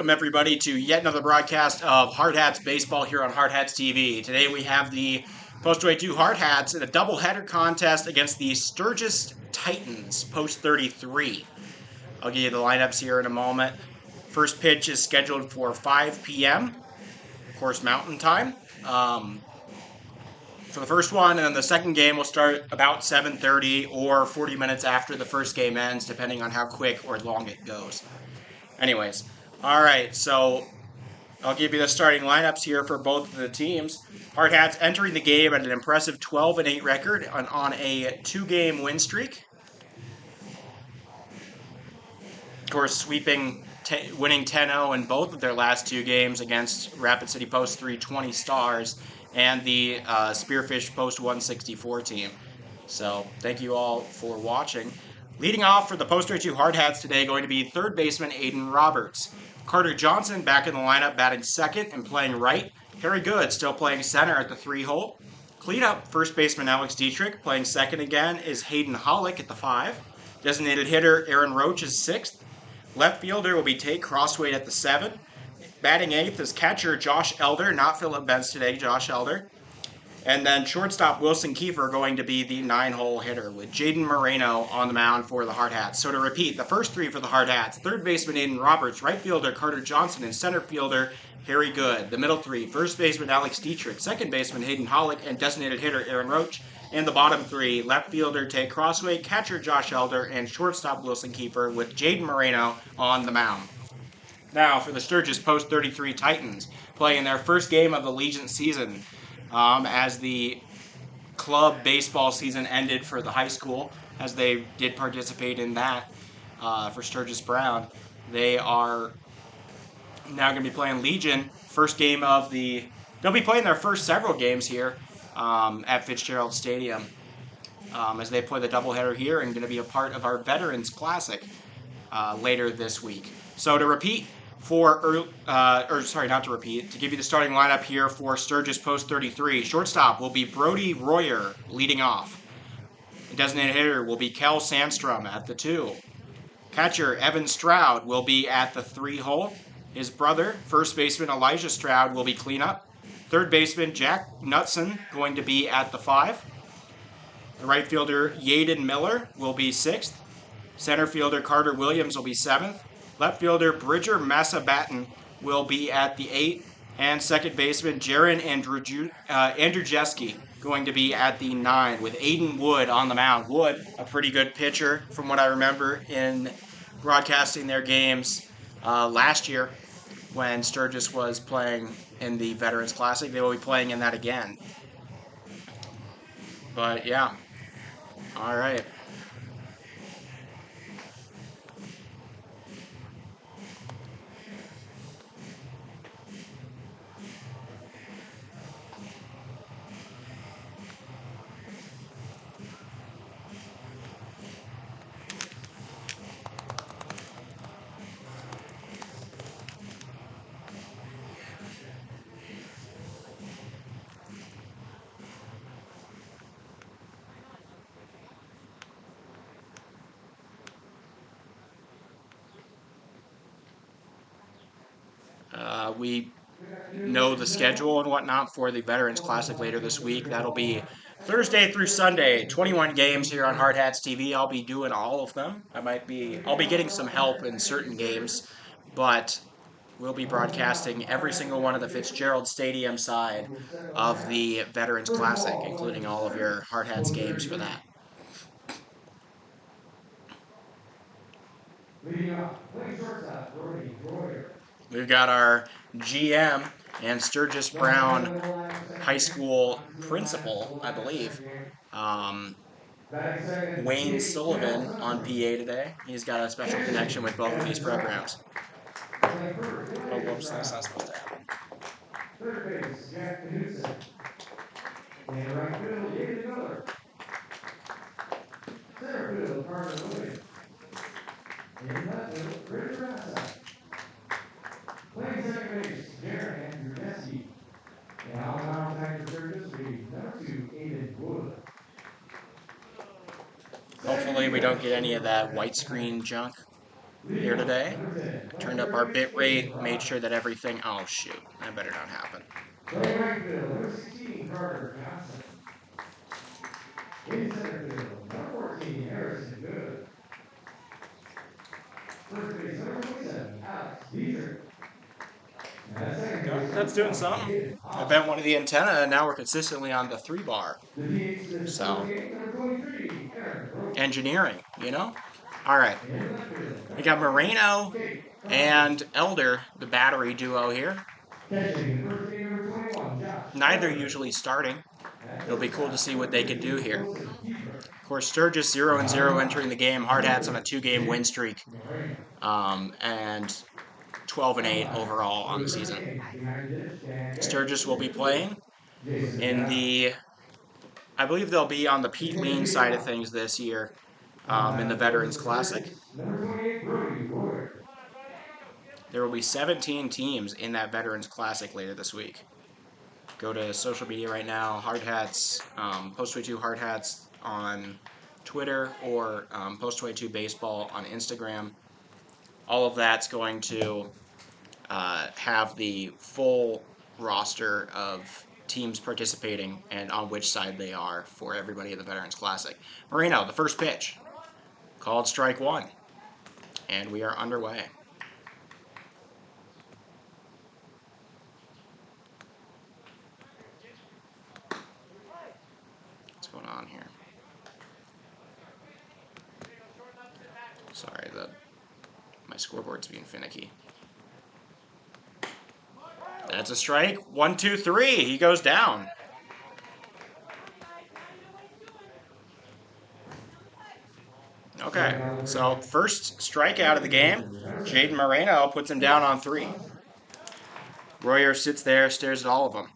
Welcome everybody to yet another broadcast of Hardhats baseball here on Hardhats TV. Today we have the Post 22 Hardhats in a doubleheader contest against the Sturgis Titans, Post 33. I'll give you the lineups here in a moment. First pitch is scheduled for 5 p.m., of course, Mountain Time. For the first one, and then the second game will start about 7:30 or 40 minutes after the first game ends, depending on how quick or long it goes. Anyways, all right, so I'll give you the starting lineups here for both of the teams. Hardhats entering the game at an impressive 12-8 record on a 2-game win streak. Of course, winning 10-0 in both of their last 2 games against Rapid City Post 320 Stars and the Spearfish Post 164 team. So thank you all for watching. Leading off for the Post 32 Hardhats today going to be third baseman Aiden Roberts. Carter Johnson back in the lineup batting second and playing right. Harry Good still playing center at the 3-hole. Cleanup first baseman Alex Dietrich playing second again is Hayden Hollick at the 5. Designated hitter Aaron Roach is 6th. Left fielder will be Tate Crossway at the 7. Batting 8th is catcher Josh Elder, not Philip Benz today, Josh Elder. And then shortstop Wilson Kiefer going to be the 9-hole hitter with Jaden Moreno on the mound for the Hardhats. So to repeat, the first 3 for the Hardhats: third baseman Aiden Roberts, right fielder Carter Johnson, and center fielder Harry Good. The middle 3, first baseman Alex Dietrich, second baseman Hayden Hollick, and designated hitter Aaron Roach. And the bottom 3, left fielder Tate Crossway, catcher Josh Elder, and shortstop Wilson Kiefer with Jaden Moreno on the mound. Now for the Sturgis Post 33 Titans, playing their first game of the Legion season. As the club baseball season ended for the high school, as they did participate in that for Sturgis Brown. They are now going to be playing Legion. First game of the... They'll be playing their first several games here at Fitzgerald Stadium as they play the doubleheader here and going to be a part of our Veterans Classic later this week. So to repeat, to give you the starting lineup here for Sturgis Post 33. Shortstop will be Brody Royer leading off. The designated hitter will be Kel Sandstrom at the 2. Catcher Evan Stroud will be at the 3-hole. His brother, first baseman Elijah Stroud, will be cleanup. Third baseman Jack Knutson going to be at the 5. The right fielder Yaden Miller will be 6th. Center fielder Carter Williams will be 7th. Left fielder Bridger Massabatten will be at the 8, and second baseman Jaron Andrzejewski going to be at the 9, with Aiden Wood on the mound. Wood, a pretty good pitcher from what I remember in broadcasting their games last year when Sturgis was playing in the Veterans Classic. They will be playing in that again. But yeah, all right. We know the schedule and whatnot for the Veterans Classic later this week. That'll be Thursday through Sunday, 21 games here on Hardhats TV. I'll be doing all of them. I'll be getting some help in certain games, but we'll be broadcasting every single one of the Fitzgerald Stadium side of the Veterans Classic, including all of your Hardhats games for that. We've got our GM and Sturgis Brown High School principal, I believe, Wayne Sullivan on PA today. He's got a special connection with both of these programs. Oh, whoops, that's not supposed to happen. Third base, Jack Knudsen. And right field, Yaden Miller. Center field, Carter Williams. In left field, Bridger Massa. Playing second base, Jaron Andrzejewski. And on the mound, back to Sturgis will be number 2, Aiden Wood. Hopefully we don't get any of that white screen junk here today. Turned up our bit rate, made sure that everything. Oh shoot, that better not happen. Playing right field, number 16, Carter Johnson. In center field, number 14, Harrison Good. First base, number 27, Alex Dietrich. And at second base, That's doing something. I bent one of the antenna, and now we're consistently on the 3 bar. The DH this So, game, number 23, Aaron Brooks. engineering, you know? All right. In left field, We got Moreno and Elder, the battery duo here. catching in first base, number 21, Josh. Neither usually starting. It'll be cool to see what they can do here. Of course, Sturgis 0-0 entering the game. Hardhats on a 2-game win streak. And 12-8 overall on the season. Sturgis will be playing in the, I believe they'll be on the Pete Lean side of things this year in the Veterans Classic. There will be 17 teams in that Veterans Classic later this week. Go to social media right now, Hardhats, Post22 Hardhats on Twitter, or Post22 Baseball on Instagram. All of that's going to have the full roster of teams participating and on which side they are for everybody in the Veterans Classic. Moreno, the first pitch, called strike one, and we are underway. What's going on here? Sorry, my scoreboard's being finicky. That's a strike. 1, 2, 3. He goes down. Okay, so first strikeout of the game. Jaden Moreno puts him down on 3. Royer sits there, stares at all of them.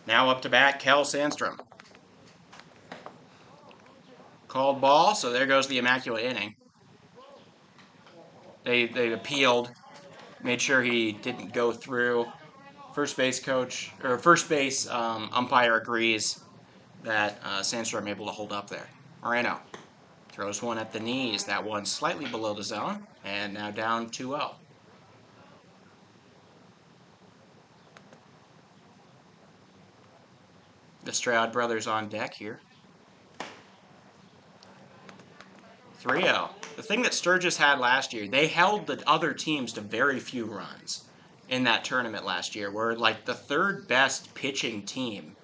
Now up to bat, Kel Sandstrom. Called ball, so there goes the immaculate inning. They appealed, made sure he didn't go through. First base coach, or first base umpire agrees that Sandstrom able to hold up there. Moreno throws one at the knees. That one slightly below the zone, and now down 2-0. The Stroud brothers on deck here. 3-0. The thing that Sturgis had last year, they held the other teams to very few runs in that tournament last year. We're like the third best pitching team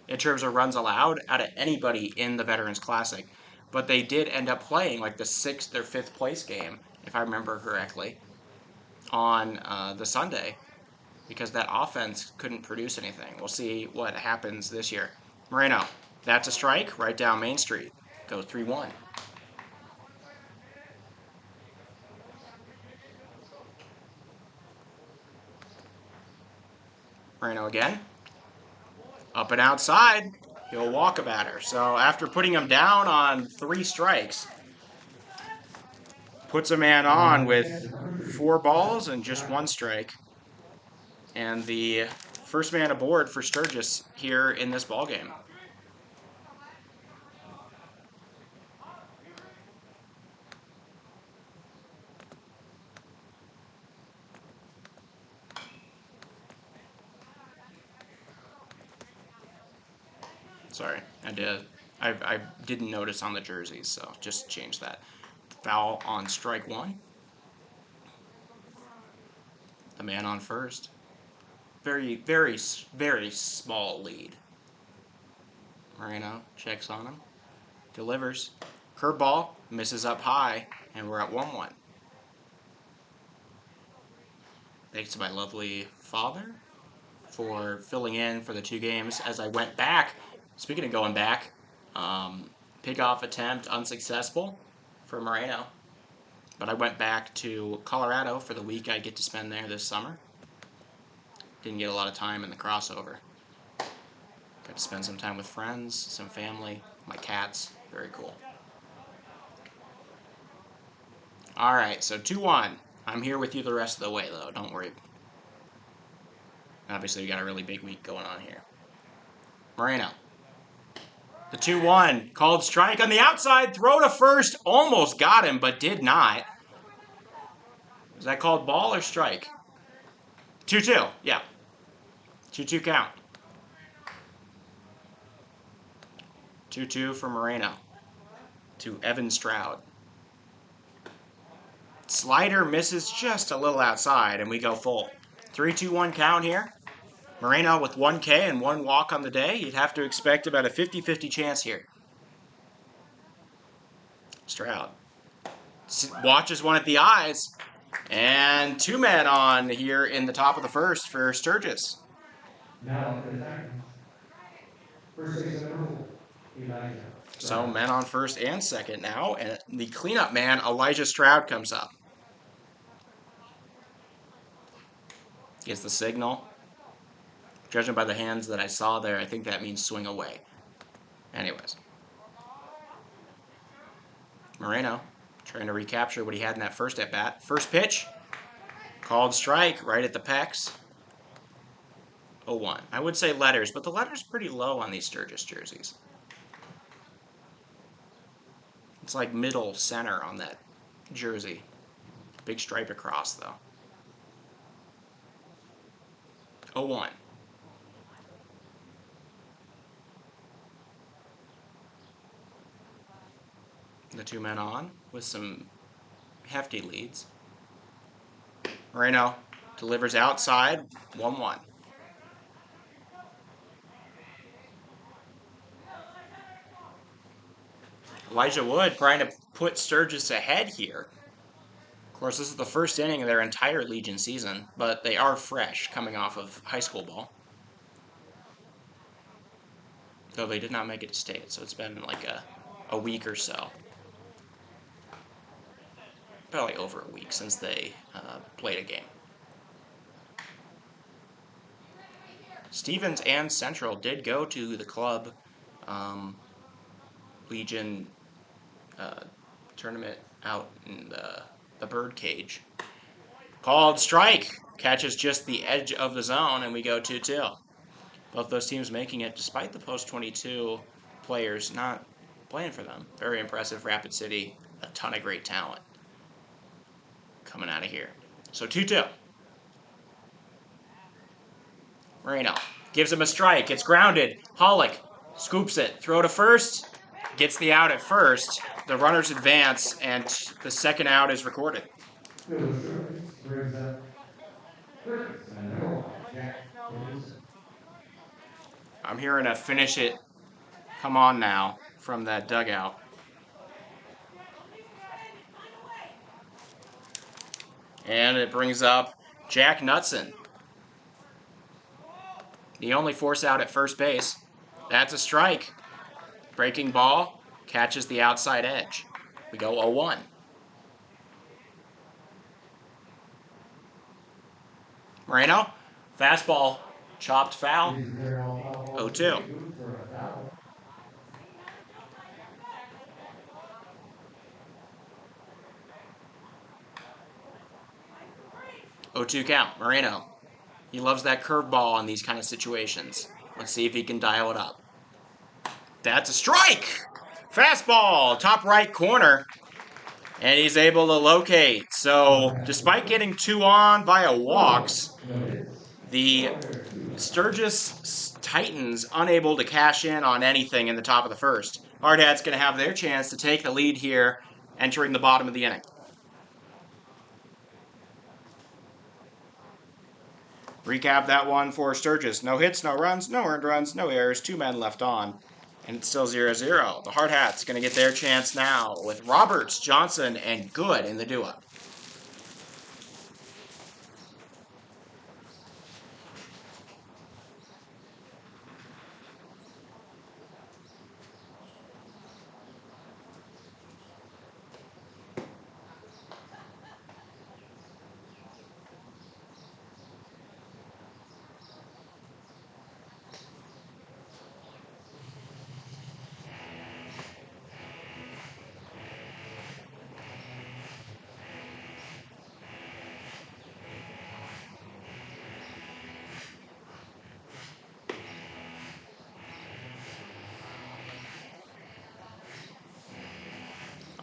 in terms of runs allowed out of anybody in the Veterans Classic. But they did end up playing like the 6th or 5th place game, if I remember correctly, on the Sunday, because that offense couldn't produce anything. We'll see what happens this year. Moreno, that's a strike right down Main Street. Goes 3-1. Moreno again. Up and outside. He'll walk a batter. So after putting him down on 3 strikes, puts a man on with 4 balls and just 1 strike. And the first man aboard for Sturgis here in this ballgame. Sorry, I didn't notice on the jerseys, so just change that. Foul on strike 1. The man on first. Very, very, very small lead. Moreno checks on him. Delivers. Curveball. Misses up high. And we're at 1-1. Thanks to my lovely father for filling in for the 2 games as I went back. Speaking of going back, pick-off attempt unsuccessful for Moreno. But I went back to Colorado for the week I get to spend there this summer. Didn't get a lot of time in the crossover. Got to spend some time with friends, some family, my cats. Very cool. All right, so 2-1. I'm here with you the rest of the way, though. Don't worry. Obviously, we got a really big week going on here. Moreno. The 2-1 called strike on the outside. Throw to first. Almost got him, but did not. Was that called ball or strike? 2-2. Yeah. 2-2 count. 2-2 for Moreno to Evan Stroud. Slider misses just a little outside, and we go full. 3-2-1 count here. Moreno with 1K and 1 walk on the day. You'd have to expect about a 50-50 chance here. Stroud watches one at the eyes, and 2 men on here in the top of the first for Sturgis. Now for the Titans. First baseman number 4, Elijah. So men on first and second now, and the cleanup man, Elijah Stroud, comes up. Gets the signal. Judging by the hands that I saw there, I think that means swing away. Anyways. Moreno trying to recapture what he had in that first at-bat. First pitch, called strike right at the pecs. 0-1. I would say letters, but the letter's pretty low on these Sturgis jerseys. It's like middle center on that jersey. Big stripe across, though. 0-1. The 2 men on with some hefty leads. Moreno delivers outside, 1-1. Elijah Wood trying to put Sturgis ahead here. Of course, this is the first inning of their entire Legion season, but they are fresh coming off of high school ball. Though they did not make it to state, so it's been like a week or so. Probably over a week since they played a game. Stevens and Central did go to the club Legion tournament out in the bird cage. Called strike. Catches just the edge of the zone, and we go 2-2. Both those teams making it despite the post-22 players not playing for them. Very impressive. Rapid City, a ton of great talent coming out of here. So 2-2. Moreno gives him a strike. It's grounded. Hollick scoops it. Throw to first. Gets the out at first. The runners advance, and the second out is recorded. Brings up first baseman number 1, Jack Nicholson. I'm hearing a finish it, come on now, from that dugout. And it brings up Jack Knutson. The only force out at first base. That's a strike. Breaking ball, catches the outside edge. We go 0-1. Moreno, fastball, chopped foul. 0-2. 0-2 count. Moreno. He loves that curveball in these kind of situations. Let's see if he can dial it up. That's a strike! Fastball, top right corner. And he's able to locate. So, despite getting 2 on via walks, the Sturgis Titans unable to cash in on anything in the top of the first. Hardhats going to have their chance to take the lead here entering the bottom of the inning. Recap that one for Sturgis. No hits, no runs, no earned runs, no errors, 2 men left on. And it's still 0-0. The Hardhats going to get their chance now with Roberts, Johnson, and Good in the duo.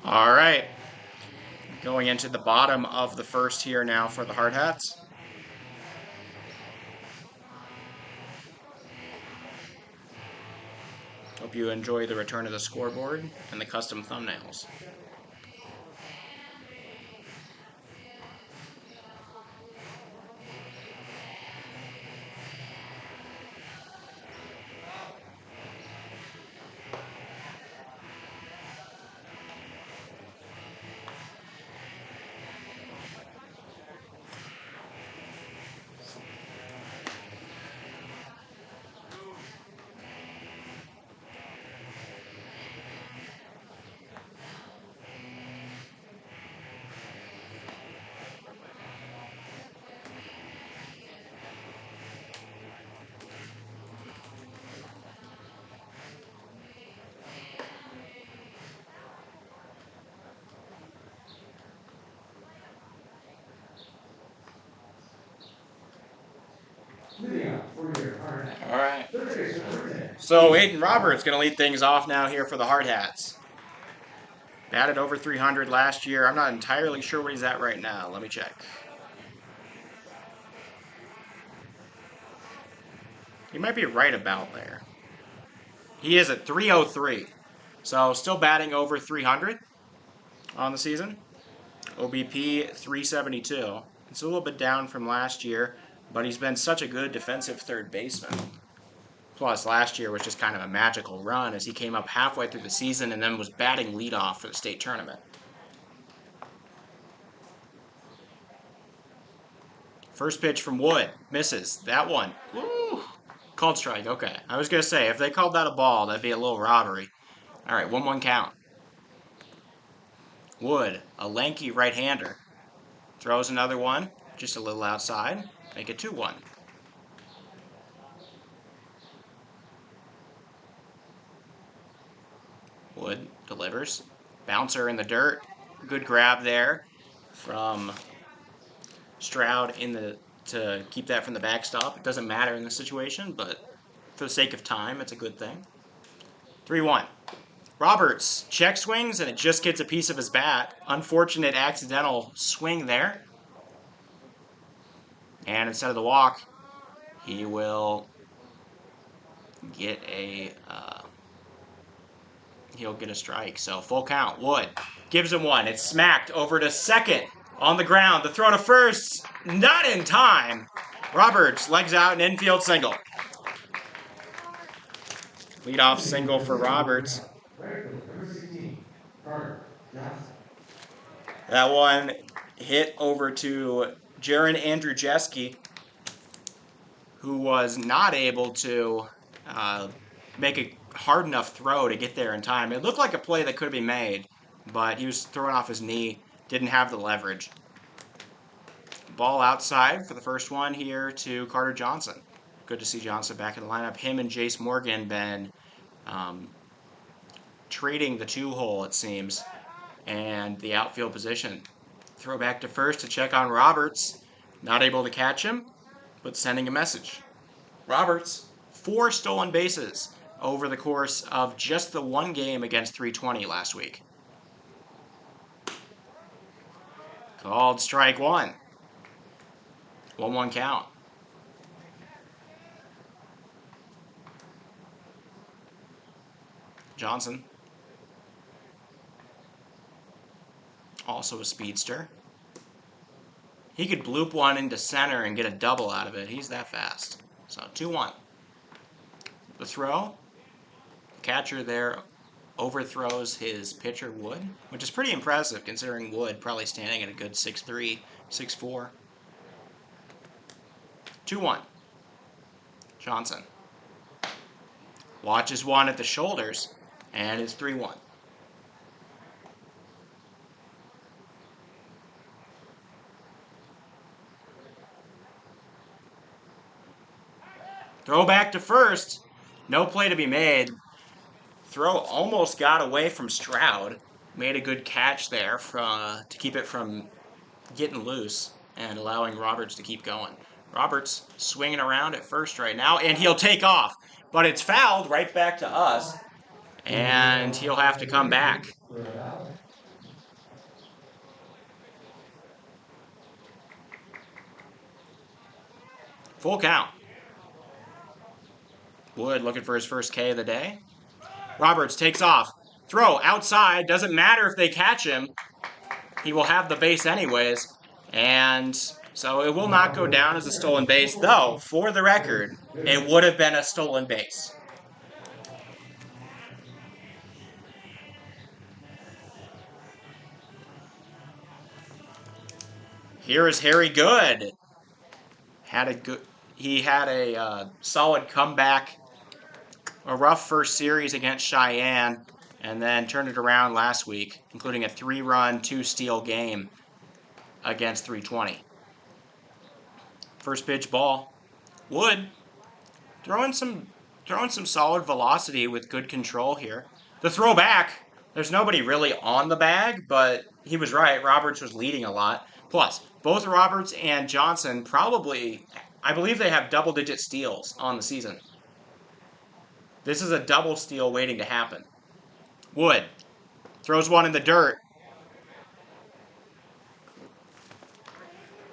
All right. Going into the bottom of the first here now for the Hardhats. Hope you enjoy the return of the scoreboard and the custom thumbnails. All right. So Aiden Roberts going to lead things off now here for the Hardhats. Batted over 300 last year. I'm not entirely sure what he's at right now. Let me check. He might be right about there. He is at 303. So still batting over 300 on the season. OBP 372. It's a little bit down from last year, but he's been such a good defensive third baseman. Plus, last year was just kind of a magical run as he came up halfway through the season and then was batting leadoff for the state tournament. First pitch from Wood. Misses. That one. Woo! Called strike. Okay. I was going to say, if they called that a ball, that'd be a little robbery. All right, 1-1 count. Wood, a lanky right-hander. Throws another one, just a little outside. Make it 2-1. Wood delivers. Bouncer in the dirt. Good grab there from Stroud to keep that from the backstop. It doesn't matter in this situation, but for the sake of time, it's a good thing. 3-1. Roberts check swings, and it just gets a piece of his bat. Unfortunate accidental swing there. And instead of the walk, he will get he'll get a strike. So full count. Wood gives him one. It's smacked over to second on the ground. The throw to first, not in time. Roberts legs out an infield single. Leadoff single for Roberts. That one hit over to Jaron Andrzejewski, who was not able to make a hard enough throw to get there in time. It looked like a play that could be made, but he was throwing off his knee, didn't have the leverage. Ball outside for the first one here to Carter Johnson. Good to see Johnson back in the lineup. Him and Jace Morgan been trading the 2-hole, it seems, and the outfield position. Throw back to first to check on Roberts. Not able to catch him, but sending a message. Roberts, 4 stolen bases over the course of just the one game against 320 last week. Called strike 1. 1-1 count. Johnson, also a speedster. He could bloop one into center and get a double out of it. He's that fast. So 2-1. The throw. The catcher there overthrows his pitcher, Wood, which is pretty impressive considering Wood probably standing at a good 6'3", 6'4". 2-1. Johnson. Watches one at the shoulders, and it's 3-1. Throw back to first. No play to be made. Throw almost got away from Stroud. Made a good catch there to keep it from getting loose and allowing Roberts to keep going. Roberts swinging around at first right now, and he'll take off. But it's fouled right back to us, and he'll have to come back. Full count. Wood looking for his first K of the day. Roberts takes off. Throw outside. Doesn't matter if they catch him. He will have the base anyways. And so it will not go down as a stolen base, though, for the record, it would have been a stolen base. Here is Harry Good. He had a solid comeback, a rough first series against Cheyenne, and then turned it around last week, including a 3-run, 2-steal game against 320. First pitch ball. Wood throwing some solid velocity with good control here. The throw back. There's nobody really on the bag, but he was right. Roberts was leading a lot. Plus, both Roberts and Johnson probably, I believe they have double-digit steals on the season. This is a double steal waiting to happen. Wood throws one in the dirt.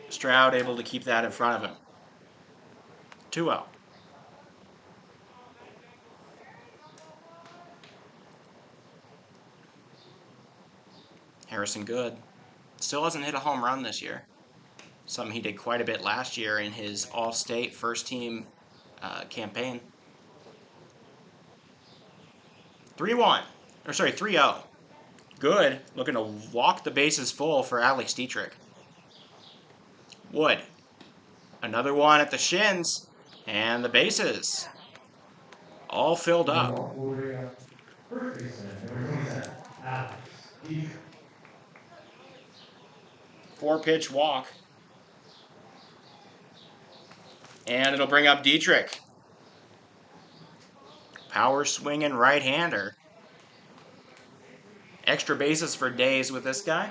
Stroud able to keep that in front of him. 2-0. Harrison Good still hasn't hit a home run this year. Something he did quite a bit last year in his all-state first-team campaign. 3-0. Good looking to walk the bases full for Alex Dietrich. Wood. Another one at the shins. And the bases all filled up. 4-pitch walk. And it'll bring up Dietrich. Power swinging right-hander. Extra bases for days with this guy.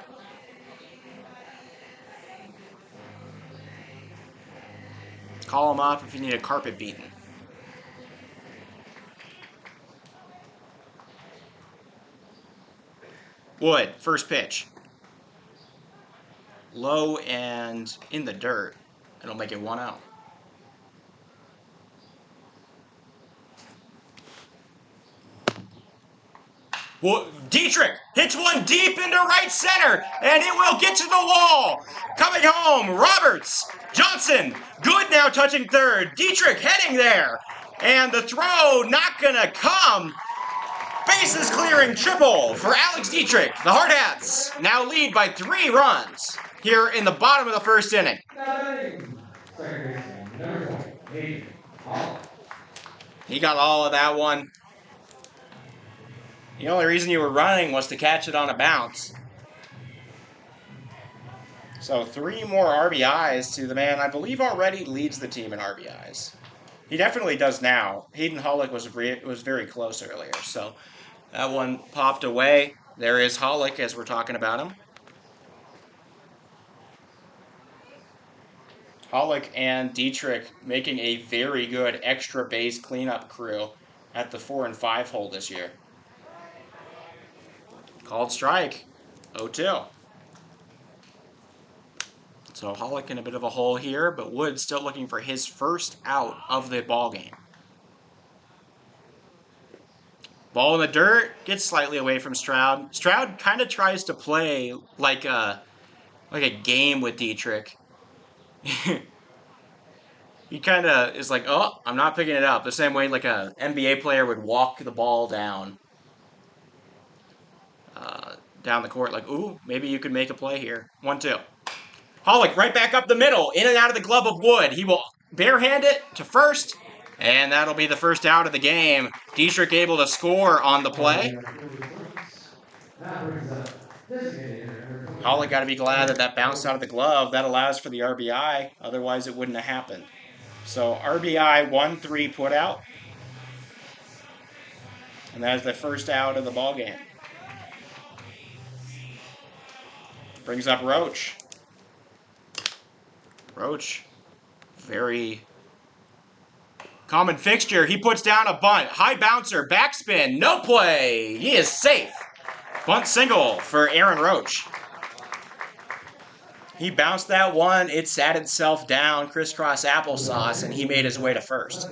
Call him up if you need a carpet beaten. Wood, first pitch. Low and in the dirt. It'll make it 1-0. Well, Dietrich hits one deep into right center, and it will get to the wall. Coming home, Roberts, Johnson, Good now touching third. Dietrich heading there, and the throw not gonna come. Bases clearing triple for Alex Dietrich. The Hardhats now lead by 3 runs here in the bottom of the first inning. He got all of that one. The only reason you were running was to catch it on a bounce. So 3 more RBIs to the man I believe already leads the team in RBIs. He definitely does now. Hayden Hollick was very close earlier, so that one popped away. There is Hollick as we're talking about him. Hollick and Dietrich making a very good extra base cleanup crew at the 4 and 5 hole this year. Called strike, 0-2. So Hollick in a bit of a hole here, but Wood still looking for his first out of the ball game. Ball in the dirt, gets slightly away from Stroud. Stroud kind of tries to play like a game with Dietrich. He kind of is like, oh, I'm not picking it up. The same way like an NBA player would walk the ball down the court. Like, ooh, maybe you could make a play here. 1-2. Hollick right back up the middle, in and out of the glove of Wood. He will barehand it to first, and that'll be the first out of the game. Dietrich able to score on the play. Hollick got to be glad that bounced out of the glove. That allows for the RBI. Otherwise, it wouldn't have happened. So RBI 1-3 put out. And that is the first out of the ball game. Brings up Roach. Roach, very common fixture. He puts down a bunt. High bouncer, backspin, no play. He is safe. Bunt single for Aaron Roach. He bounced that one. It sat itself down, crisscross applesauce, and he made his way to first.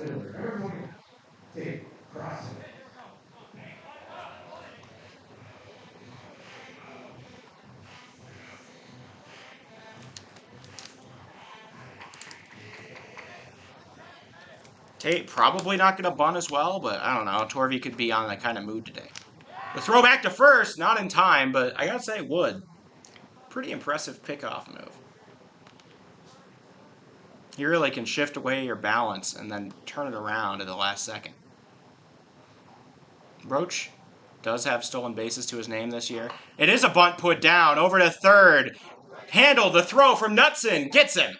Tate probably not going to bunt as well, but I don't know. Torvey could be on that kind of mood today. The throw back to first, not in time, but I got to say, Wood. Pretty impressive pickoff move. He really can shift away your balance and then turn it around at the last second. Roach does have stolen bases to his name this year. It is a bunt put down over to third. Handle the throw from Knutson. Gets him.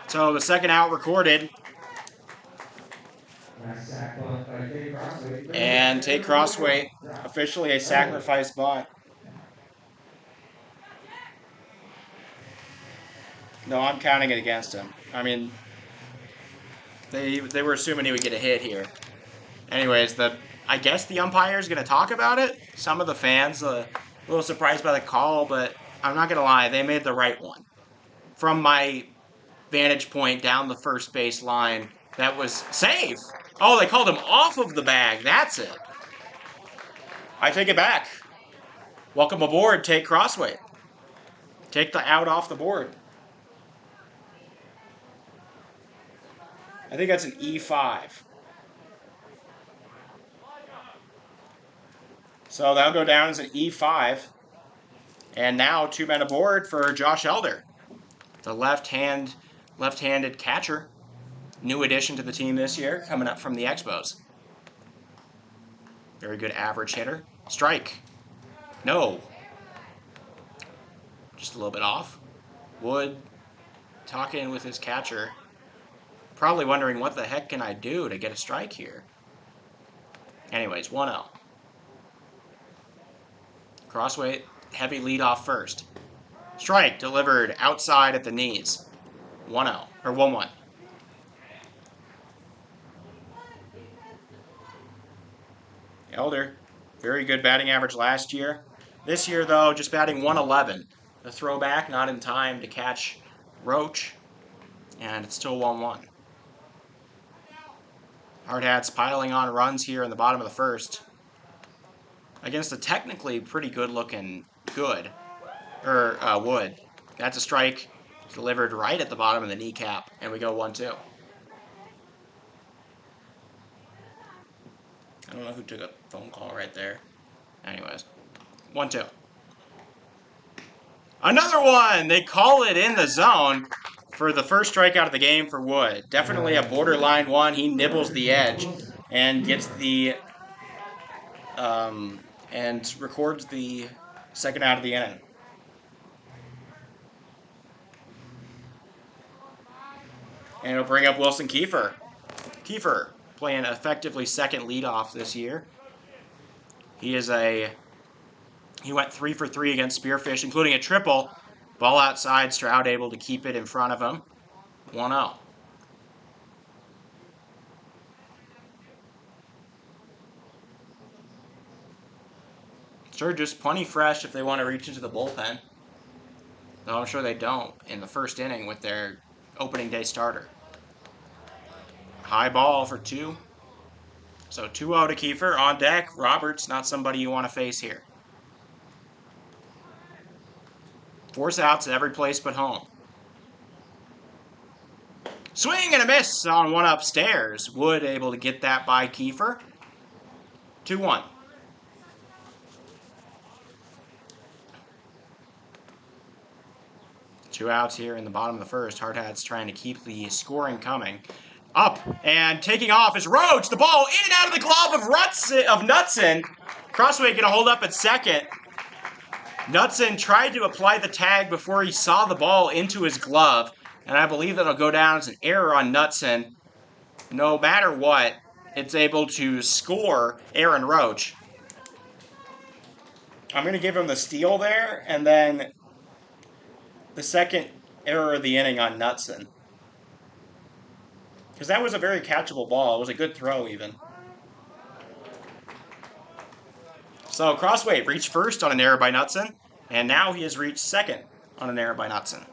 So the second out recorded. And Tate Crossway, officially a sacrifice bunt. No, I'm counting it against him. I mean, they were assuming he would get a hit here. Anyways, I guess the umpire is going to talk about it. Some of the fans a little surprised by the call, but I'm not going to lie, they made the right one. From my vantage point down the first base line, that was safe. Oh, they called him off of the bag. That's it. I take it back. Welcome aboard, Tate Crossway. Take the out off the board. I think that's an E5. So that'll go down as an E5. And now 2 men aboard for Josh Elder, the left-handed catcher. New addition to the team this year, coming up from the Expos. Very good average hitter. Strike. No. Just a little bit off. Wood talking with his catcher. Probably wondering what the heck can I do to get a strike here. Anyways, 1-0. Crossway, heavy lead off first. Strike delivered outside at the knees. 1-0, or 1-1. Elder, very good batting average last year. This year, though, just batting 111. The throwback not in time to catch Roach, and it's still 1-1. Hardhats piling on runs here in the bottom of the first against a technically pretty good-looking Wood. That's a strike delivered right at the bottom of the kneecap, and we go 1-2. I don't know who took a phone call right there. Anyways, 1-2. Another one! They call it in the zone for the first strikeout of the game for Wood. Definitely a borderline one. He nibbles the edge and gets the and records the second out of the inning. And it'll bring up Wilson Kiefer. Kiefer playing effectively second leadoff this year. He went 3 for 3 against Spearfish, including a triple. Ball outside, Stroud able to keep it in front of him. 1-0. Sturgis plenty fresh if they want to reach into the bullpen. Though I'm sure they don't in the first inning with their opening day starter. High ball for 2. So 2-0 to Kiefer. On deck, Roberts, not somebody you want to face here. 4 outs at every place but home. Swing and a miss on one upstairs. Wood able to get that by Kiefer. 2-1. Two outs here in the bottom of the first. Hardhats trying to keep the scoring coming. Up and taking off is Roach. The ball in and out of the glove of Knutson. Crossway going to hold up at second. Knutson tried to apply the tag before he saw the ball into his glove. And I believe that'll go down as an error on Knutson. No matter what, it's able to score Aaron Roach. I'm going to give him the steal there, and then the second error of the inning on Knutson. Because that was a very catchable ball. It was a good throw, even. So Crossway reached first on an error by Knutson. And now he has reached second on an error by Knutson.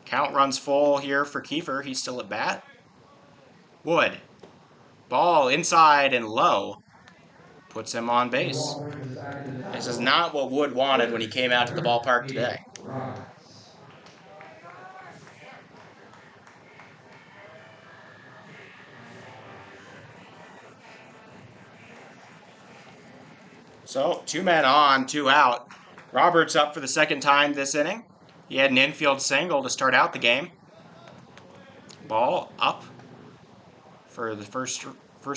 Count runs full here for Kiefer. He's still at bat. Wood. Ball inside and low. Puts him on base. This is not what Wood wanted when he came out to the ballpark today. So, 2 men on, 2 out. Roberts up for the second time this inning. He had an infield single to start out the game. Ball up for the first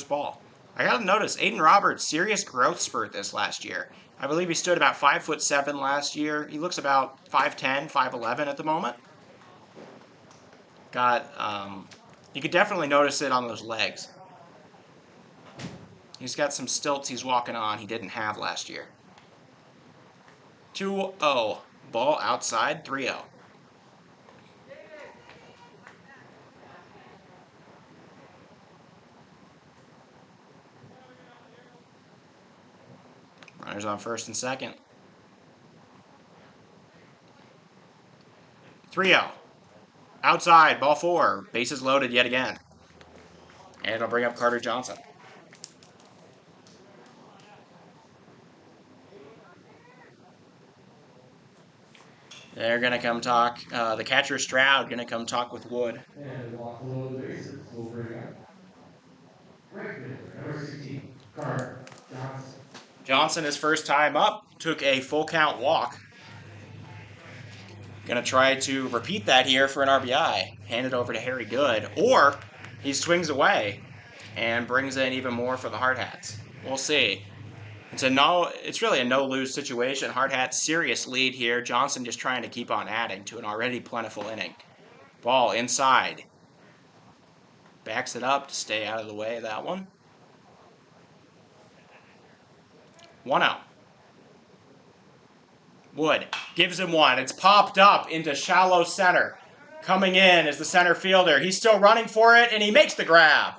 ball. I gotta notice, Aiden Roberts, serious growth spurt this last year. I believe he stood about 5'7" last year. He looks about 5'10", 5'11" at the moment. You could definitely notice it on those legs. He's got some stilts he's walking on he didn't have last year. 2-0. Ball outside, 3-0. Runners on first and second. 3-0. Outside, ball 4. Bases loaded yet again. And it'll bring up Carter Johnson. They're going to come talk. The catcher Stroud going to come talk with Wood. And walk below the bases will bring up right fielder, number 16, Carter Johnson. Johnson, his first time up, took a full count walk. Going to try to repeat that here for an RBI. Hand it over to Harry Good. Or he swings away and brings in even more for the Hardhats. We'll see. It's really a no-lose situation. Hardhats serious lead here. Johnson just trying to keep on adding to an already plentiful inning. Ball inside. Backs it up to stay out of the way of that one. 1-0. Wood gives him one. It's popped up into shallow center. Coming in is the center fielder. He's still running for it, and he makes the grab.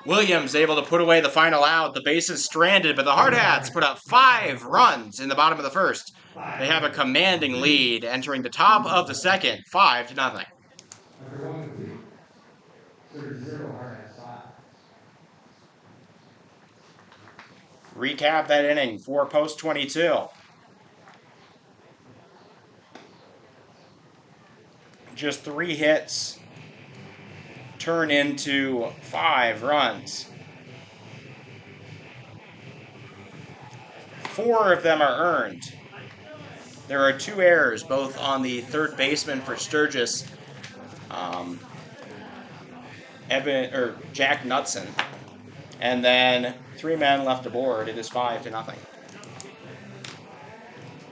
Williams able to put away the final out. The base is stranded, but the Hardhats put up 5 runs in the bottom of the first. They have a commanding lead entering the top of the second, 5-0. Number 1 complete. Sturgis 0, Hardhats 5. Recap that inning for post 22. Just 3 hits turn into 5 runs. 4 of them are earned. There are 2 errors, both on the third baseman for Sturgis, Jack Knutson, and then 3 men left aboard. It is 5-0. I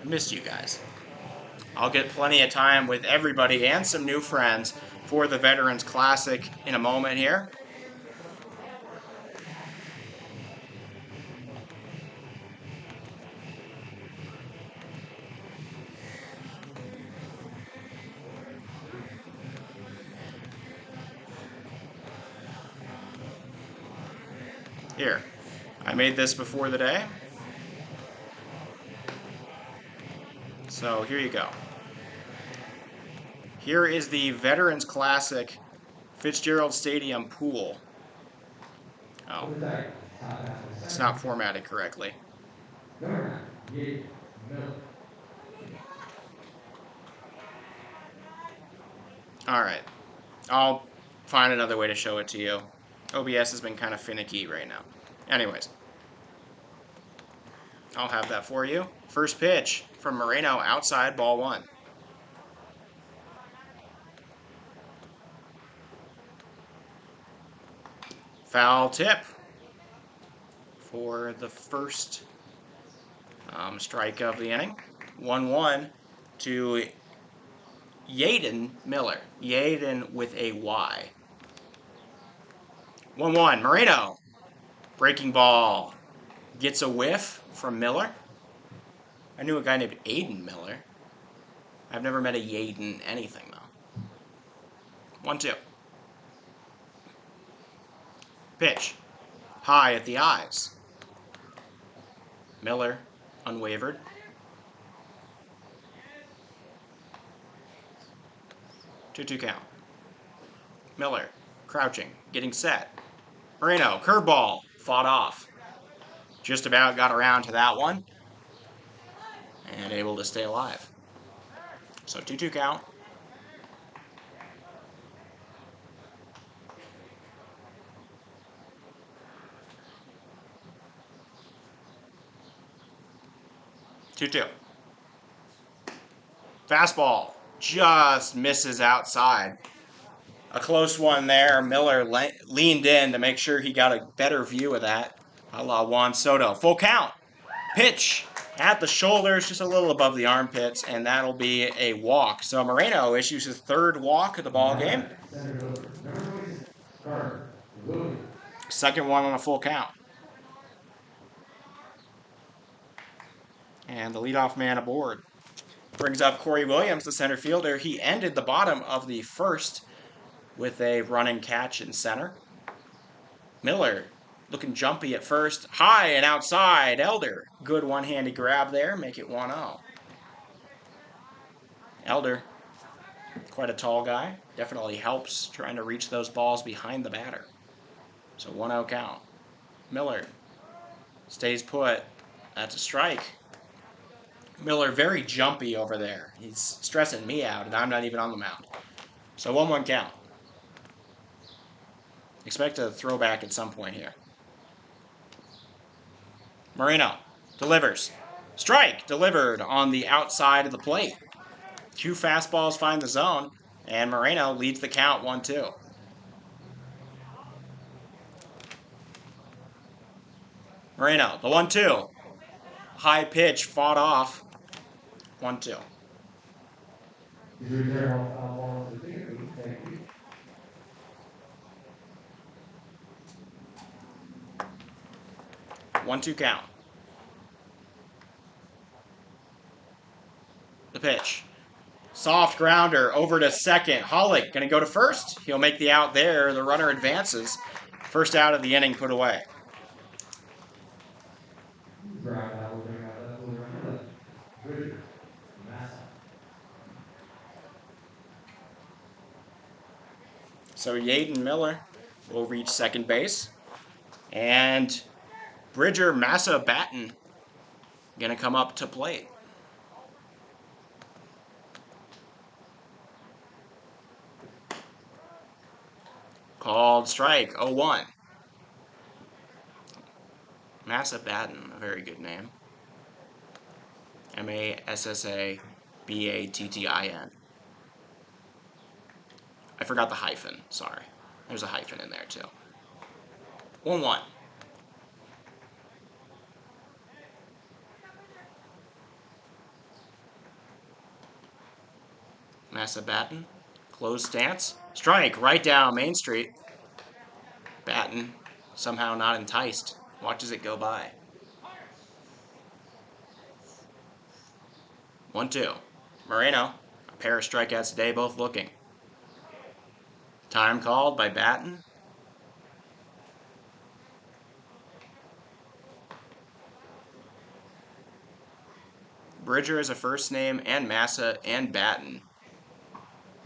missed you guys. I'll get plenty of time with everybody and some new friends for the Veterans Classic in a moment here. Here, I made this before the day. So here you go. Here is the Veterans Classic Fitzgerald Stadium pool. Oh, it's not formatted correctly. Alright, I'll find another way to show it to you. OBS has been kind of finicky right now. Anyways, I'll have that for you. First pitch from Moreno, outside, ball 1. Foul tip for the first strike of the inning. 1-1 to Yaden Miller. Yaden with a Y. 1-1. Moreno. Breaking ball. Gets a whiff from Miller. I knew a guy named Aiden Miller. I've never met a Yaden anything, though. 1-2. Pitch. High at the eyes. Miller, unwavered. 2-2 count. Miller, crouching, getting set. Moreno, curveball, fought off. Just about got around to that one. And able to stay alive. So 2-2 count. Two-two. Fastball just misses outside. A close one there. Miller leaned in to make sure he got a better view of that. A la Juan Soto. Full count. Pitch at the shoulders, just a little above the armpits, and that'll be a walk. So Moreno issues his third walk of the ball game. Center fielder, number 26, Carter Williams. Second one on a full count. And the leadoff man aboard. Brings up Corey Williams, the center fielder. He ended the bottom of the first with a running catch in center. Miller looking jumpy at first. High and outside. Elder. Good one-handed grab there. Make it 1-0. Elder, quite a tall guy. Definitely helps trying to reach those balls behind the batter. So 1-0 count. Miller stays put. That's a strike. Miller very jumpy over there. He's stressing me out, and I'm not even on the mound. So 1-1 count. Expect a throwback at some point here. Moreno delivers. Strike delivered on the outside of the plate. Two fastballs find the zone, and Moreno leads the count 1-2. Moreno, the 1-2. High pitch fought off. 1-2. He's returned all foul balls to the field. Thank you. One-two count. The pitch. Soft grounder over to second. Hollick going to go to first. He'll make the out there. The runner advances. First out of the inning put away. Ground out will bring out left fielder on the left. Bridger, Massa. So Yaden Miller will reach second base. And Bridger, Massa, Batten going to come up to plate. Called strike, 0-1. Massa Batten, a very good name. Massa-Battin. I forgot the hyphen, sorry. There's a hyphen in there too. 1-1. Massa Batten, closed stance. Strike, right down Main Street. Batten, somehow not enticed. Watches it go by. 1-2. Moreno, a pair of strikeouts today, both looking. Time called by Batten. Bridger is a first name, and Massa and Batten.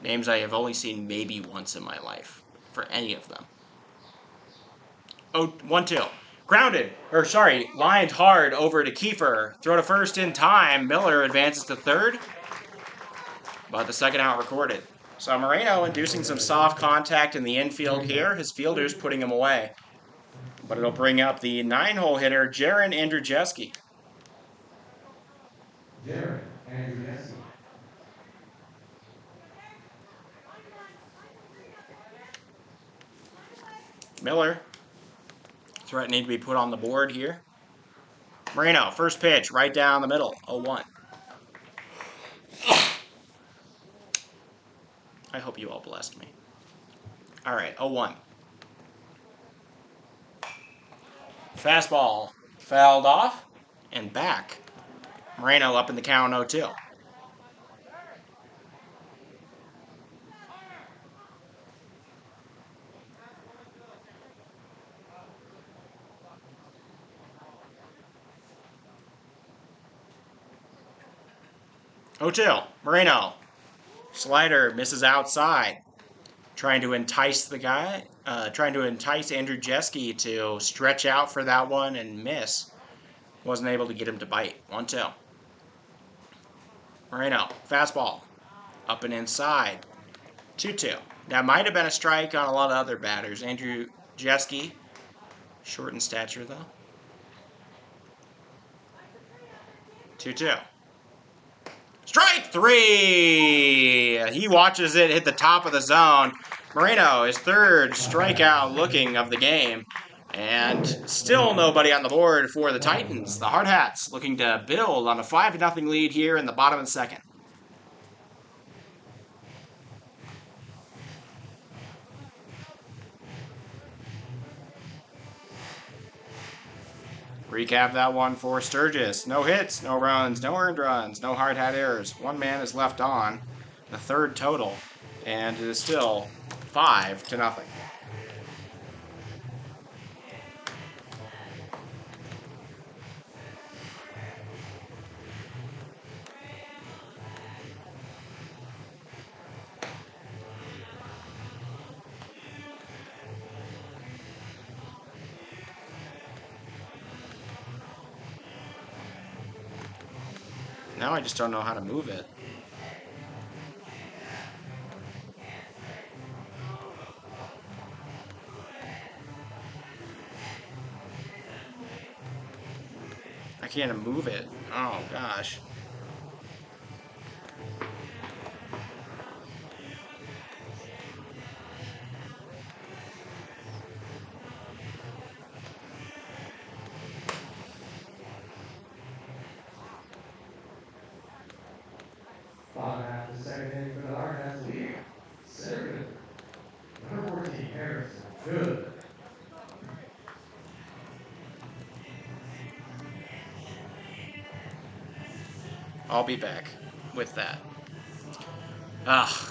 Names I have only seen maybe once in my life for any of them. Oh, 1-2. Grounded, lined hard over to Kiefer. Throw to first in time. Miller advances to third, but the second out recorded. So Moreno inducing some soft contact in the infield here. His fielders putting him away. But it'll bring up the 9-hole hitter, Jaron Andrzejewski. Jaron Andrzejewski. Miller threatening to be put on the board here. Moreno, first pitch, right down the middle, 0-1. I hope you all blessed me. All right, 0-1. Fastball fouled off and back. Moreno up in the count 0-2. Moreno Slider misses outside. Trying to entice the guy, trying to entice Andrew Jeske to stretch out for that one and miss. Wasn't able to get him to bite. 1-2. Moreno, fastball. Up and inside. 2-2. That might have been a strike on a lot of other batters. Andrew Jeske, short in stature though. 2-2. Strike 3! He watches it hit the top of the zone. Moreno, his third strikeout looking of the game. And still nobody on the board for the Titans. The Hardhats looking to build on a 5-0 lead here in the bottom of the second. Recap that one for Sturgis. No hits, no runs, no earned runs, no hard hat errors. One man is left on, the third total, and it is still 5-0. Now I just don't know how to move it. I can't move it. Oh, gosh. Bottom half of the second inning for the Hardhats lead. Center fielder, number 14, Harrison. Good. I'll be back with that. Ugh.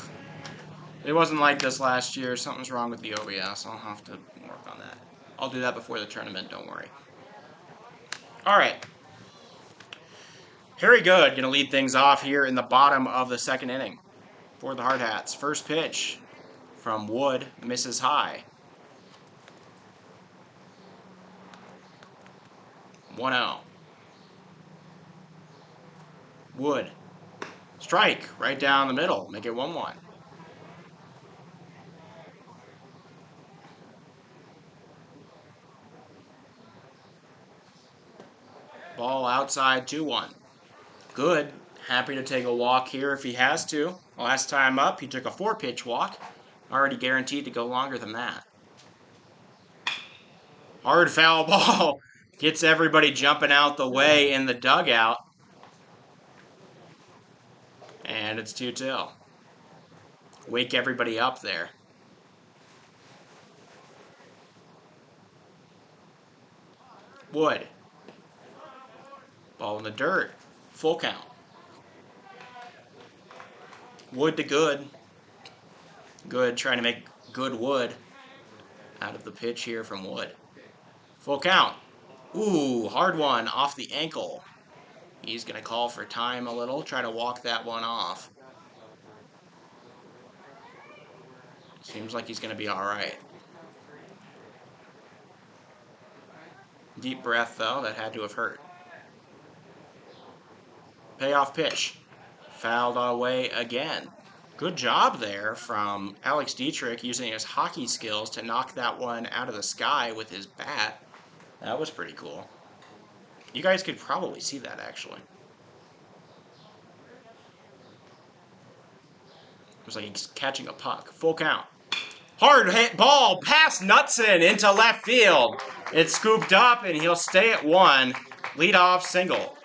It wasn't like this last year. Something's wrong with the OBS. I'll have to work on that. I'll do that before the tournament, don't worry. Alright. Very good. Going to lead things off here in the bottom of the second inning for the Hardhats. First pitch from Wood, misses high. 1-0. Wood. Strike right down the middle. Make it 1-1. Ball outside 2-1. Good. Happy to take a walk here if he has to. Last time up, he took a 4-pitch walk. Already guaranteed to go longer than that. Hard foul ball. Gets everybody jumping out the way in the dugout. And it's 2-2. Wake everybody up there. Wood. Ball in the dirt. Full count. Wood to Good. Good trying to make good Wood out of the pitch here from Wood. Full count. Ooh, hard one off the ankle. He's going to call for time a little, try to walk that one off. Seems like he's going to be all right. Deep breath, though. That had to have hurt. Payoff pitch. Fouled away again. Good job there from Alex Dietrich using his hockey skills to knock that one out of the sky with his bat. That was pretty cool. You guys could probably see that, actually. It was like he's catching a puck. Full count. Hard hit ball past Knutson into left field. It's scooped up, and he'll stay at 1. Leadoff single.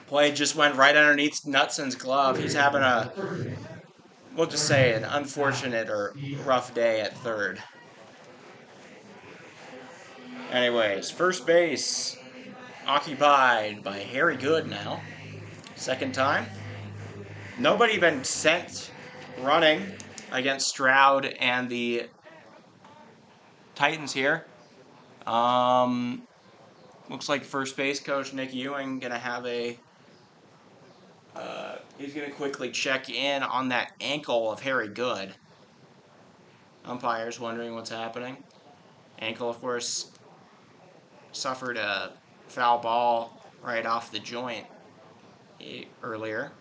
Play just went right underneath Knutson's glove. He's having a, we'll just say, an unfortunate or rough day at third. Anyways, first base occupied by Harry Good now. Second time. Nobody been sent running against Stroud and the Titans here. Looks like first base coach Nick Ewing gonna have a He's going to quickly check in on that ankle of Harry Good. Umpires wondering what's happening. Ankle, of course, suffered a foul ball right off the joint earlier.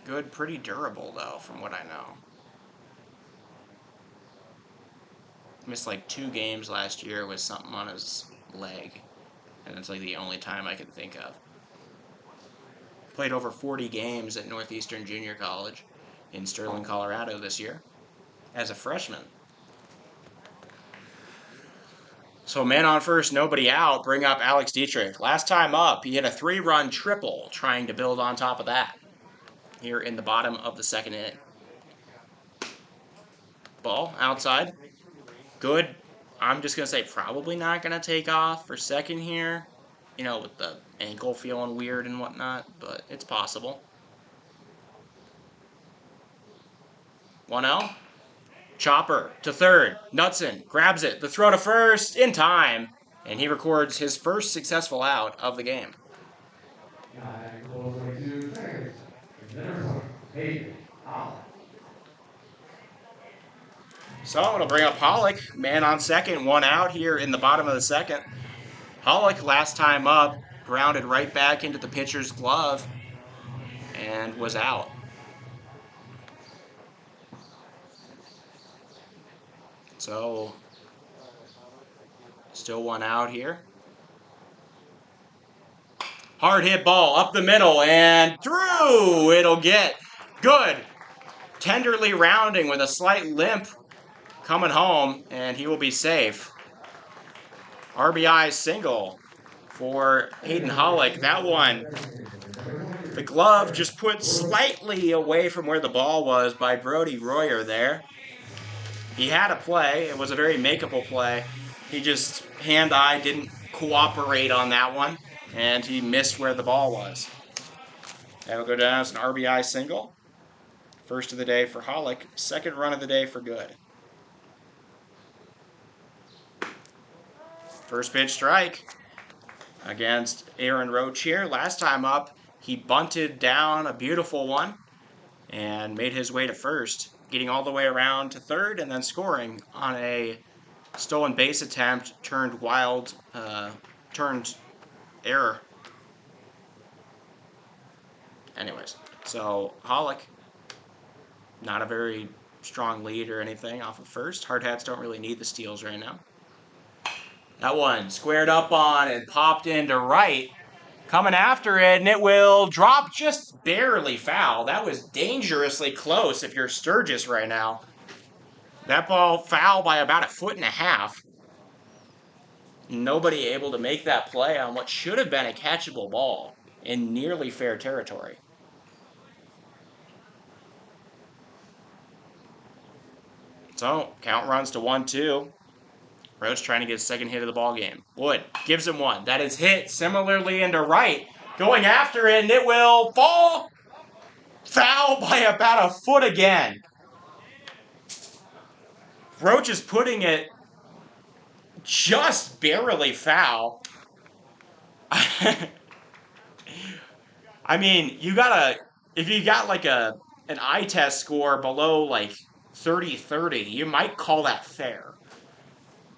Good, pretty durable, though, from what I know. Missed like 2 games last year with something on his leg. And it's like the only time I can think of. Played over 40 games at Northeastern Junior College in Sterling, Colorado this year as a freshman. So man on first, nobody out. Bring up Alex Dietrich. Last time up, he hit a 3-run triple, trying to build on top of that here in the bottom of the 2nd inning. Ball outside. Good. I'm just going to say probably not going to take off for second here. You know, with the ankle feeling weird and whatnot, but it's possible. 1-0. Chopper to third. Knutson grabs it. The throw to first in time. And he records his first successful out of the game. So it'll bring up Pollock. Man on second. 1 out here in the bottom of the 2nd. Pollock, last time up, grounded right back into the pitcher's glove and was out. So, still 1 out here. Hard hit ball up the middle and through. It'll get Good. Tenderly rounding with a slight limp coming home, and he will be safe. RBI single for Hayden Hollick. That one, the glove just put slightly away from where the ball was by Brody Royer there. He had a play. It was a very makeable play. He just, hand-eye, didn't cooperate on that one, and he missed where the ball was. That'll go down as an RBI single. First of the day for Hollick. 2nd run of the day for Good. First pitch strike against Aaron Roach here. Last time up, he bunted down a beautiful one and made his way to first, getting all the way around to third and then scoring on a stolen base attempt turned error. Anyways, so Hollick, not a very strong lead or anything off of first. Hardhats don't really need the steals right now. That one squared up on and popped into right. Coming after it, and it will drop just barely foul. That was dangerously close if you're Sturgis right now. That ball foul by about 1.5 feet. Nobody able to make that play on what should have been a catchable ball in nearly fair territory. So, count runs to 1-2. Roach trying to get his 2nd hit of the ball game. Wood gives him one. That is hit similarly into right. Going after it, and it will fall. Foul by about 1 foot again. Roach is putting it just barely foul. I mean, if you got like an eye test score below like 30-30, you might call that fair.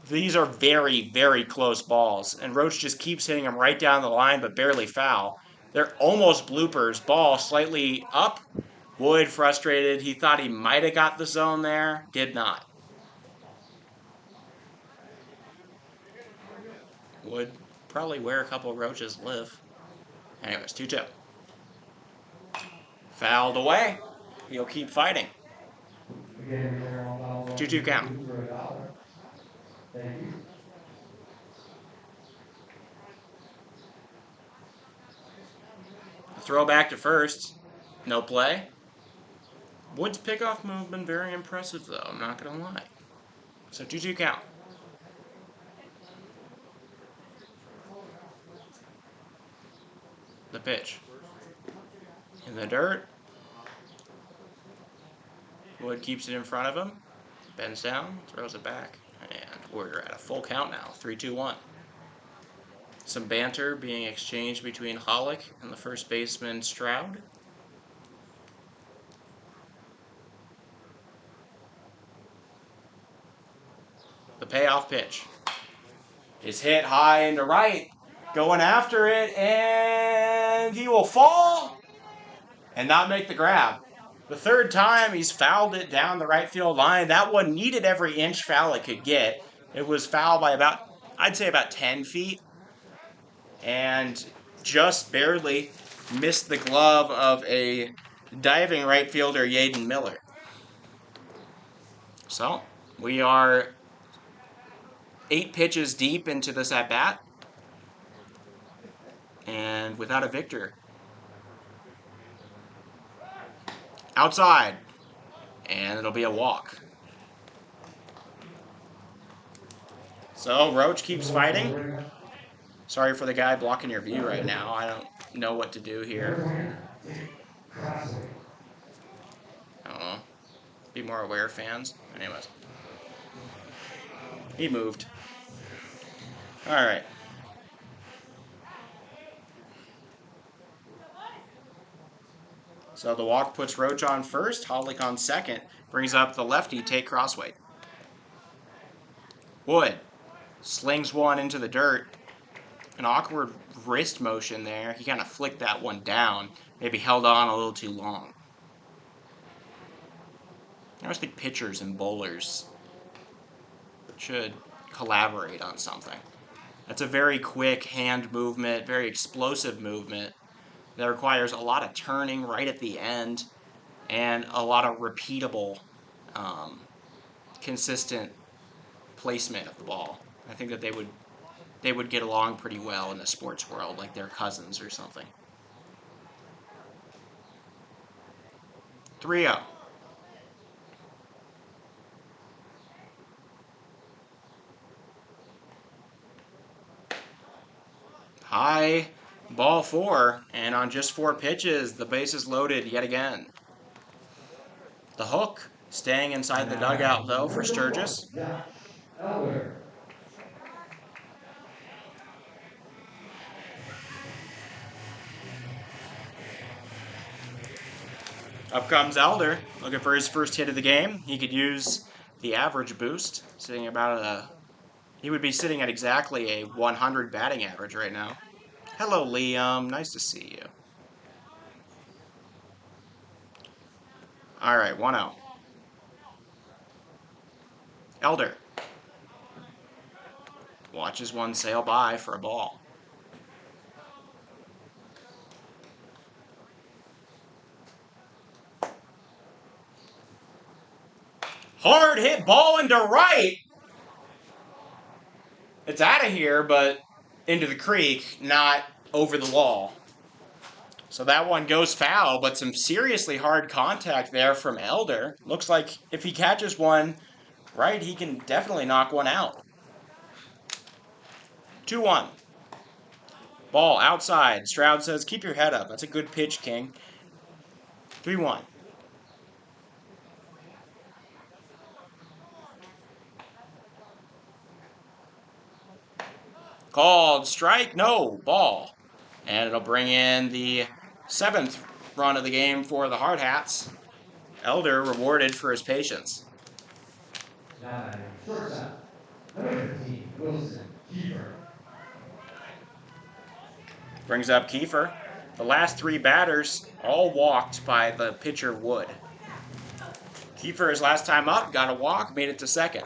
These are very, very close balls, and Roach just keeps hitting them right down the line, but barely foul. They're almost bloopers. Ball slightly up. Wood frustrated. He thought he might have got the zone there. Did not. Would probably where a couple of Roaches live. Anyways, 2-2. Fouled away. He'll keep fighting. 2-2 count. Throw back to first. No play. Wood's pickoff move been very impressive, though. I'm not going to lie. So 2-2 count. The pitch. In the dirt. Wood keeps it in front of him. Bends down. Throws it back. And we're at a full count now. 3-2-1. Some banter being exchanged between Hollick and the first baseman Stroud. payoff pitch is hit high into right. Going after it, and he will fall and not make the grab. The third time he's fouled it down the right field line. That one needed every inch foul it could get. It was fouled by I'd say about 10 feet. And just barely missed the glove of a diving right fielder, Yaden Miller. So, we are 8 pitches deep into this at-bat. And without a victor. Outside. And it'll be a walk. So, Roach keeps fighting. Sorry for the guy blocking your view right now. I don't know what to do here. I don't know. Be more aware, fans. Anyways. He moved. Alright. So the walk puts Roach on first, Hollick on second. Brings up the lefty, Tate Crossway. Wood slings one into the dirt. An awkward wrist motion there. He kind of flicked that one down. Maybe held on a little too long. I always think pitchers and bowlers should collaborate on something. That's a very quick hand movement, very explosive movement that requires a lot of turning right at the end and a lot of repeatable, consistent placement of the ball. I think that they would get along pretty well in the sports world, like they're cousins or something. 3-0. High, ball 4, and on just 4 pitches, the base is loaded yet again. The hook, staying inside the dugout, though, for Sturgis. Up comes Elder, looking for his first hit of the game. He could use the average boost, sitting about he would be sitting at exactly a 100 batting average right now. Hello, Liam. Nice to see you. All right, 1-0. Elder watches one sail by for a ball. Hard hit ball into right. It's out of here, but into the creek, not over the wall. So that one goes foul, but some seriously hard contact there from Elder. Looks like if he catches one right, he can definitely knock one out. 2-1. Ball outside. Stroud says, keep your head up. That's a good pitch, King. 3-1. Called strike, no, ball. And it'll bring in the 7th run of the game for the Hardhats. Elder rewarded for his patience. Now, shortstop, number 15, Wilson, keeper. Brings up Kiefer. The last 3 batters all walked by the pitcher Wood. Kiefer, his last time up, got a walk, made it to second.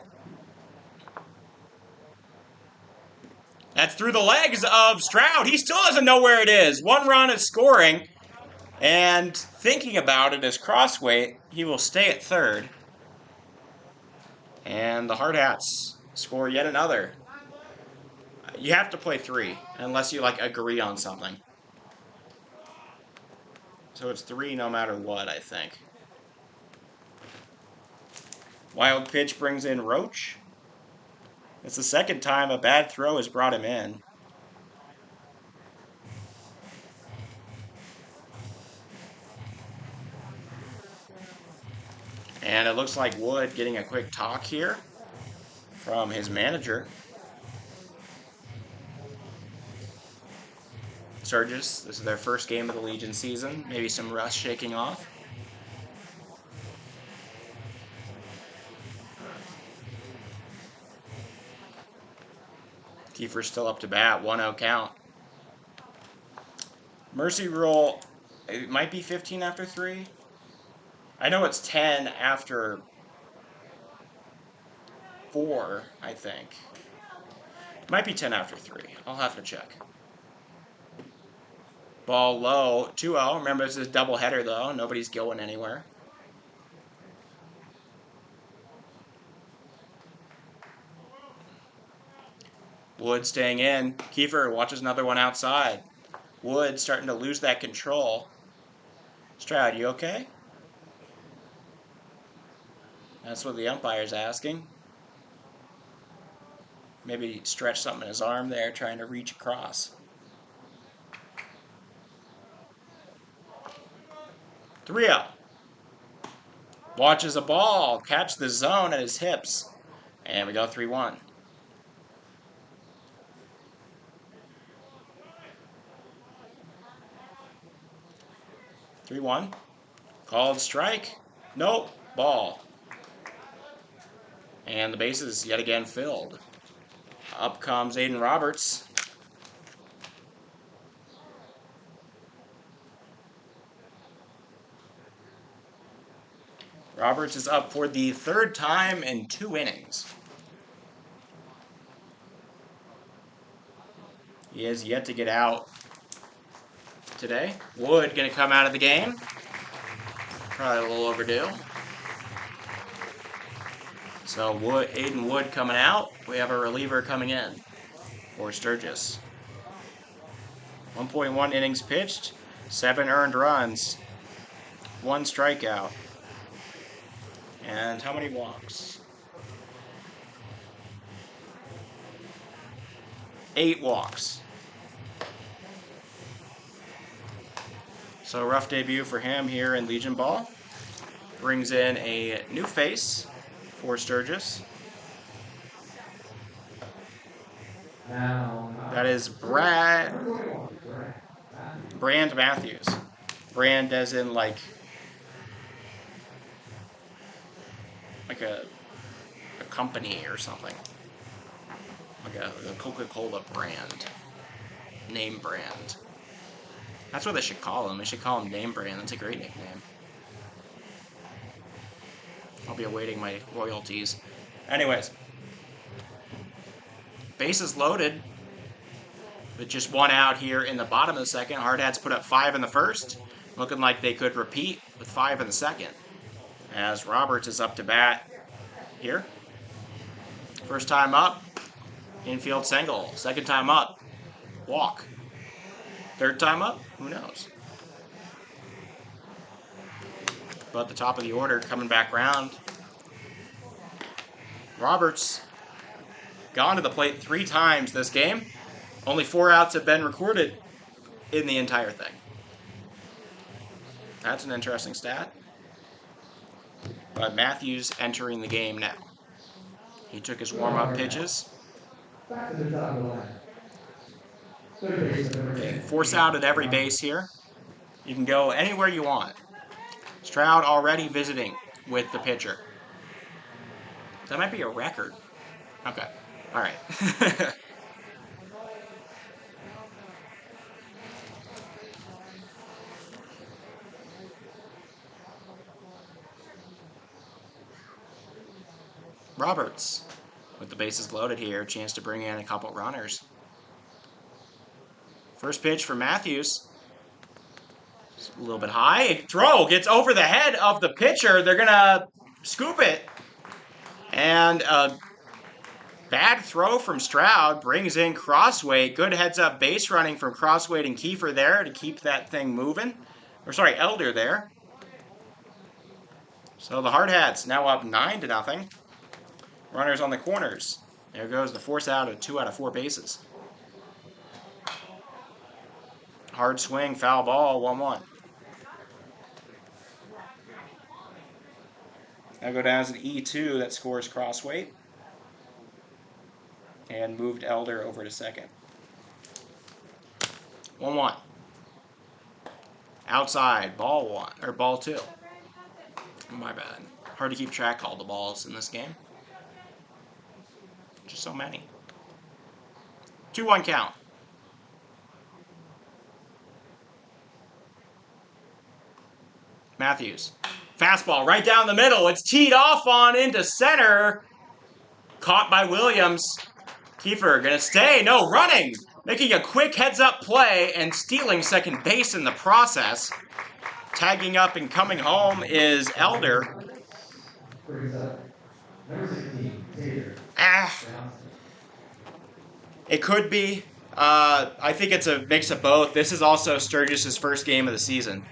That's through the legs of Stroud. He still doesn't know where it is. 1 run is scoring. And thinking about it as Crossway, he will stay at third. And the Hardhats score yet another. You have to play 3, unless you agree on something. So it's 3 no matter what, I think. Wild pitch brings in Roach. It's the 2nd time a bad throw has brought him in. And it looks like Wood getting a quick talk here from his manager. Sturgis, this is their first game of the Legion season. Maybe some rust shaking off. Kiefer's still up to bat, 1-0 count. Mercy rule, it might be 15 after 3. I know it's 10 after 4, I think. It might be 10 after 3. I'll have to check. Ball low, 2-0. Remember, this is a doubleheader, though. Nobody's going anywhere. Wood staying in. Kiefer watches another one outside. Wood starting to lose that control. Stroud, you okay? That's what the umpire's asking. Maybe stretch something in his arm there, trying to reach across. 3-0. Watches a ball catch the zone at his hips. And we go 3-1. Called strike. Nope. Ball. And the bases yet again filled. Up comes Aiden Roberts. Roberts is up for the 3rd time in 2 innings. He has yet to get out today. Wood going to come out of the game. Probably a little overdue. So Aiden Wood coming out. We have a reliever coming in for Sturgis. 1.1 innings pitched, 7 earned runs, 1 strikeout. And how many walks? 8 walks. So a rough debut for him here in Legion Ball. Brings in a new face for Sturgis. That is Brand Matthews. Brand as in like a company or something. Like a Coca-Cola brand. Name brand. That's what they should call him. They should call him Name Brand. That's a great nickname. I'll be awaiting my royalties. Anyways. Bases loaded. With just 1 out here in the bottom of the second. Hardhats put up 5 in the first. Looking like they could repeat with 5 in the second. As Roberts is up to bat here. First time up. Infield single. Second time up. Walk. Third time up? Who knows? But the top of the order coming back round. Roberts gone to the plate 3 times this game. Only 4 outs have been recorded in the entire thing. That's an interesting stat. But Matthews entering the game now. He took his warm-up pitches. Okay, force out at every base here. You can go anywhere you want. Stroud already visiting with the pitcher. That might be a record. Okay. All right. Roberts, with the bases loaded here, chance to bring in a couple runners. First pitch for Matthews. It's a little bit high. Throw gets over the head of the pitcher. They're going to scoop it. And a bad throw from Stroud brings in Crossway. Good heads-up base running from Crossway and Kiefer there to keep that thing moving. Or sorry, Elder there. So the Hardhats now up 9-0. Runners on the corners. There goes the force out of 2 out of 4 bases. Hard swing, foul ball, 1-1. Now go down as an E2 that scores Crossway. And moved Elder over to second. 1-1. Outside, ball 1, or ball 2. My bad. Hard to keep track of all the balls in this game. Just so many. 2-1 count. Matthews. Fastball right down the middle. It's teed off on into center. Caught by Williams. Kiefer gonna stay. No, running. Making a quick heads-up play and stealing second base in the process. Tagging up and coming home is Elder. Brings up number 16, Tater. It could be. I think it's a mix of both. This is also Sturgis' first game of the season.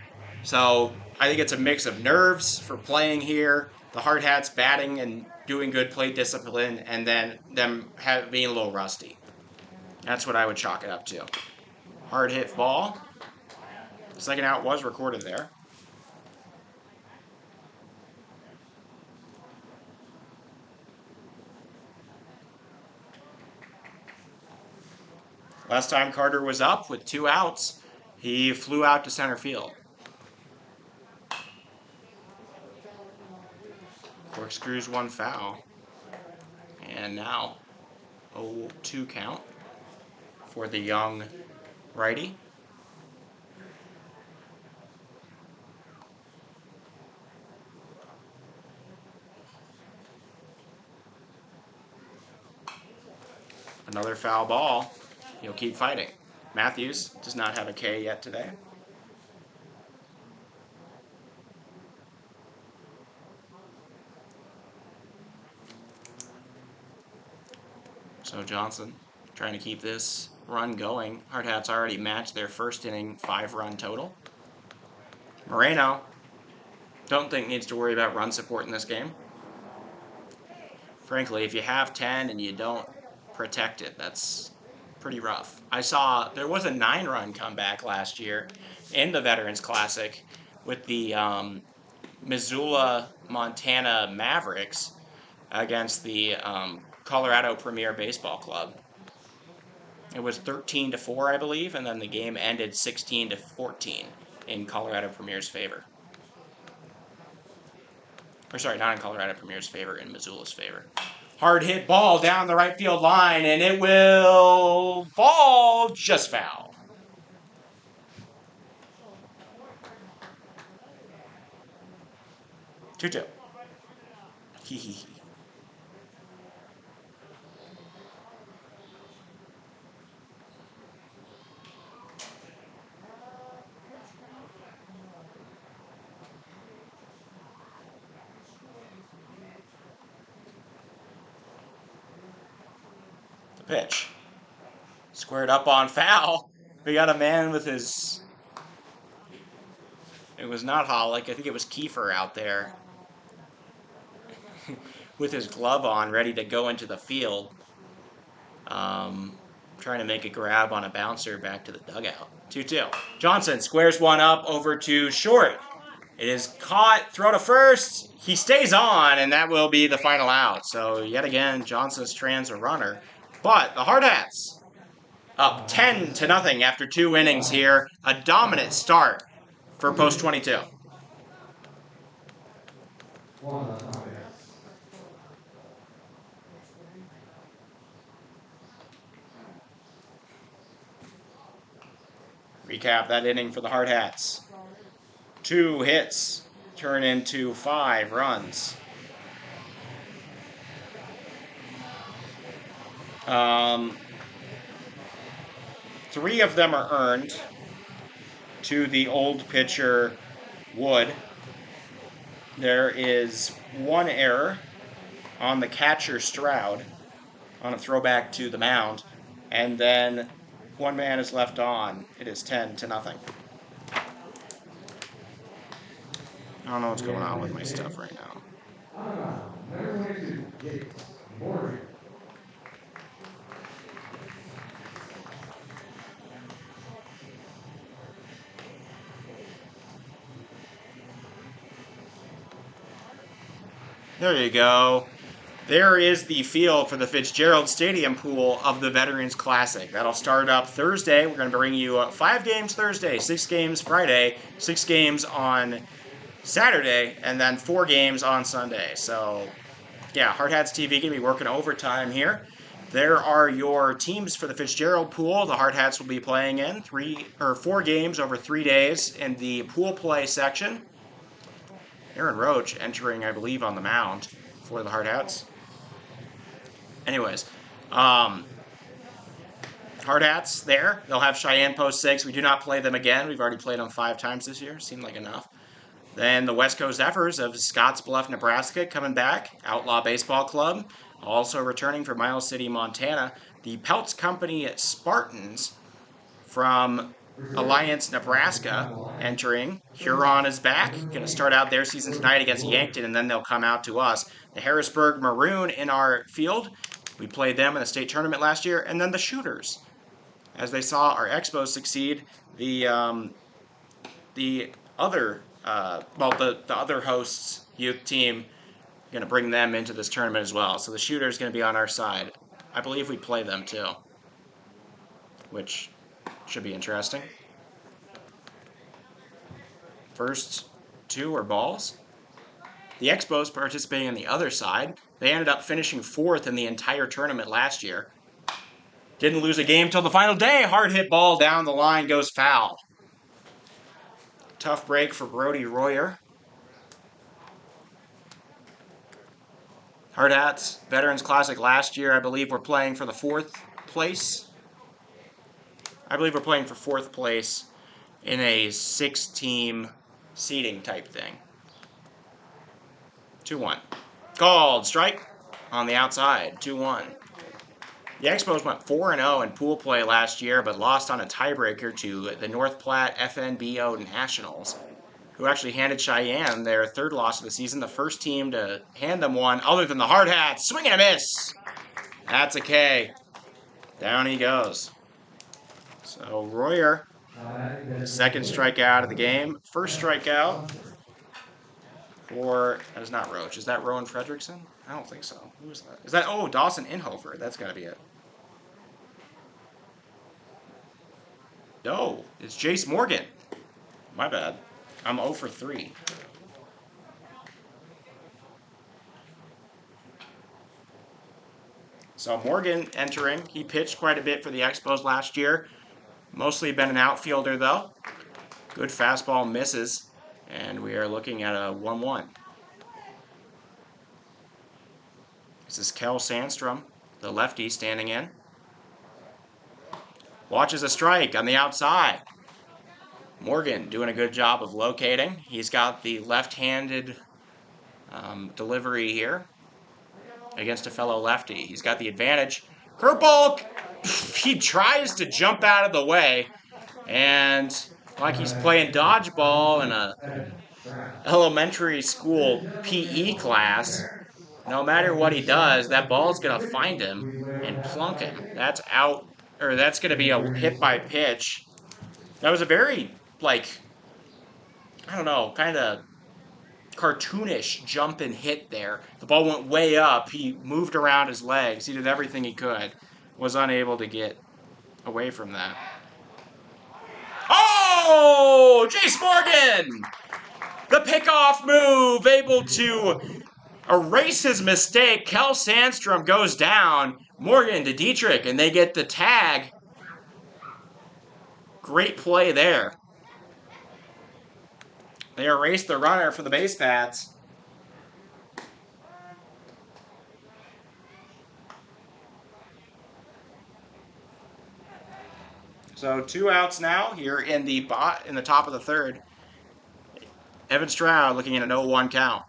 So I think it's a mix of nerves for playing here, the Hardhats batting and doing good plate discipline, and then them being a little rusty. That's what I would chalk it up to. Hard hit ball. Second out was recorded there. Last time Carter was up with 2 outs, he flew out to center field. Corkscrews 1 foul. And now 0-2 count for the young righty. Another foul ball. He'll keep fighting. Matthews does not have a K yet today. So Johnson trying to keep this run going. Hardhats already matched their first inning 5-run total. Moreno, don't think needs to worry about run support in this game. Frankly, if you have 10 and you don't protect it, that's pretty rough. I saw there was a 9-run comeback last year in the Veterans Classic with the Missoula, Montana Mavericks against the Colorado Premier Baseball Club. It was 13-4, I believe, and then the game ended 16-14 in Colorado Premier's favor. Or sorry, not in Colorado Premier's favor, in Missoula's favor. Hard hit ball down the right field line, and it will fall just foul. Two-two. Hee hee hee. The pitch. Squared up on foul. We got a man with his... It was not Hollick. I think it was Kiefer out there with his glove on, ready to go into the field. Trying to make a grab on a bouncer back to the dugout. 2-2. Johnson squares one up over to short. It is caught. Throw to first. He stays on, and that will be the final out. So yet again, Johnson strands a runner. But the Hardhats up 10-0 after 2 innings here. A dominant start for post 22. Recap that inning for the Hardhats. 2 hits turn into 5 runs. 3 of them are earned to the old pitcher Wood. There is 1 error on the catcher Stroud on a throwback to the mound, and then 1 man is left on. It is 10-0. I don't know what's going on with my stuff right now. There you go. There is the field for the Fitzgerald Stadium pool of the Veterans Classic. That'll start up Thursday. We're going to bring you 5 games Thursday, 6 games Friday, 6 games on Saturday, and then 4 games on Sunday. So, yeah, Hardhats TV going to be working overtime here. There are your teams for the Fitzgerald pool. The Hardhats will be playing in 4 games over 3 days in the pool play section. Aaron Roach entering, I believe, on the mound for the Hardhats. Anyways, Hardhats there. They'll have Cheyenne Post 6. We do not play them again. We've already played them 5 times this year. Seemed like enough. Then the West Coast Zephyrs of Scottsbluff, Nebraska coming back. Outlaw Baseball Club. Also returning from Miles City, Montana. The Peltz Company Spartans from Alliance, Nebraska entering. Huron is back. Going to start out their season tonight against Yankton, and then they'll come out to us. The Harrisburg Maroon in our field. We played them in the state tournament last year. And then the Shooters. As they saw our Expos succeed, the other hosts' youth team, going to bring them into this tournament as well. So the Shooters going to be on our side. I believe we play them too, which should be interesting. First 2 are balls. The Expos participating on the other side. They ended up finishing 4th in the entire tournament last year. Didn't lose a game till the final day. Hard hit ball down the line goes foul. Tough break for Brody Royer. Hardhats Veterans Classic last year, I believe we're playing for the 4th place. I believe we're playing for 4th place in a 6-team seeding type thing. 2-1. Called strike on the outside. 2-1. The Expos went 4-0 in pool play last year, but lost on a tiebreaker to the North Platte FNBO Nationals, who actually handed Cheyenne their 3rd loss of the season, the first team to hand them one other than the Hardhats. Swing and a miss. That's a K. Down he goes. So Royer, 2nd strikeout of the game. 1st strikeout for, that is not Roach. Is that Rowan Fredrickson? I don't think so. Who is that? Is that, oh, Dawson Inhofer. That's got to be it. No, it's Jace Morgan. My bad. I'm 0 for 3. So Morgan entering. He pitched quite a bit for the Expos last year. Mostly been an outfielder, though. Good fastball misses. And we are looking at a 1-1. This is Kel Sandstrom, the lefty, standing in. Watches a strike on the outside. Morgan doing a good job of locating. He's got the left-handed delivery here against a fellow lefty. He's got the advantage. Curveball! He tries to jump out of the way, and like he's playing dodgeball in a elementary school PE class, no matter what he does, that ball's going to find him and plunk him. That's out, or that's going to be a hit by pitch. That was a very, like, I don't know, kind of cartoonish jump and hit there. The ball went way up. He moved around his legs. He did everything he could. Was unable to get away from that. Oh! Jace Morgan! The pickoff move, able to erase his mistake. Kel Sandstrom goes down. Morgan to Dietrich, and they get the tag. Great play there. They erased the runner for the base paths. So 2 outs now here in the top of the 3rd. Evan Stroud looking at an 0-1 count.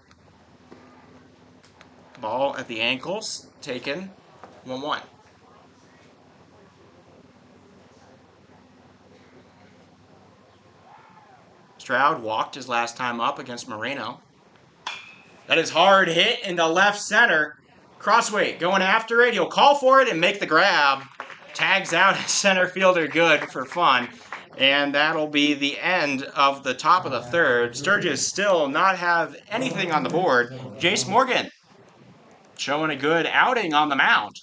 Ball at the ankles, taken, 1-1. Stroud walked his last time up against Moreno. That is hard hit into left center. Crossway going after it. He'll call for it and make the grab. Tags out his center fielder good for fun. And that'll be the end of the top of the 3rd. Sturgis still not have anything on the board. Jace Morgan showing a good outing on the mound.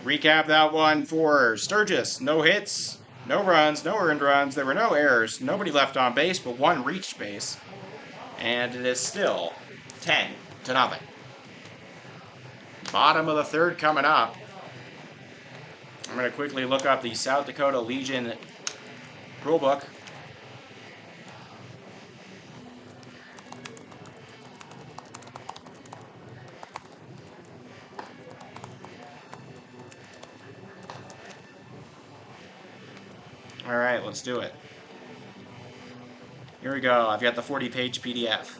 Recap that one for Sturgis. No hits, no runs, no earned runs. There were no errors. Nobody left on base, but 1 reached base. And it is still 10 2-0. Bottom of the third coming up. I'm going to quickly look up the South Dakota Legion rulebook. All right, let's do it. Here we go. I've got the 40-page PDF.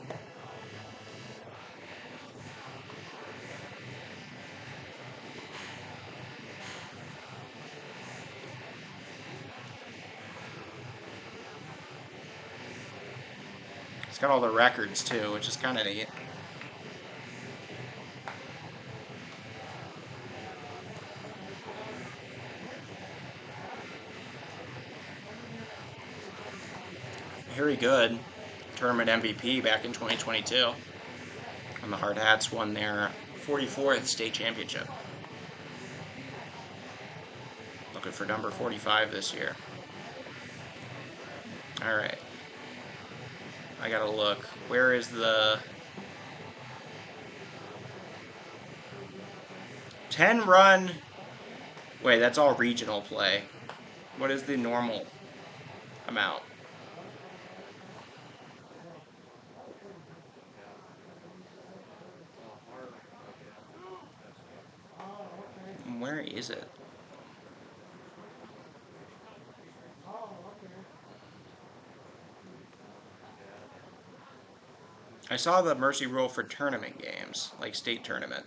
It's got all the records too, which is kind of neat. Very good. Tournament MVP back in 2022. And the Hardhats won their 44th state championship. Looking for number 45 this year. All right. I gotta look. Where is the 10-run? Wait, that's all regional play. What is the normal amount? Where is it? I saw the mercy rule for tournament games, like state tournament.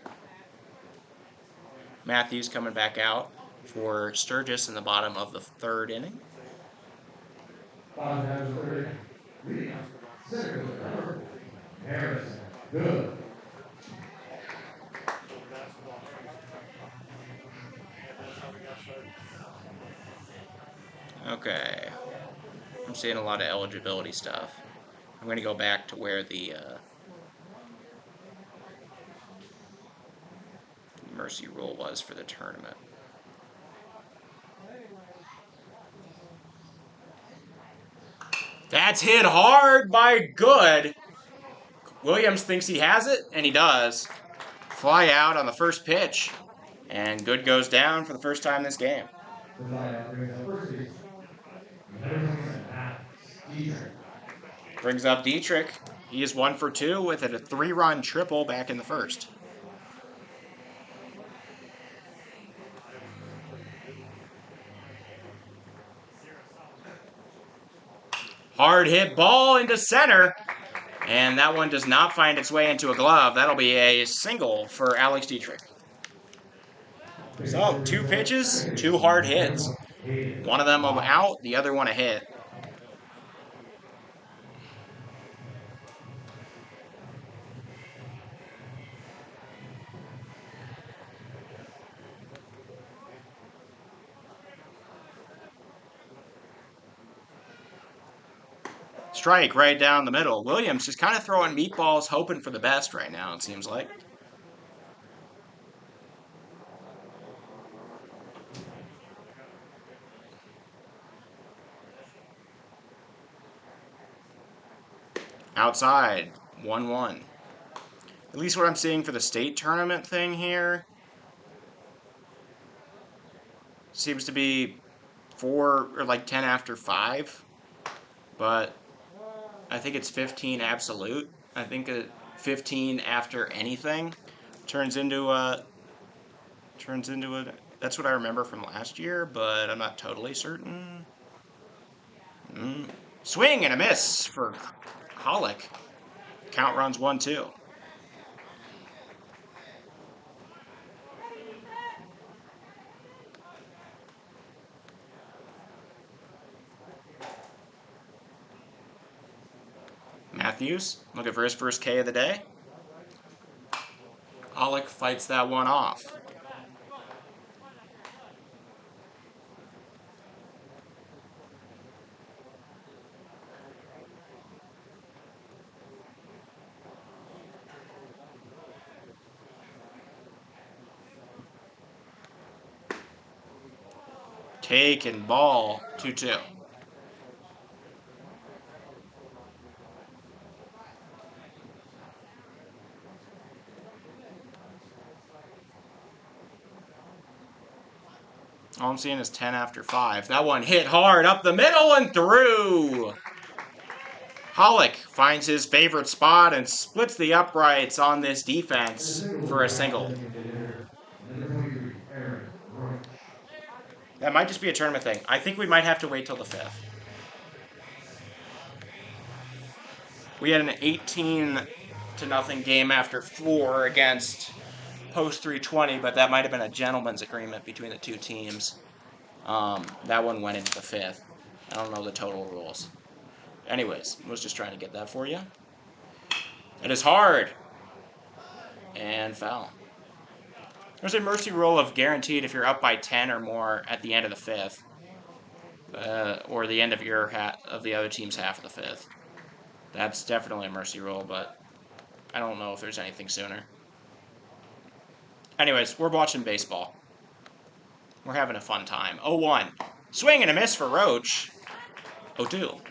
Matthews coming back out for Sturgis in the bottom of the third inning. Bottom half of the third inning. Leading up, center fielder number 14, Harrison. Good. Okay. I'm seeing a lot of eligibility stuff. I'm going to go back to where the mercy rule was for the tournament. That's hit hard by Good. Williams thinks he has it, and he does. Fly out on the first pitch, and Good goes down for the first time this game. The flyout brings up first baseman. Number 27, Alex Dietrich. Brings up Dietrich. He is 1 for 2 with a 3-run triple back in the first. Hard hit ball into center. And that one does not find its way into a glove. That'll be a single for Alex Dietrich. So, 2 pitches, 2 hard hits. One of them out, the other one a hit. Strike right down the middle. Williams just kind of throwing meatballs, hoping for the best right now, it seems like. Outside, 1-1. At least what I'm seeing for the state tournament thing here seems to be 4 or like 10 after 5. But I think it's 15 absolute. I think 15 after anything turns into a. That's what I remember from last year, but I'm not totally certain. Swing and a miss for Hollick. Count runs 1-2. Matthews looking for his first K of the day. Hollick fights that one off. Take and ball, 2-2. Holmesian is 10 after 5. That one hit hard up the middle and through. Hollick finds his favorite spot and splits the uprights on this defense for a single. That might just be a tournament thing. I think we might have to wait till the 5th. We had an 18-0 game after 4 against Post 320, but that might have been a gentleman's agreement between the two teams. That one went into the 5th. I don't know the total rules. Anyways, I was just trying to get that for you. It is hard. And foul. There's a mercy rule of guaranteed if you're up by 10 or more at the end of the 5th. Or the end of your of the other team's half of the 5th. That's definitely a mercy rule, but I don't know if there's anything sooner. Anyways, we're watching baseball. We're having a fun time. 0-1. Swing and a miss for Roach. 0-2.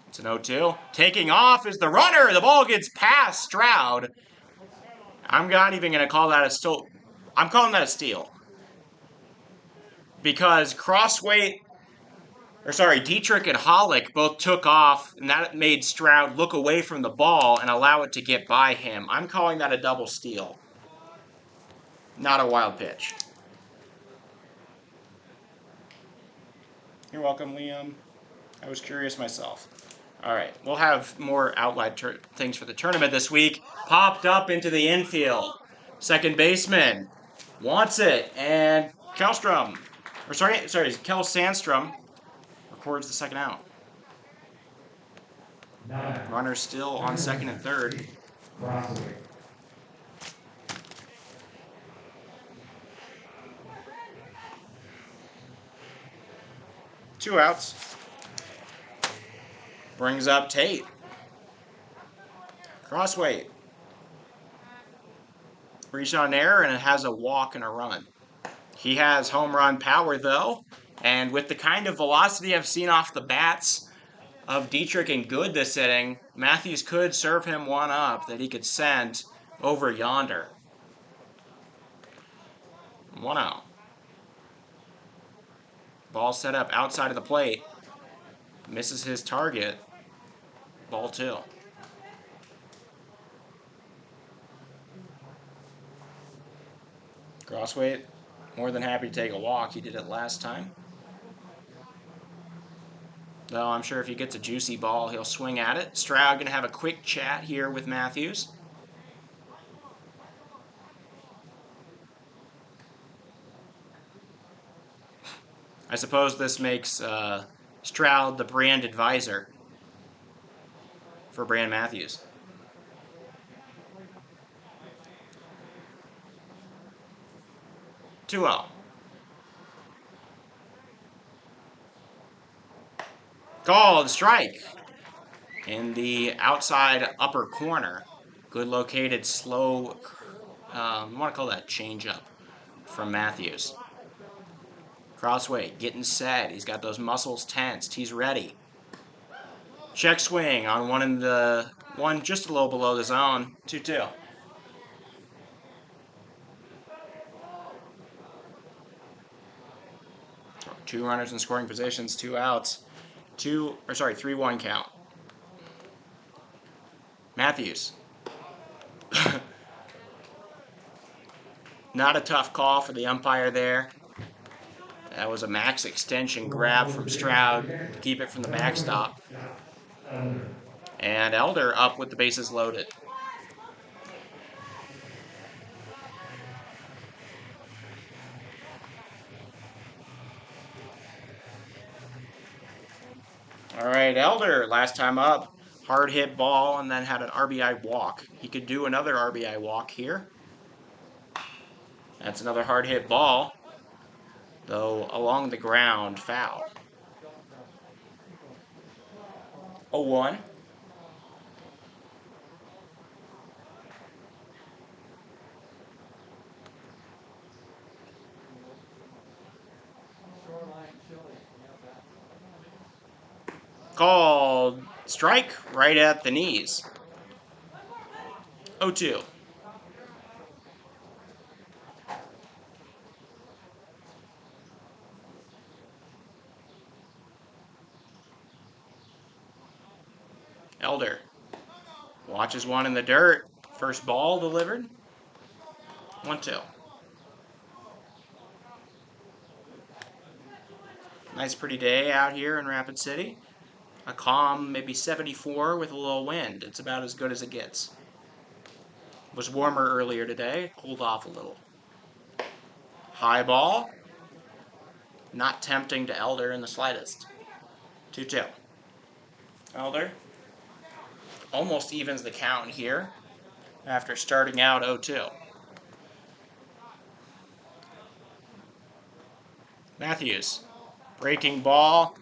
It's an 0-2. Taking off is the runner. The ball gets past Stroud. I'm not even going to call that a steal. I'm calling that a steal. Because Dietrich and Hollick both took off, and that made Stroud look away from the ball and allow it to get by him. I'm calling that a double steal. Not a wild pitch. You're welcome, Liam. I was curious myself. All right, we'll have more outline things for the tournament this week. Popped up into the infield. Second baseman wants it, and Kel Sandstrom records the second out. Runner still on second and third. Two outs. Brings up Tate. Crossway. Reach on air, and it has a walk and a run. He has home run power, though, and with the kind of velocity I've seen off the bats of Dietrich and Good this inning, Matthews could serve him one up that he could send over yonder. 1 out. Ball set up outside of the plate. Misses his target. Ball 2. Crossway, more than happy to take a walk. He did it last time. Though I'm sure if he gets a juicy ball, he'll swing at it. Stroud going to have a quick chat here with Matthews. I suppose this makes Stroud the brand advisor for Brand Matthews. 2-0. Called strike in the outside upper corner. Good located, slow, I want to call that changeup from Matthews. Crossway getting set. He's got those muscles tensed. He's ready. Check swing on one just a little below the zone. 2-2. Two runners in scoring positions, 2 outs. 3-1 count. Matthews. Not a tough call for the umpire there. That was a max extension grab from Stroud to keep it from the backstop. And Elder up with the bases loaded. All right, Elder, last time up, hard hit ball and then had an RBI walk. He could do another RBI walk here. That's another hard hit ball, though along the ground, foul. 0-1. Called strike right at the knees. 0-2. Elder watches one in the dirt. First ball delivered. 1-2. Nice pretty day out here in Rapid City. A calm, maybe 74 with a little wind. It's about as good as it gets. It was warmer earlier today, cooled off a little. High ball. Not tempting to Elder in the slightest. 2-2. Elder almost evens the count here after starting out 0-2. Matthews. Breaking ball.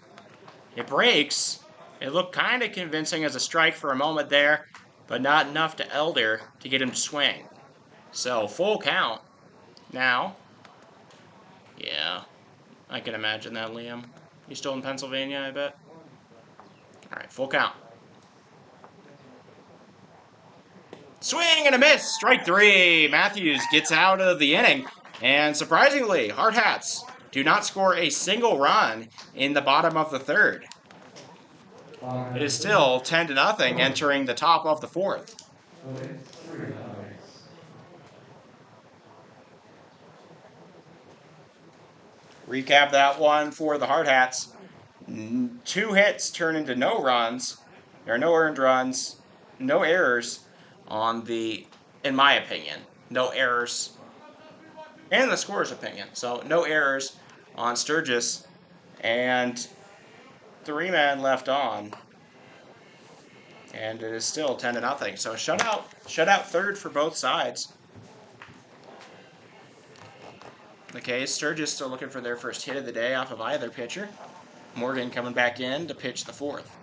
It breaks. It looked kind of convincing as a strike for a moment there, but not enough to Elder to get him to swing. So full count now. Yeah, I can imagine that, Liam. You still in Pennsylvania, I bet? All right, full count. Swing and a miss. Strike 3. Matthews gets out of the inning. And surprisingly, Hardhats do not score a single run in the bottom of the third. It is still 10-0 entering the top of the fourth. Recap that one for the Hardhats. 2 hits turn into no runs. There are no earned runs, no errors on the, in my opinion, no errors, and the scorer's opinion. So no errors on Sturgis, and 3 men left on. And it is still 10-0. So shutout third for both sides. Okay, Sturgis still looking for their first hit of the day off of either pitcher. Morgan coming back in to pitch the fourth.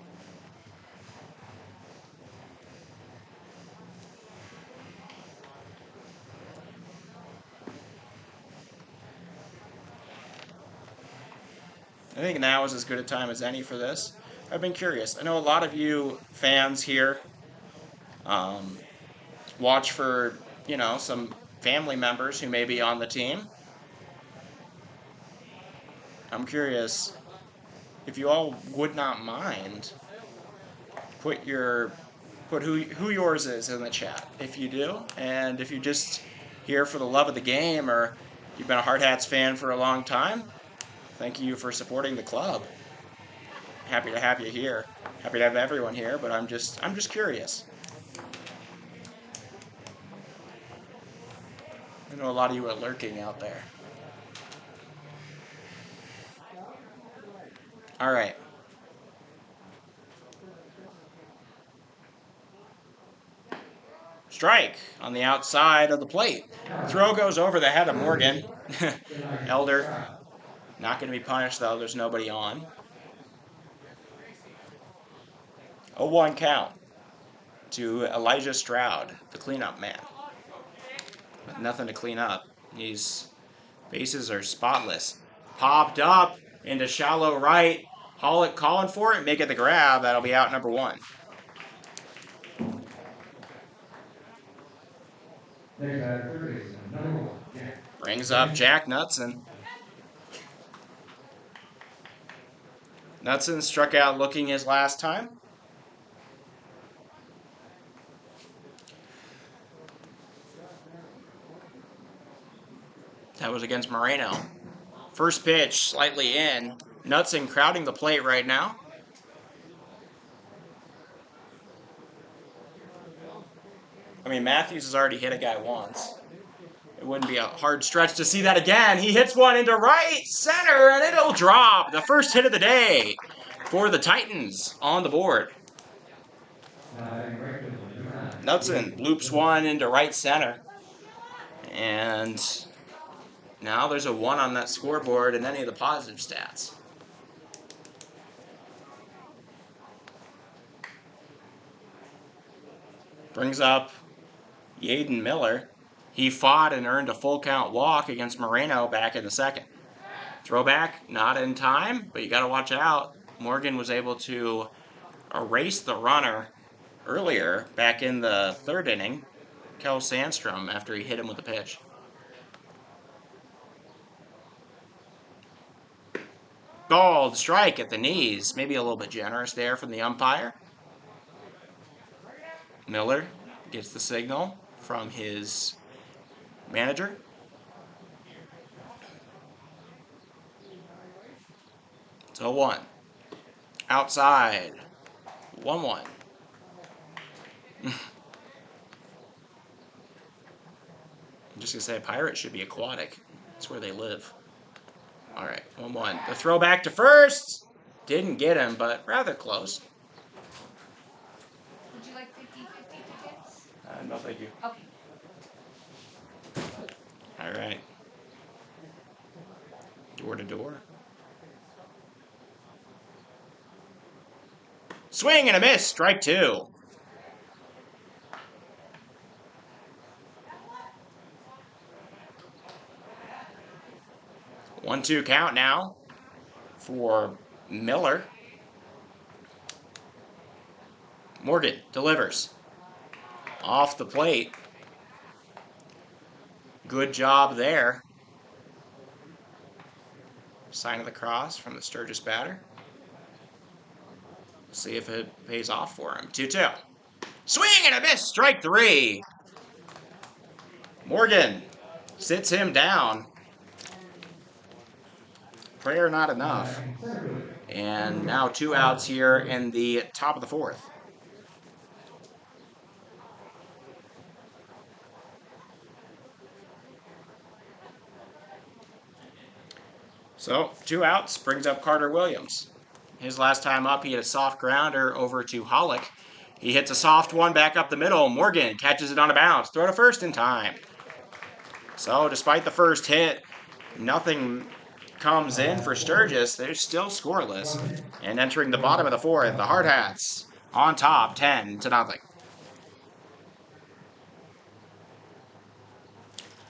I think now is as good a time as any for this. I've been curious. I know a lot of you fans here watch for, some family members who may be on the team. I'm curious if you all would not mind, put who yours is in the chat if you do, and if you just here for the love of the game or you've been a Hardhats fan for a long time, thank you for supporting the club. Happy to have you here. Happy to have everyone here, but I'm just curious. I know a lot of you are lurking out there. All right. Strike on the outside of the plate. Throw goes over the head of Morgan. Elder not going to be punished, though. There's nobody on. 0-1 count to Elijah Stroud, the cleanup man. But nothing to clean up. These bases are spotless. Popped up into shallow right. Hollick calling for it, make it the grab. That'll be out number 1. Brings up Jack Knutson. Knutson struck out looking his last time. That was against Moreno. First pitch, slightly in. Knutson crowding the plate right now. I mean, Matthews has already hit a guy once. It wouldn't be a hard stretch to see that again. He hits one into right center, and it'll drop. The first hit of the day for the Titans on the board. Knutson loops one into right center. And now there's a 1 on that scoreboard and any of the positive stats. Brings up Yaden Miller. He fought and earned a full count walk against Moreno back in the second. Throwback, not in time, but you got to watch out. Morgan was able to erased the runner earlier, back in the third inning, Kel Sandstrom, after he hit him with a pitch. Bald strike at the knees. Maybe a little bit generous there from the umpire. Miller gets the signal from his manager. It's 0-1. Outside. 1-1. I'm just going to say Pirates should be aquatic. That's where they live. All right, 1-1. The throw back to first. Didn't get him, but rather close. Would you like 50-50 tickets? No, thank you. Okay. All right. Door to door. Swing and a miss. Strike 2. One-two count now for Miller. Morgan delivers. Off the plate. Good job there. Sign of the cross from the Sturgis batter. See if it pays off for him. 2-2. Swing and a miss. Strike 3. Morgan sits him down. Prayer not enough. And now 2 outs here in the top of the 4th. So 2 outs brings up Carter Williams. His last time up, he had a soft grounder over to Hollick. He hits a soft one back up the middle. Morgan catches it on a bounce. Throw to first in time. So despite the first hit, nothing comes in for Sturgis. They're still scoreless. And entering the bottom of the 4th, the Hardhats on top, 10-0.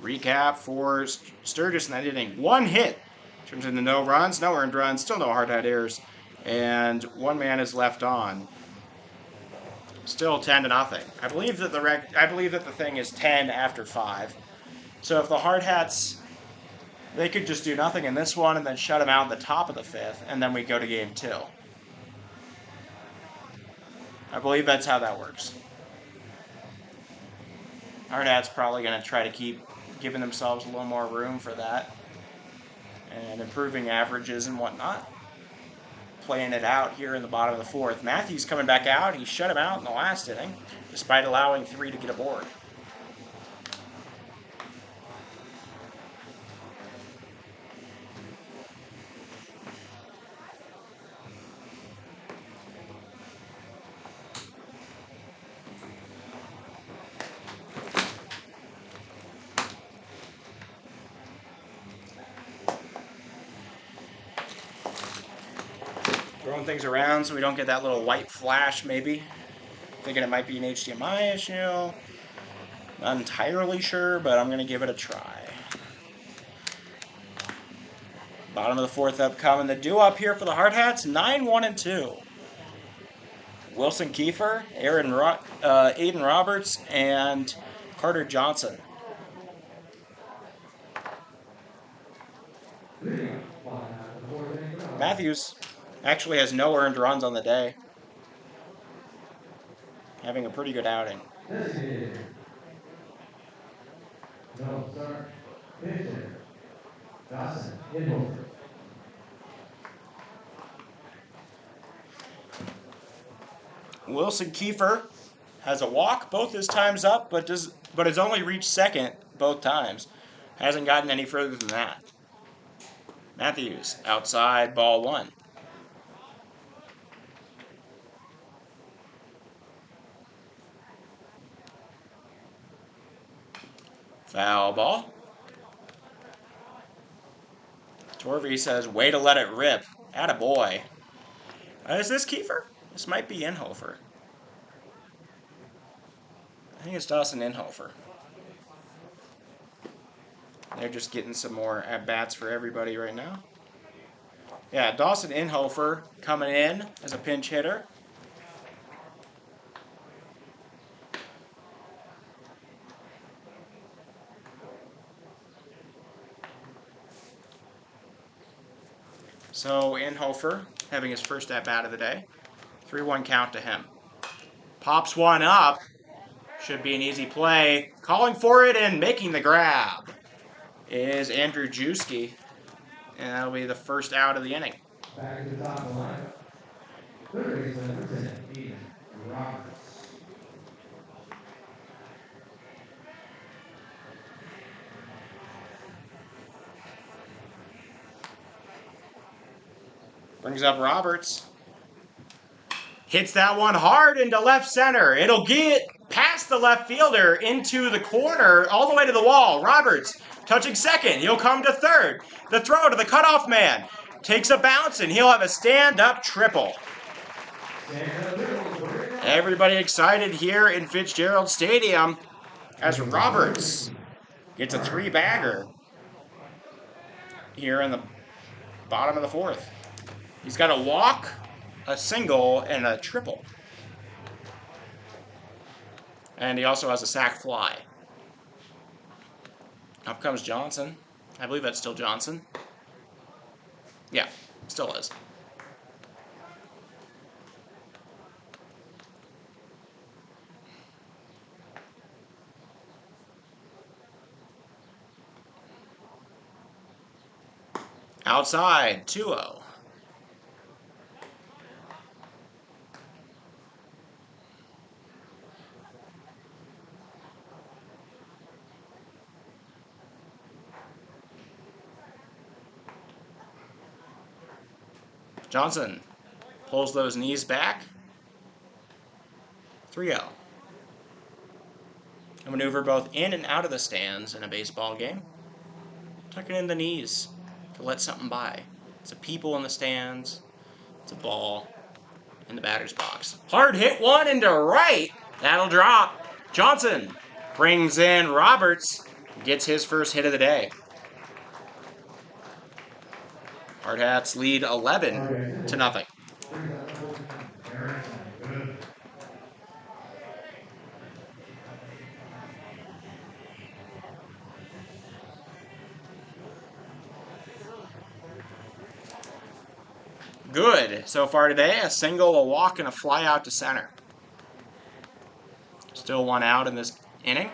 Recap for Sturgis in that inning. 1 hit turns into no runs, no earned runs, still no hard-hat errors, and 1 man is left on. Still 10-0. I believe that the thing is 10 after 5. So if the Hardhats, they could just do nothing in this one and then shut them out in the top of the 5th, and then we go to game 2. I believe that's how that works. Hardhats probably going to try to keep giving themselves a little more room for that and improving averages and whatnot. Playing it out here in the bottom of the 4th. Matthews coming back out. He shut him out in the last inning, despite allowing 3 to get aboard. Throwing things around so we don't get that little white flash, maybe. Thinking it might be an HDMI issue. Not entirely sure, but I'm going to give it a try. Bottom of the 4th upcoming. The due-up here for the Hardhats, 9-1-2. Wilson Kiefer, Aiden Roberts, and Carter Johnson. Matthews actually has no earned runs on the day. Having a pretty good outing. No, sir. Pitcher. Dawson, inboard. Wilson Kiefer has a walk both his times up, but has only reached second both times. Hasn't gotten any further than that. Matthews, outside, ball 1. Foul ball. Torvey says, way to let it rip. Attaboy. Is this Kiefer? This might be Inhofer. I think it's Dawson Inhofer. They're just getting some more at-bats for everybody right now. Yeah, Dawson Inhofer coming in as a pinch hitter. So Inhofer having his first at-bat of the day. 3-1 count to him. Pops one up. Should be an easy play. Calling for it and making the grab is Andrew Juski. And that'll be the first out of the inning. Back to the top of the lineup. Third baseman number 10, Aiden Roberts. Brings up Roberts. Hits that one hard into left center. It'll get past the left fielder into the corner, all the way to the wall. Roberts touching second. He'll come to third. The throw to the cutoff man. Takes a bounce, and he'll have a stand-up triple. Everybody excited here in Fitzgerald Stadium as Roberts gets a 3-bagger here in the bottom of the fourth. He's got a walk, a single, and a triple. And he also has a sac fly. Up comes Johnson. I believe that's still Johnson. Yeah, still is. Outside, 2-0. Johnson pulls those knees back. 3-0. A maneuver both in and out of the stands in a baseball game. Tucking in the knees to let something by. It's a people in the stands. It's a ball in the batter's box. Hard hit one into right. That'll drop. Johnson brings in Roberts. Gets his first hit of the day. Hardhats lead 11-0. Good so far today. A single, a walk, and a fly out to center. Still one out in this inning.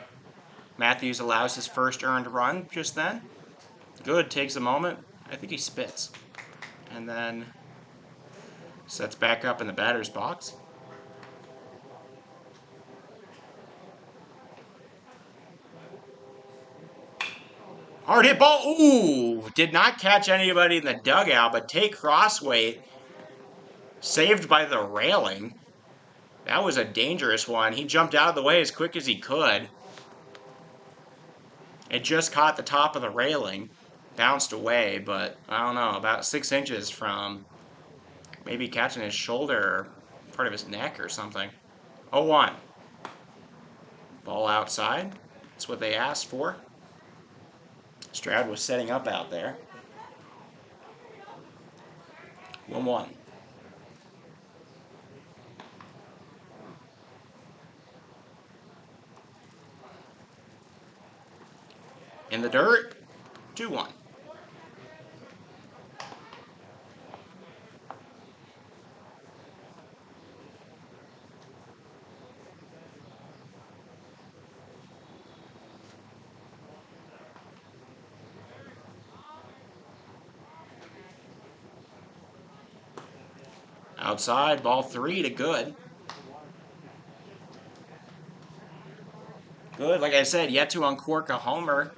Matthews allows his first earned run just then. Good, takes a moment. I think he spits. And then sets back up in the batter's box. Hard hit ball. Ooh, did not catch anybody in the dugout, but take crossweight. Saved by the railing. That was a dangerous one. He jumped out of the way as quick as he could. It just caught the top of the railing. Bounced away, but I don't know, about 6 inches from maybe catching his shoulder or part of his neck or something. 0-1. Ball outside. That's what they asked for. Stroud was setting up out there. 1-1. In the dirt, 2-1. Outside, ball 3 to good. Good, like I said, yet to uncork a homer.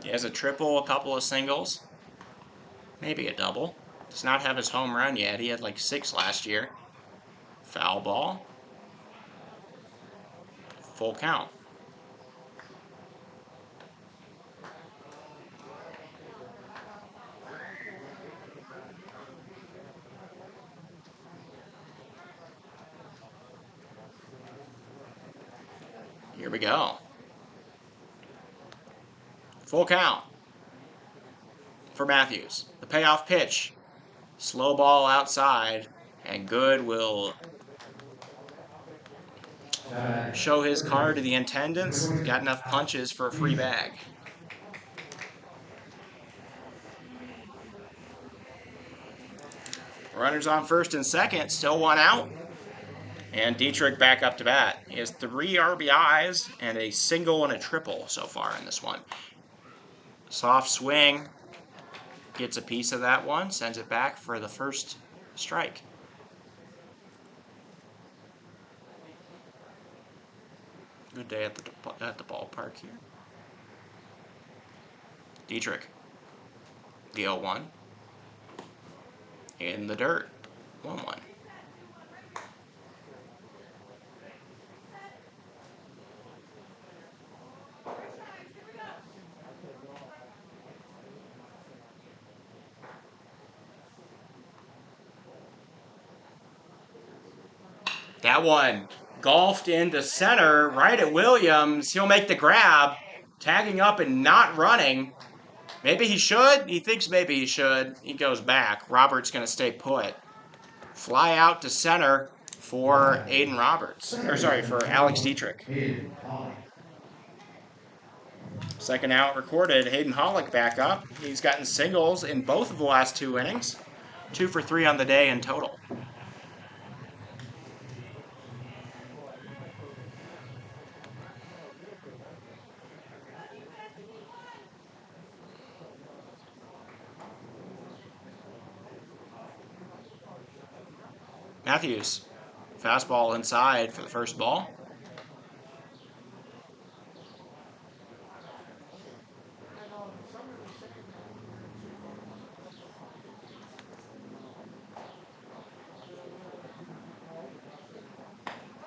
He has a triple, a couple of singles. Maybe a double. Does not have his home run yet. He had like 6 last year. Foul ball. Full count. Here we go. Full count for Matthews. The payoff pitch. Slow ball outside. And Good will show his card to the attendants. Got enough punches for a free bag. Runners on first and second, still one out. And Dietrich back up to bat. He has 3 RBIs and a single and a triple so far in this one. Soft swing. Gets a piece of that one, sends it back for the first strike. Good day at the ballpark here. Dietrich, the 0-1. In the dirt, 1-1. That one golfed into center, right at Williams. He'll make the grab, tagging up and not running. Maybe he should. He thinks maybe he should. He goes back. Roberts going to stay put. Fly out to center for Aiden Roberts. Or sorry, for Alex Dietrich. Second out recorded. Hayden Hollick back up. He's gotten singles in both of the last 2 innings. 2 for 3 on the day in total. Matthews, fastball inside for the first ball.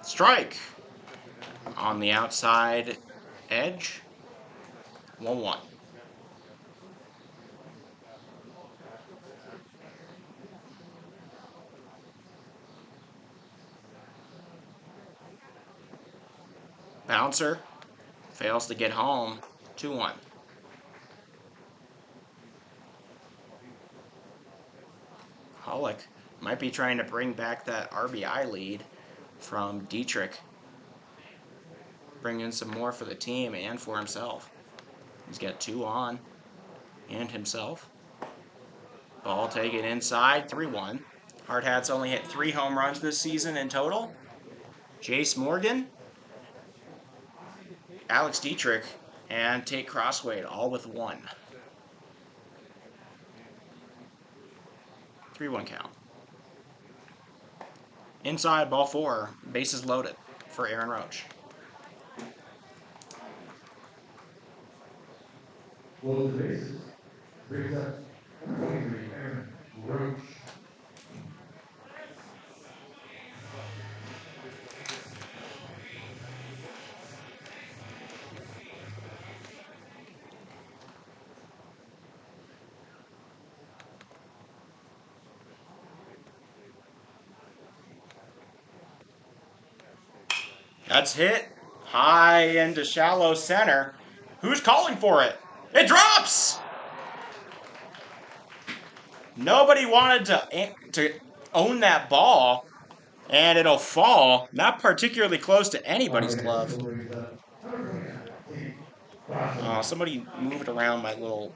Strike on the outside edge. 1-1. Bouncer fails to get home. 2-1. Hollick might be trying to bring back that RBI lead from Dietrich. Bring in some more for the team and for himself. He's got 2 on and himself. Ball taken inside, 3-1. Hardhats only hit 3 home runs this season in total. Jace Morgan, Alex Dietrich, and Tate Crosswade, all with 1. 3-1 count. Inside, ball 4, bases loaded for Aaron Roach. Loads the bases. Brings up number 23, Aaron Roach. That's hit high into shallow center. Who's calling for it? It drops! Nobody wanted to own that ball, and it'll fall, not particularly close to anybody's glove. Oh, somebody moved around my little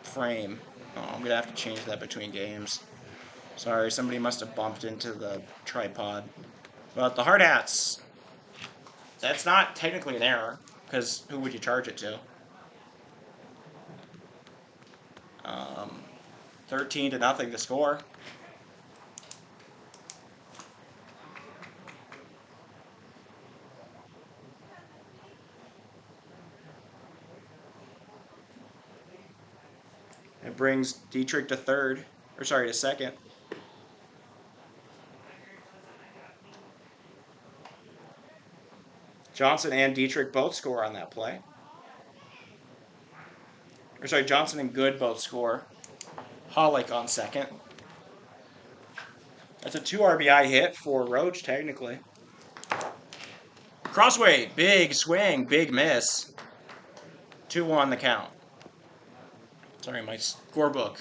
frame. Oh, I'm going to have to change that between games. Sorry, somebody must have bumped into the tripod. But the Hardhats, that's not technically an error, because who would you charge it to? 13-0 to score. It brings Dietrich to second. Johnson and Dietrich both score on that play. Johnson and Good both score. Hollick on second. That's a 2 RBI hit for Roach, technically. Crossway, big swing, big miss. 2-1 the count. Sorry, my scorebook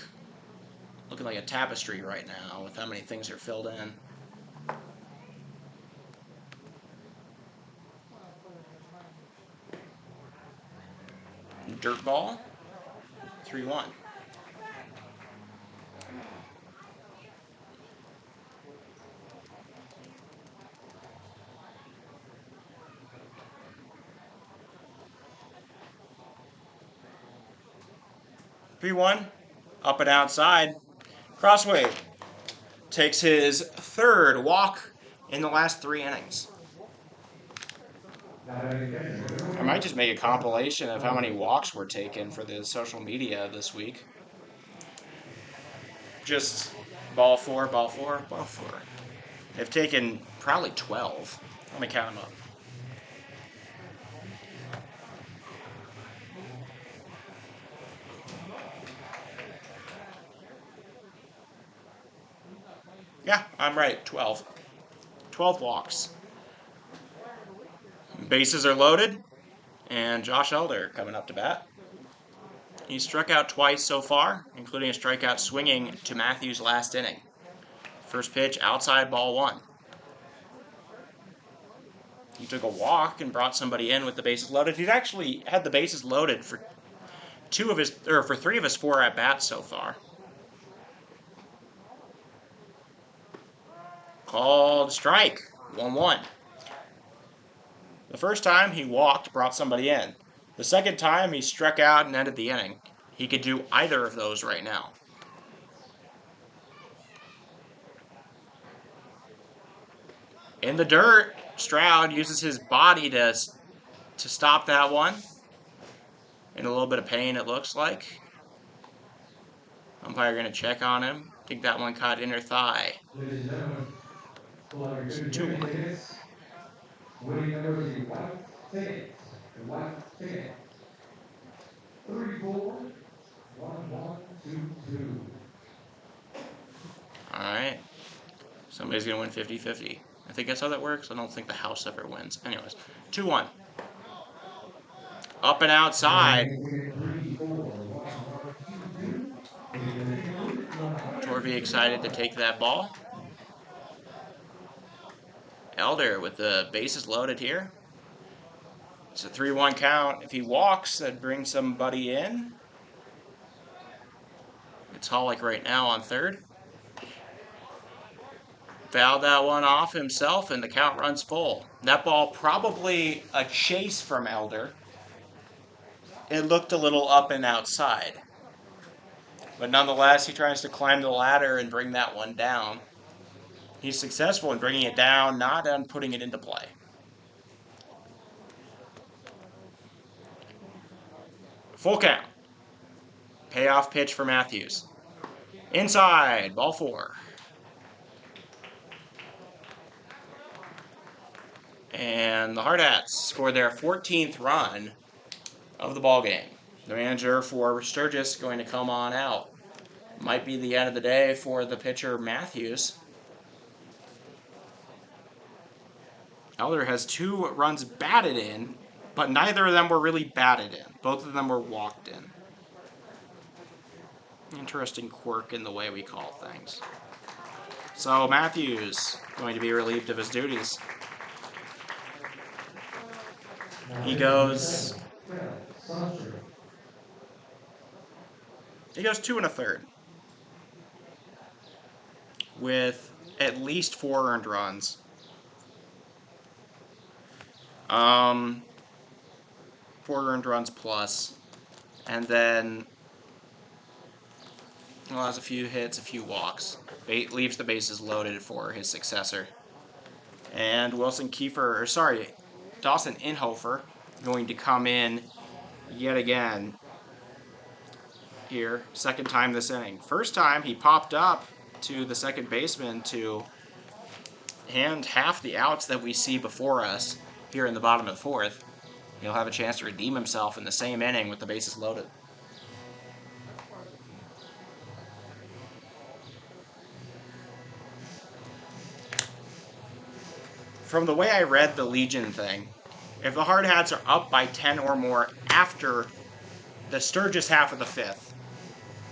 looking like a tapestry right now with how many things are filled in. Dirt ball, 3-1. 3-1, up and outside. Crossway takes his third walk in the last 3 innings. I might just make a compilation of how many walks were taken for the social media this week. Just ball 4, ball 4, ball 4. They've taken probably 12. Let me count them up. Yeah, I'm right. 12. 12 walks. Bases are loaded, and Josh Elder coming up to bat. He struck out twice so far, including a strikeout swinging to Matthews last inning. First pitch, outside, ball 1. He took a walk and brought somebody in with the bases loaded. He's actually had the bases loaded for 3 of his 4 at bats so far. Called strike, 1-1. The first time he walked, brought somebody in. The second time he struck out and ended the inning. He could do either of those right now. In the dirt, Stroud uses his body to stop that one. In a little bit of pain, it looks like. Umpire going to check on him. I think that one caught inner thigh. Ladies and gentlemen, pull out your good 2-1. tickets. Winning number is a white ticket. A white ticket. 341122. Alright. Somebody's going to win 50-50. I think that's how that works. I don't think the house ever wins. Anyways, 2-1. Up and outside. Torvey excited to take that ball. Elder with the bases loaded here. It's a 3-1 count. If he walks, that brings somebody in. It's Hollick right now on third. Fouled that one off himself, and the count runs full. That ball probably a chase from Elder. It looked a little up and outside. But nonetheless, he tries to climb the ladder and bring that one down. He's successful in bringing it down, not on putting it into play. Full count. Payoff pitch for Matthews. Inside, ball 4. And the Hardhats score their 14th run of the ball game. The manager for Sturgis going to come on out. Might be the end of the day for the pitcher Matthews. Elder has 2 runs batted in, but neither of them were really batted in. Both of them were walked in. Interesting quirk in the way we call things. So Matthews going to be relieved of his duties. He goes 2 1/3 with at least 4 earned runs. 4 earned runs plus, and then has a few hits, a few walks. Leaves the bases loaded for his successor. And Dawson Inhofer going to come in yet again here, second time this inning. First time he popped up to the second baseman to hand half the outs that we see before us here in the bottom of the 4th. He'll have a chance to redeem himself in the same inning with the bases loaded. From the way I read the Legion thing, if the Hardhats are up by 10 or more after the Sturgis half of the 5th,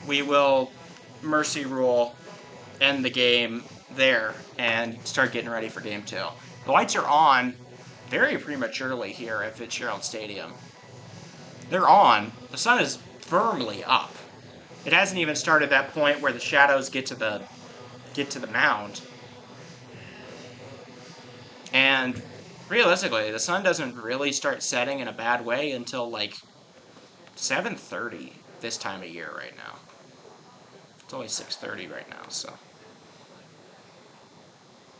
we will mercy rule, end the game there, and start getting ready for Game 2. The lights are on very prematurely here at Fitzgerald Stadium. They're on. The sun is firmly up. It hasn't even started that point where the shadows get to the mound. And realistically, the sun doesn't really start setting in a bad way until like 7:30. this time of year right now. It's only 6:30 right now, so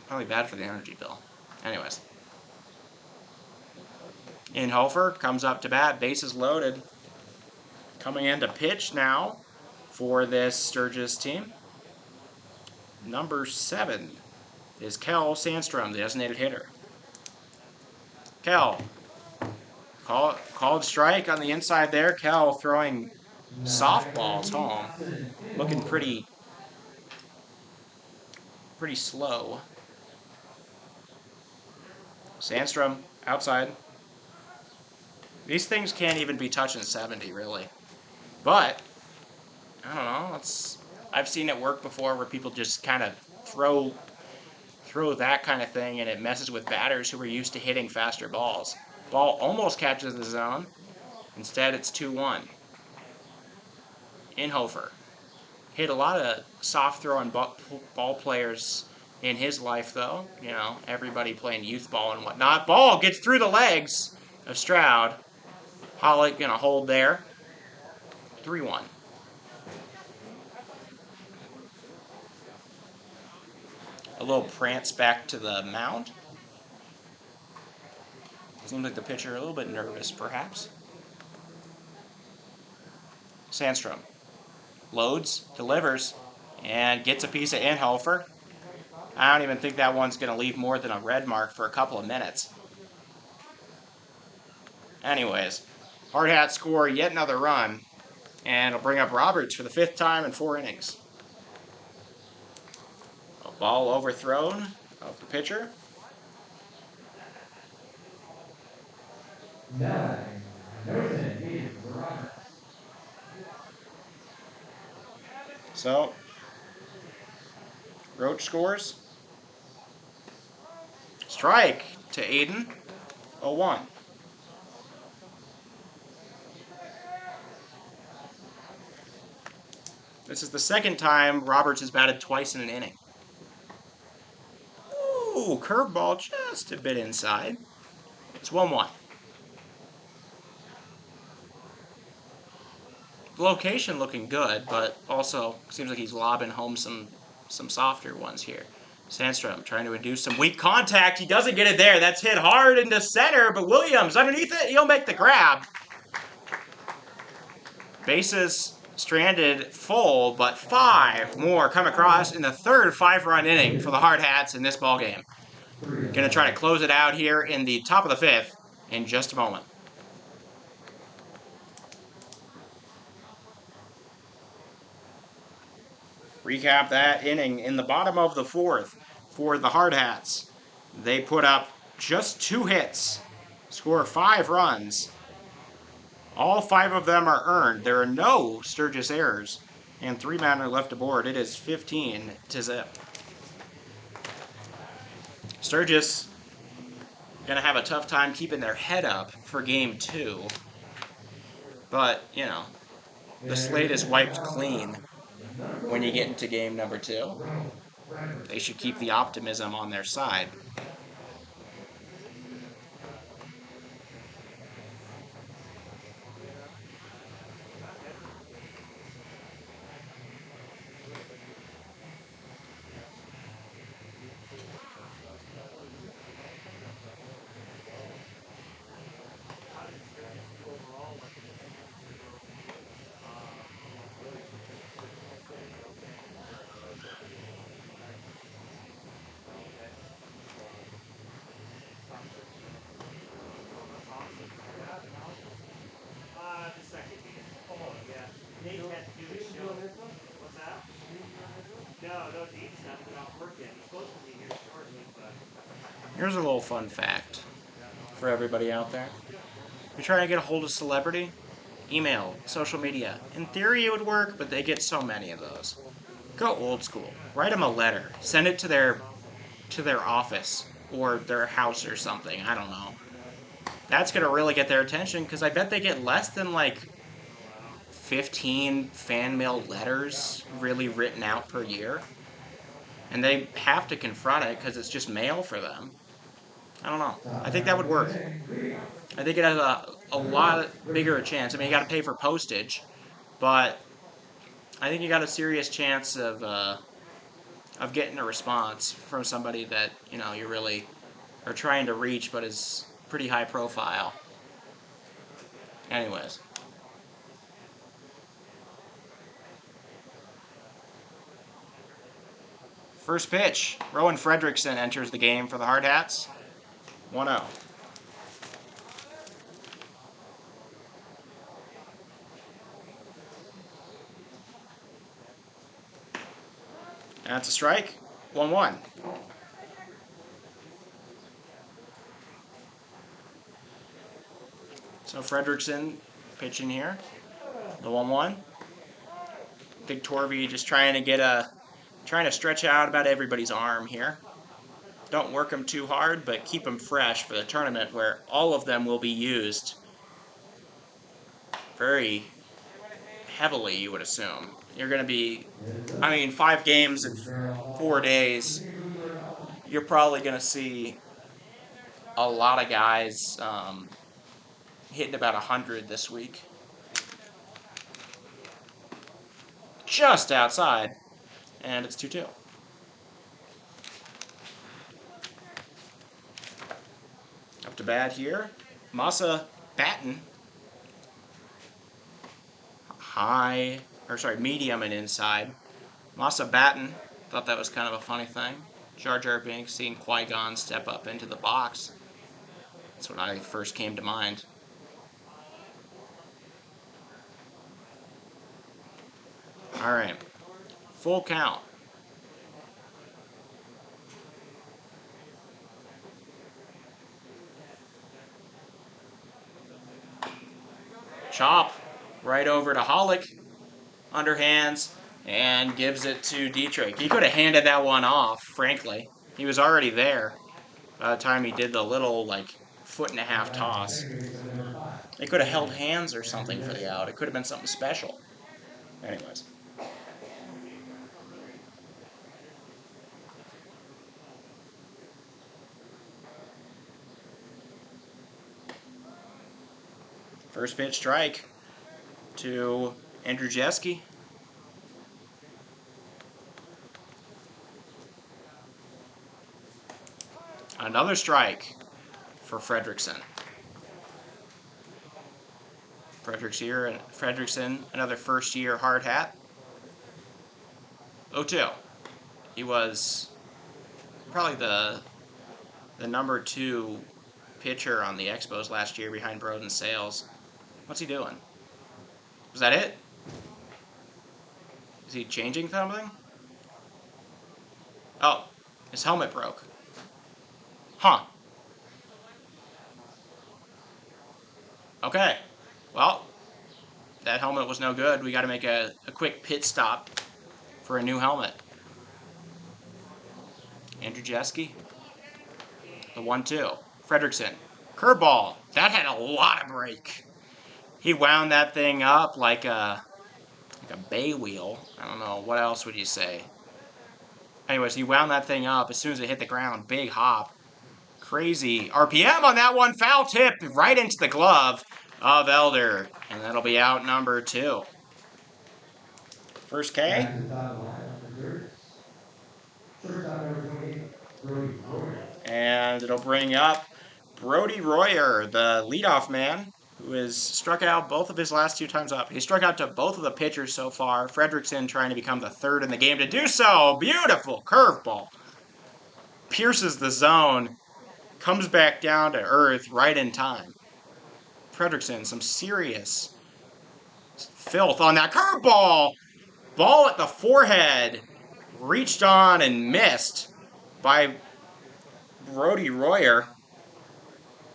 probably bad for the energy bill. Anyways, Inhofer comes up to bat, bases loaded. Coming in to pitch now for this Sturgis team. Number 7 is Kel Sandstrom, the designated hitter. Kel, called strike on the inside there. Kel throwing softballs home, looking pretty slow. Sandstrom outside. These things can't even be touching 70 really, but I don't know. I've seen it work before where people just kind of throw that kind of thing and it messes with batters who are used to hitting faster balls. Ball almost catches the zone. Instead, it's 2-1. Inhofer hit a lot of soft throwing ball players in his life, though. You know, everybody playing youth ball and whatnot. Ball gets through the legs of Stroud. Pollock gonna hold there. 3-1. A little prance back to the mound. Seems like the pitcher a little bit nervous, perhaps. Sandstrom loads, delivers, and gets a piece of Inhofer. I don't even think that one's going to leave more than a red mark for a couple of minutes. Anyways, Hardhats score yet another run, and it'll bring up Roberts for the 5th time in 4 innings. A ball overthrown of the pitcher. Nine. Noted is Roberts. So, Roach scores. Strike to Aiden. 0-1. This is the 2nd time Roberts has batted twice in an inning. Ooh, curveball just a bit inside. It's 1-1. The location looking good, but also seems like he's lobbing home some softer ones here. Sandstrom trying to induce some weak contact. He doesn't get it there. That's hit hard into center, but Williams underneath it, he'll make the grab. Bases stranded full, but 5 more come across in the 3rd 5-run inning for the Hardhats in this ballgame. Gonna try to close it out here in the top of the 5th in just a moment. Recap that inning in the bottom of the 4th for the Hardhats. They put up just 2 hits, score 5 runs. All 5 of them are earned. There are no Sturgis errors, and 3 men are left aboard. It is 15-0. Sturgis gonna have a tough time keeping their head up for game 2, but you know, the slate is wiped clean when you get into game number 2. They should keep the optimism on their side. Here's a little fun fact for everybody out there. You're trying to get a hold of celebrity? Email, social media. In theory it would work, but they get so many of those. Go old school. Write them a letter. Send it to their office or their house or something. I don't know. That's going to really get their attention because I bet they get less than like 15 fan mail letters really written out per year. And they have to confront it because it's just mail for them. I don't know. I think that would work. I think it has a lot bigger a chance. I mean, you got to pay for postage, but I think you got a serious chance of getting a response from somebody that you really are trying to reach, but is pretty high profile. Anyways. First pitch, Rowan Fredrickson enters the game for the Hardhats. 1-0. That's a strike. 1-1. So Fredrickson pitching here. The 1-1. Big Torvey just trying to stretch out about everybody's arm here. Don't work them too hard, but keep them fresh for the tournament where all of them will be used very heavily, you would assume. You're going to be, 5 games in 4 days. You're probably going to see a lot of guys hitting about 100 this week. Just outside, and it's 2-2. Up to bat here, Massa Batten. Medium and inside. Massa Batten, thought that was kind of a funny thing. Jar Jar Binks seeing Qui-Gon step up into the box. That's when I first came to mind. All right, full count. Chop right over to Hollick, underhands, and gives it to Dietrich. He could have handed that one off, frankly. He was already there by the time he did the little, 1.5-foot toss. They could have held hands or something for the out. It could have been something special. Anyways. First pitch strike to Andrew Jeske. Another strike for Fredrickson. Fredrickson, another first-year hard hat. 0-2. He was probably the number 2 pitcher on the Expos last year behind Broden Sales. What's he doing? Was that it? Is he changing something? Oh, his helmet broke. Huh. Okay. Well, that helmet was no good. We got to make a quick pit stop for a new helmet. Andrew Jeske. The 1-2. Fredrickson. Curveball. That had a lot of break. He wound that thing up like a bay wheel. I don't know. What else would you say? Anyways, he wound that thing up as soon as it hit the ground. Big hop. Crazy RPM on that one. Foul tip right into the glove of Elder. And that'll be out number 2. First K. And it'll bring up Brody Royer, the leadoff man, who has struck out both of his last 2 times up. He struck out to both of the pitchers so far. Fredrickson trying to become the 3rd in the game to do so. Beautiful curveball. Pierces the zone. Comes back down to earth right in time. Fredrickson, some serious filth on that curveball. Ball at the forehead. Reached on and missed by Brody Royer.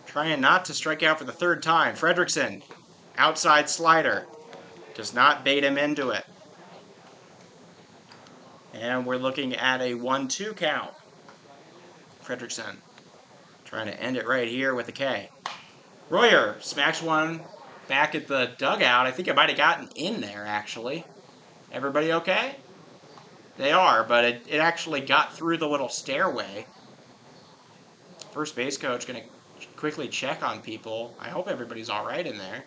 Trying not to strike out for the 3rd time. Fredrickson, outside slider. Does not bait him into it. And we're looking at a 1-2 count. Fredrickson trying to end it right here with a K. Royer smacks one back at the dugout. I think it might have gotten in there, actually. Everybody okay? They are, but it actually got through the little stairway. First base coach going to quickly check on people. I hope everybody's all right in there.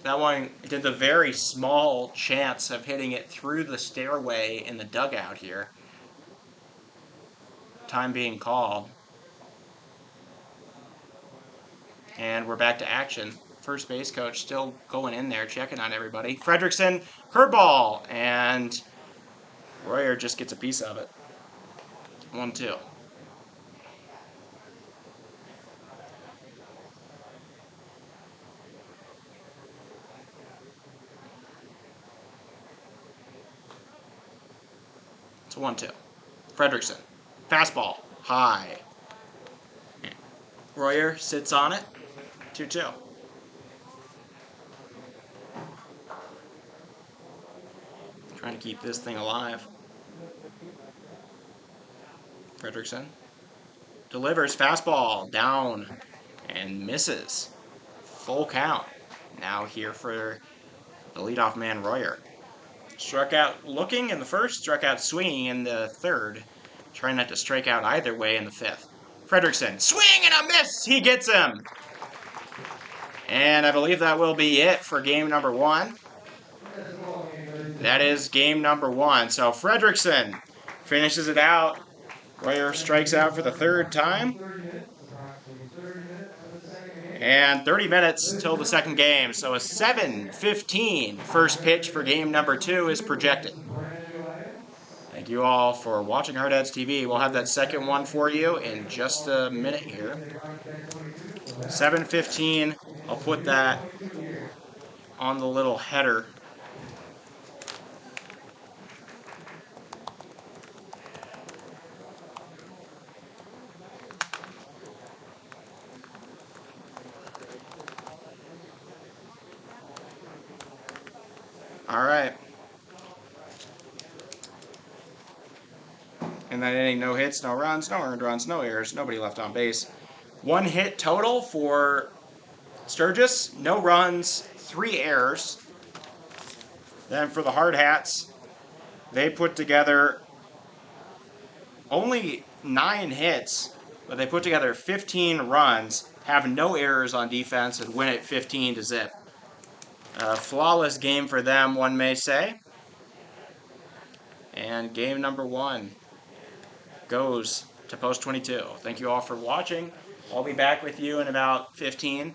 That one did the very small chance of hitting it through the stairway in the dugout here. Time being called. And we're back to action. First base coach still going in there, checking on everybody. Fredrickson, curveball, and Royer just gets a piece of it. 1-2. It's 1-2. Fredrickson, fastball, high. Royer sits on it. 2-2. Trying to keep this thing alive. Fredrickson delivers fastball down and misses. Full count. Now here for the leadoff man, Royer. Struck out looking in the first, struck out swinging in the third. Trying not to strike out either way in the fifth. Fredrickson, swing and a miss! He gets him! And I believe that will be it for game number 1. That is game number 1. So Fredrickson finishes it out. Royer strikes out for the third time. And 30 minutes till the second game. So a 7:15 first pitch for game number 2 is projected. Thank you all for watching Hardhats TV. We'll have that second one for you in just a minute here. 7:15. I'll put that on the little header. All right. In that inning, no hits, no runs, no earned runs, no errors, nobody left on base. 1 hit total for Sturgis, no runs, 3 errors. Then for the Hardhats, they put together only 9 hits, but they put together 15 runs, have no errors on defense, and win it 15-0. A flawless game for them, one may say. And game number 1 goes to post 22. Thank you all for watching. I'll be back with you in about 15,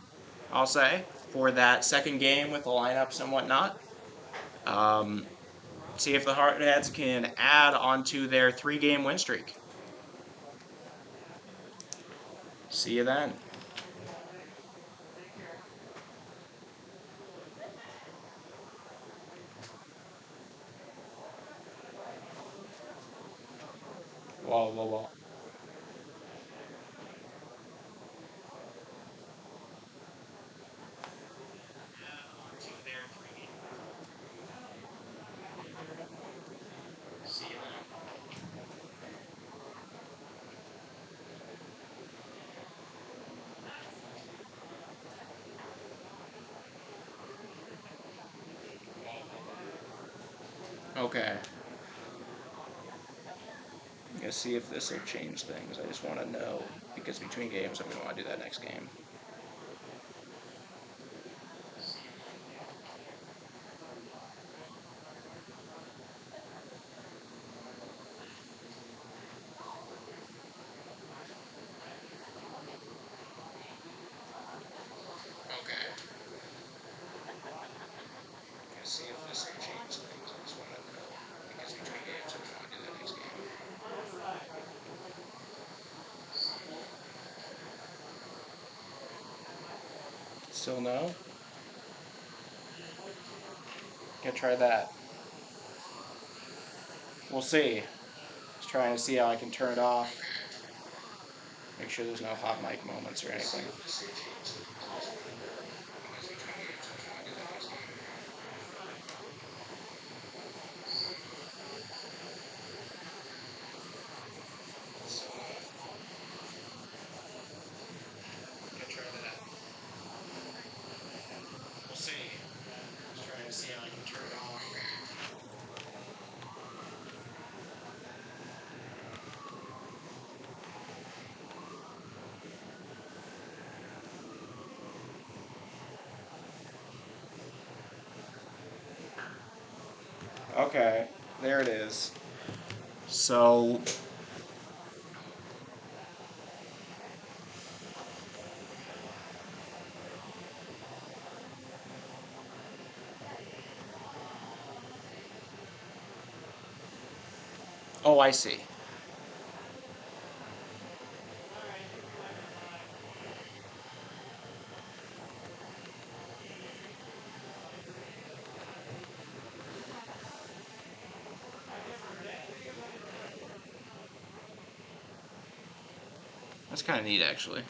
I'll say, for that second game with the lineups and whatnot. See if the Hardhats can add onto their 3-game win streak. See you then. Whoa. Okay. I'm gonna see if this will change things. I just want to know, because between games I'm gonna want to do that next game. Okay. I'm gonna see if this will change things. I just want to know, because between games I'm gonna want to do that next game. Still no? Gonna try that. We'll see. Just trying to see how I can turn it off. Make sure there's no hot mic moments or anything. Gonna try that. We'll see. Just trying to see how I can turn it off. Okay, there it is. So, oh, I see. That's kind of neat, actually.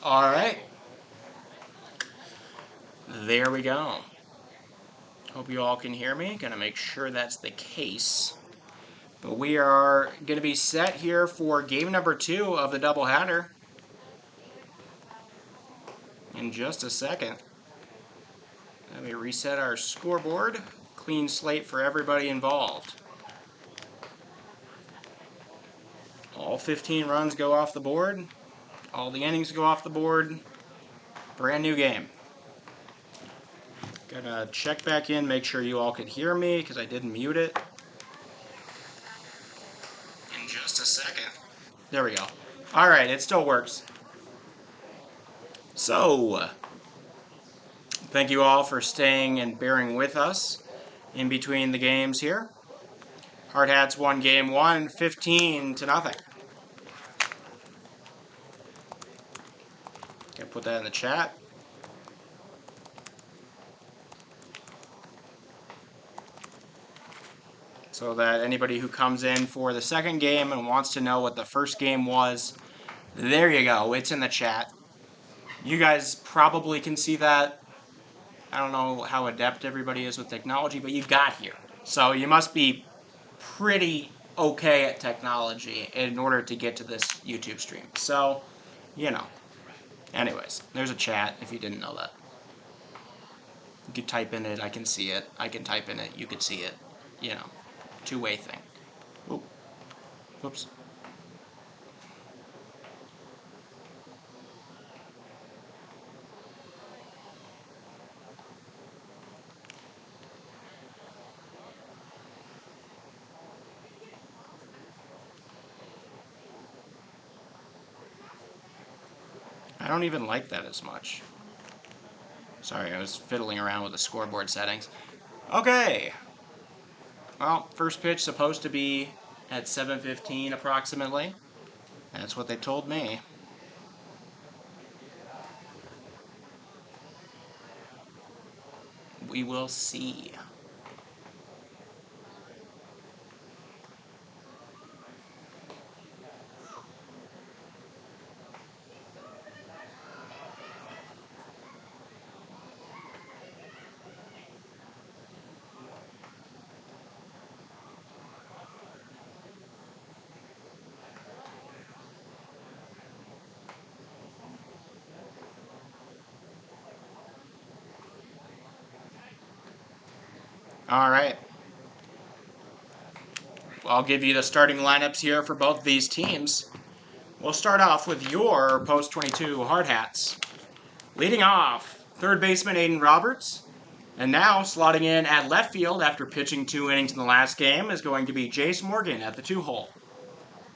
All right. There we go. Hope you all can hear me. Gonna make sure that's the case. But we are gonna be set here for game number 2 of the doubleheader in just a second. Let me reset our scoreboard. Clean slate for everybody involved. All 15 runs go off the board. All the innings go off the board. Brand new game. Gonna check back in, make sure you all could hear me because I didn't mute it. In just a second. There we go. All right, it still works. So, thank you all for staying and bearing with us in between the games here. Hardhats won game 1, 15-0. Gonna put that in the chat. So that anybody who comes in for the second game and wants to know what the first game was, there you go. It's in the chat. You guys probably can see that. I don't know how adept everybody is with technology, but you got here. So you must be pretty okay at technology in order to get to this YouTube stream. So, you know. Anyways, there's a chat if you didn't know that. You could type in it, I can see it. I can type in it, you could see it. You know, two-way thing. Oop. Whoops. I don't even like that as much. Sorry, I was fiddling around with the scoreboard settings. Okay. Well, first pitch supposed to be at 7:15 approximately. That's what they told me. We will see. All right. Well, I'll give you the starting lineups here for both these teams. We'll start off with your Post 22 Hardhats. Leading off, third baseman Aiden Roberts. And now, slotting in at left field after pitching 2 innings in the last game is going to be Jace Morgan at the 2-hole.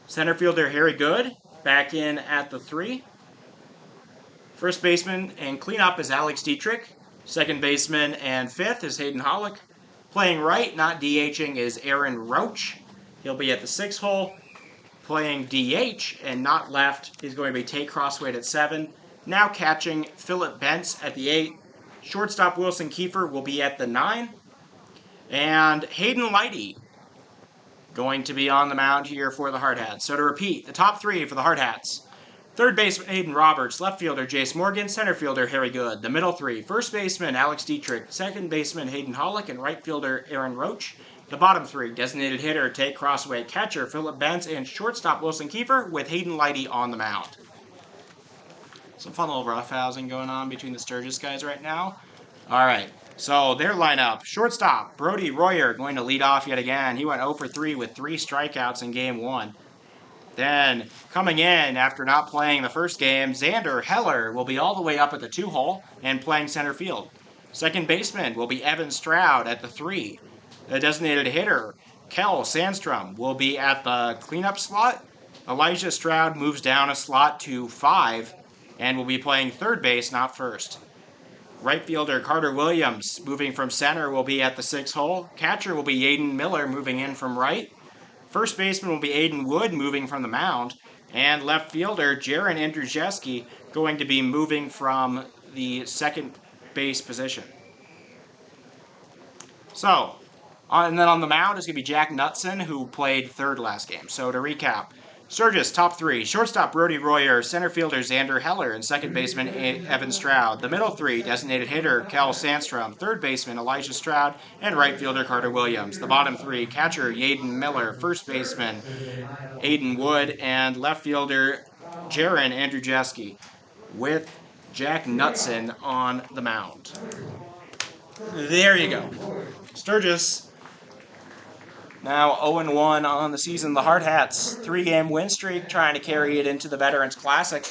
Center fielder Harry Good back in at the 3. First baseman and cleanup is Alex Dietrich. Second baseman and 5th is Hayden Hollick. Playing right, not DHing, is Aaron Roach. He'll be at the 6-hole. Playing DH and not left is going to be Tate Crossway at 7. Now catching Philip Bentz at the 8. Shortstop Wilson Kiefer will be at the 9. And Hayden Lighty going to be on the mound here for the Hardhats. So to repeat, the top 3 for the Hardhats. Third baseman Aiden Roberts, left fielder Jace Morgan, center fielder Harry Good. The middle 3, first baseman Alex Dietrich, second baseman Hayden Hollick, and right fielder Aaron Roach. The bottom 3, designated hitter Tate Crossway, catcher Philip Bentz, and shortstop Wilson Kiefer with Hayden Lighty on the mound. Some fun little roughhousing going on between the Sturgis guys right now. All right, so their lineup. Shortstop, Brody Royer going to lead off yet again. He went 0 for 3 with 3 strikeouts in game 1. Then, coming in after not playing the first game, Xander Heller will be all the way up at the 2-hole and playing center field. Second baseman will be Evan Stroud at the 3. The designated hitter, Kel Sandstrom, will be at the cleanup slot. Elijah Stroud moves down a slot to 5 and will be playing third base, not first. Right fielder Carter Williams, moving from center, will be at the 6-hole. Catcher will be Yaden Miller, moving in from right. First baseman will be Aiden Wood, moving from the mound. And left fielder Jaron Andrzejewski going to be moving from the second base position. And then on the mound is going to be Jack Knutson, who played third last game. So to recap, Sturgis, top three. Shortstop, Brody Royer. Center fielder, Xander Heller. And second baseman, Evan Stroud. The middle three, designated hitter, Cal Sandstrom. Third baseman, Elijah Stroud. And right fielder, Carter Williams. The bottom three, catcher, Yaden Miller. First baseman, Aiden Wood. And left fielder, Jaron Andrzejewski, with Jack Knutson on the mound. There you go. Sturgis now 0-1 on the season. The Hardhats, 3-game win streak, trying to carry it into the Veterans Classic.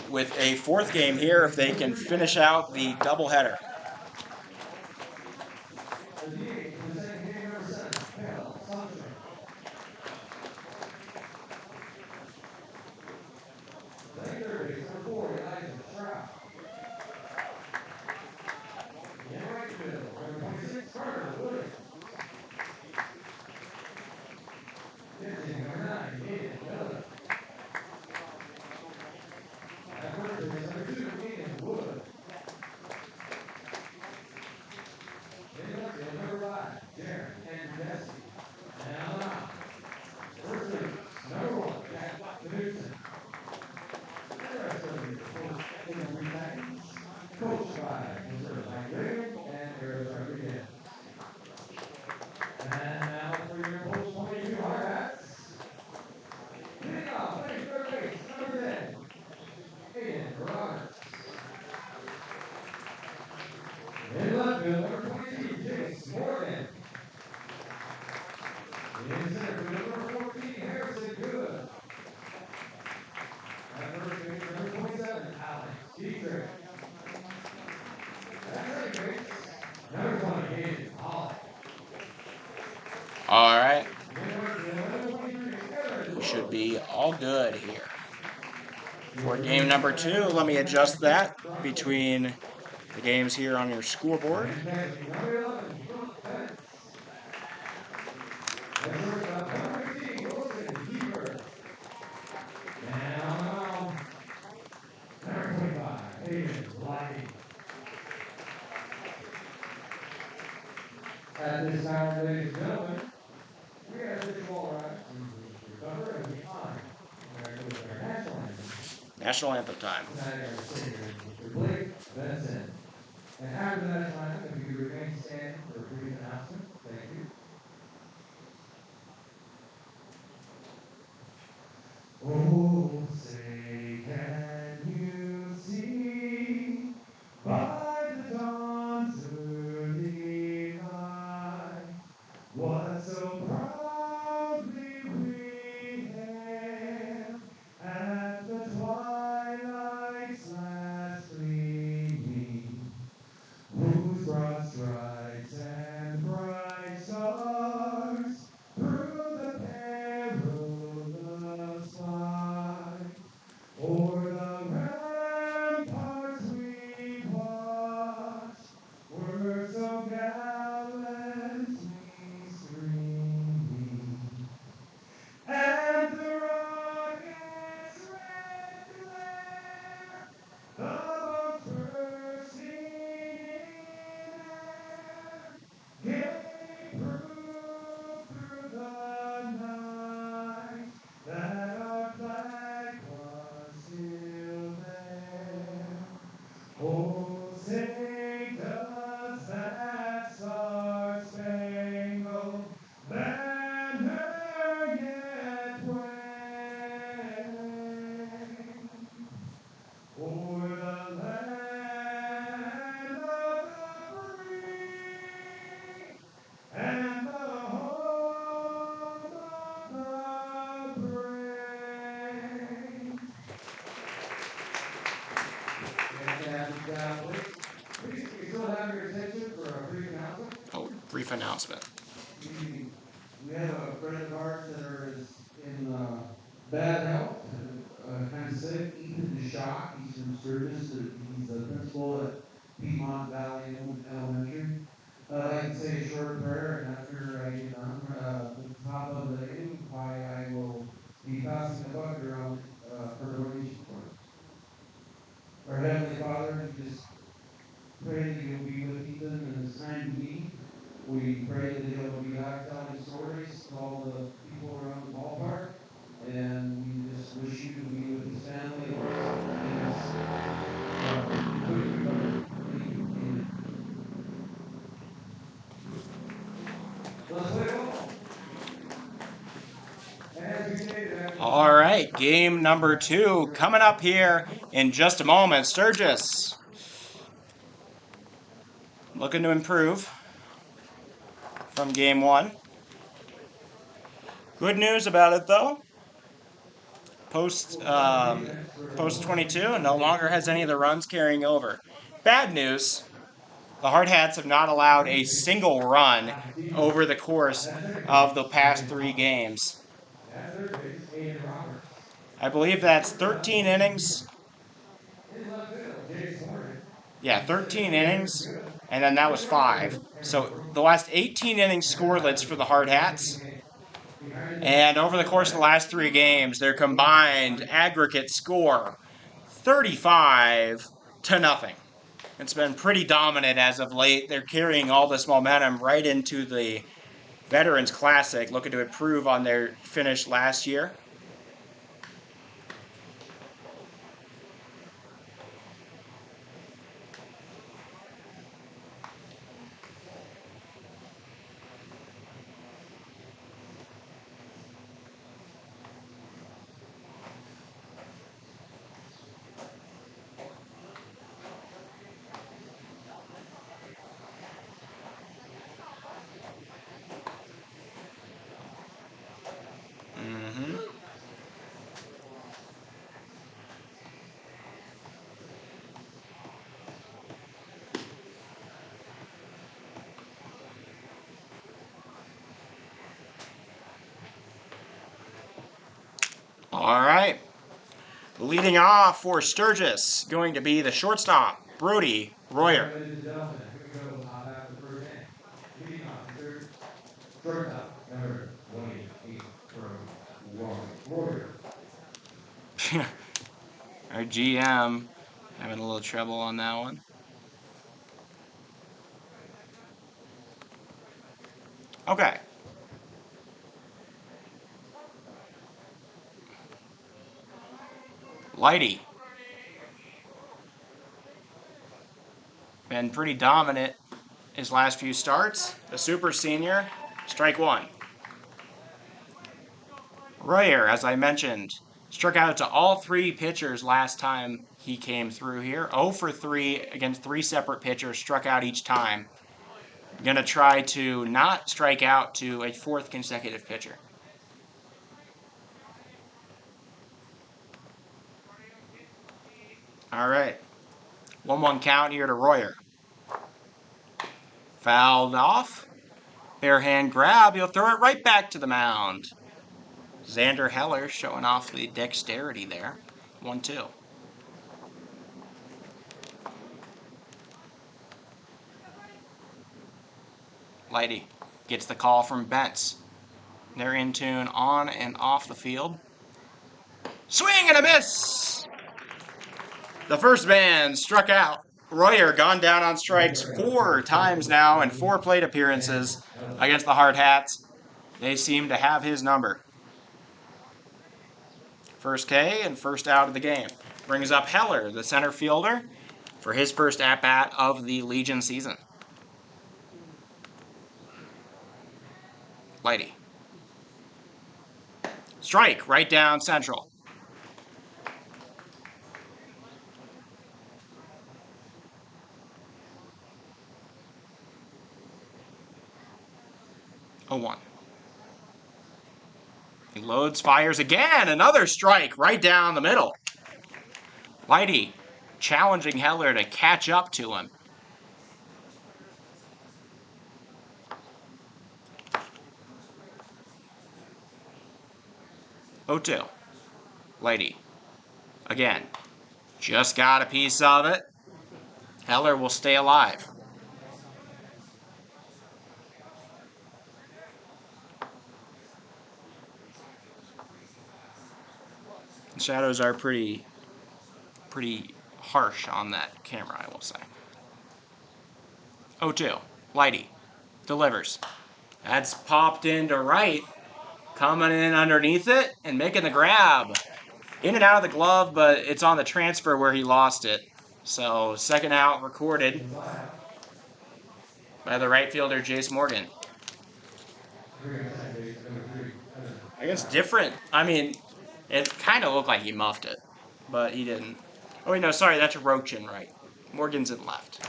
With a fourth game here if they can finish out the doubleheader. Playing third base, number 4, Elijah Stroud. In right field, number 26, Carter Williams. Pitching, number 9, Aiden Miller. At first base, number 2, Aiden Wood. In left field, number 5, Jaron Andrzejewski. And on the mound, first base, number 1, Jack Knutson. And the rest of the Coach Green Titans, coached by Mr. Mike Reagan and Eric Rodriguez. And now for your Post 22 Hardhats. Leading off, playing third base, number 10, Aiden Roberts. In left field, number 22, Jace Morgan. In center field, number 14, Harrison Good. At first base, number 27, Alex Dietrich. At second base, number 20, Hayden Hall. All right. In right field, number 23, Aaron We should Rose. be all good here. For game number 2, let me adjust that between the games here on your scoreboard. And catching, number 11, Philip Pence. At shortstop, number 15, Wilson Kiefer. And on the mound, number 25, Hayden Lighty. At this time, ladies and gentlemen, we ask that you all rise and please recover as we honor America with our national anthem. National anthem time. Tonight, our singer, Mr. Blake Benson. And after the national anthem, if you could remain standing for a brief announcement, thank you. Oh, say can you see by the dawn's early light what so proudly we hailed at the twilight's last gleaming, whose broad stripes and bright stars through the perilous fight o'er the ramparts we watched were so gallantly streaming, and the rocket's red glare, the bombs bursting in air, gave proof through the night that our flag was still there. Oh, say does that star-spangled banner yet wave o'er the land of the free and the home of the brave? Fantastic job, Blake. Please, we still have your attention for a brief announcement. Oh, brief announcement. We have a friend of ours that is in bad health, kind of sick. Ethan DeShock, he's from Sturgis. He's the principal at Piedmont Valley Elementary. I'd like to say a short prayer, and after I get done at the top of the inning, I will be passing the bucket around for donation for us. Our Heavenly Father, we just pray that you'll be with Ethan in his time of need. We pray that he'll be back telling stories to all the people people around the ballpark, and we just wish you to be with his family and his equipment guard. Thank you. Amen. Let's play ball. As we stated after the All right, game number 2 coming up here in just a moment. Sturgis looking to improve from game 1. Good news about it though. Post 22 no longer has any of the runs carrying over. Bad news, the Hardhats have not allowed a single run over the course At second of the base, past Aiden 3 Roberts. games. At third base, Aiden Roberts. I believe that's 13 innings. In left field, Jace Hornet. Yeah, In center 13 field, Aaron innings, Smith. and then that In was right 5. field, Aaron So Brooks. the last 18 innings scoreless for the Hardhats. Behind the And over the course of the net, last 3 games, their combined aggregate score 35 to nothing. It's been pretty dominant as of late. They're carrying all this momentum right into the Veterans Classic, looking to improve on their finish last year. All right. Leading off for Sturgis, going to be the shortstop, Brody All Royer. right, ladies and gentlemen, here we go. Top half of the first inning. Leading off for Sturgis, shortstop, number 28, Brody Royer. Our GM having a little trouble on that one. Okay. Lighty. Been pretty dominant his last few starts. The super senior, strike 1. Royer, as I mentioned, struck out to all 3 pitchers last time he came through here. 0 for 3 against 3 separate pitchers, struck out each time. Gonna try to not strike out to a 4th consecutive pitcher. All right. 1-1 count here to Royer. Fouled off. Bare hand grab. He'll throw it right back to the mound. Xander Heller showing off the dexterity there. 1-2. Lighty gets the call from Bentz. They're in tune on and off the field. Swing and a miss! The first man struck out. Royer gone down on strikes 4 times now in 4 plate appearances against the Hardhats. They seem to have his number. First K and first out of the game. Brings up Heller, the center fielder, for his first at-bat of the Legion season. Lighty. Strike right down central. A 1. He loads, fires again. Another strike right down the middle. Lighty challenging Heller to catch up to him. O2. Lighty. Again. Just got a piece of it. Heller will stay alive. The shadows are pretty harsh on that camera, I will say. 0-2. Lighty delivers. That's popped into right. coming in underneath it and making the grab. In and out of the glove, but it's on the transfer where he lost it. So second out recorded by the right fielder, Jace Morgan. I guess different. I mean, it kind of looked like he muffed it, but he didn't. Oh, wait, no, sorry, that's Roach in right. Morgan's in left.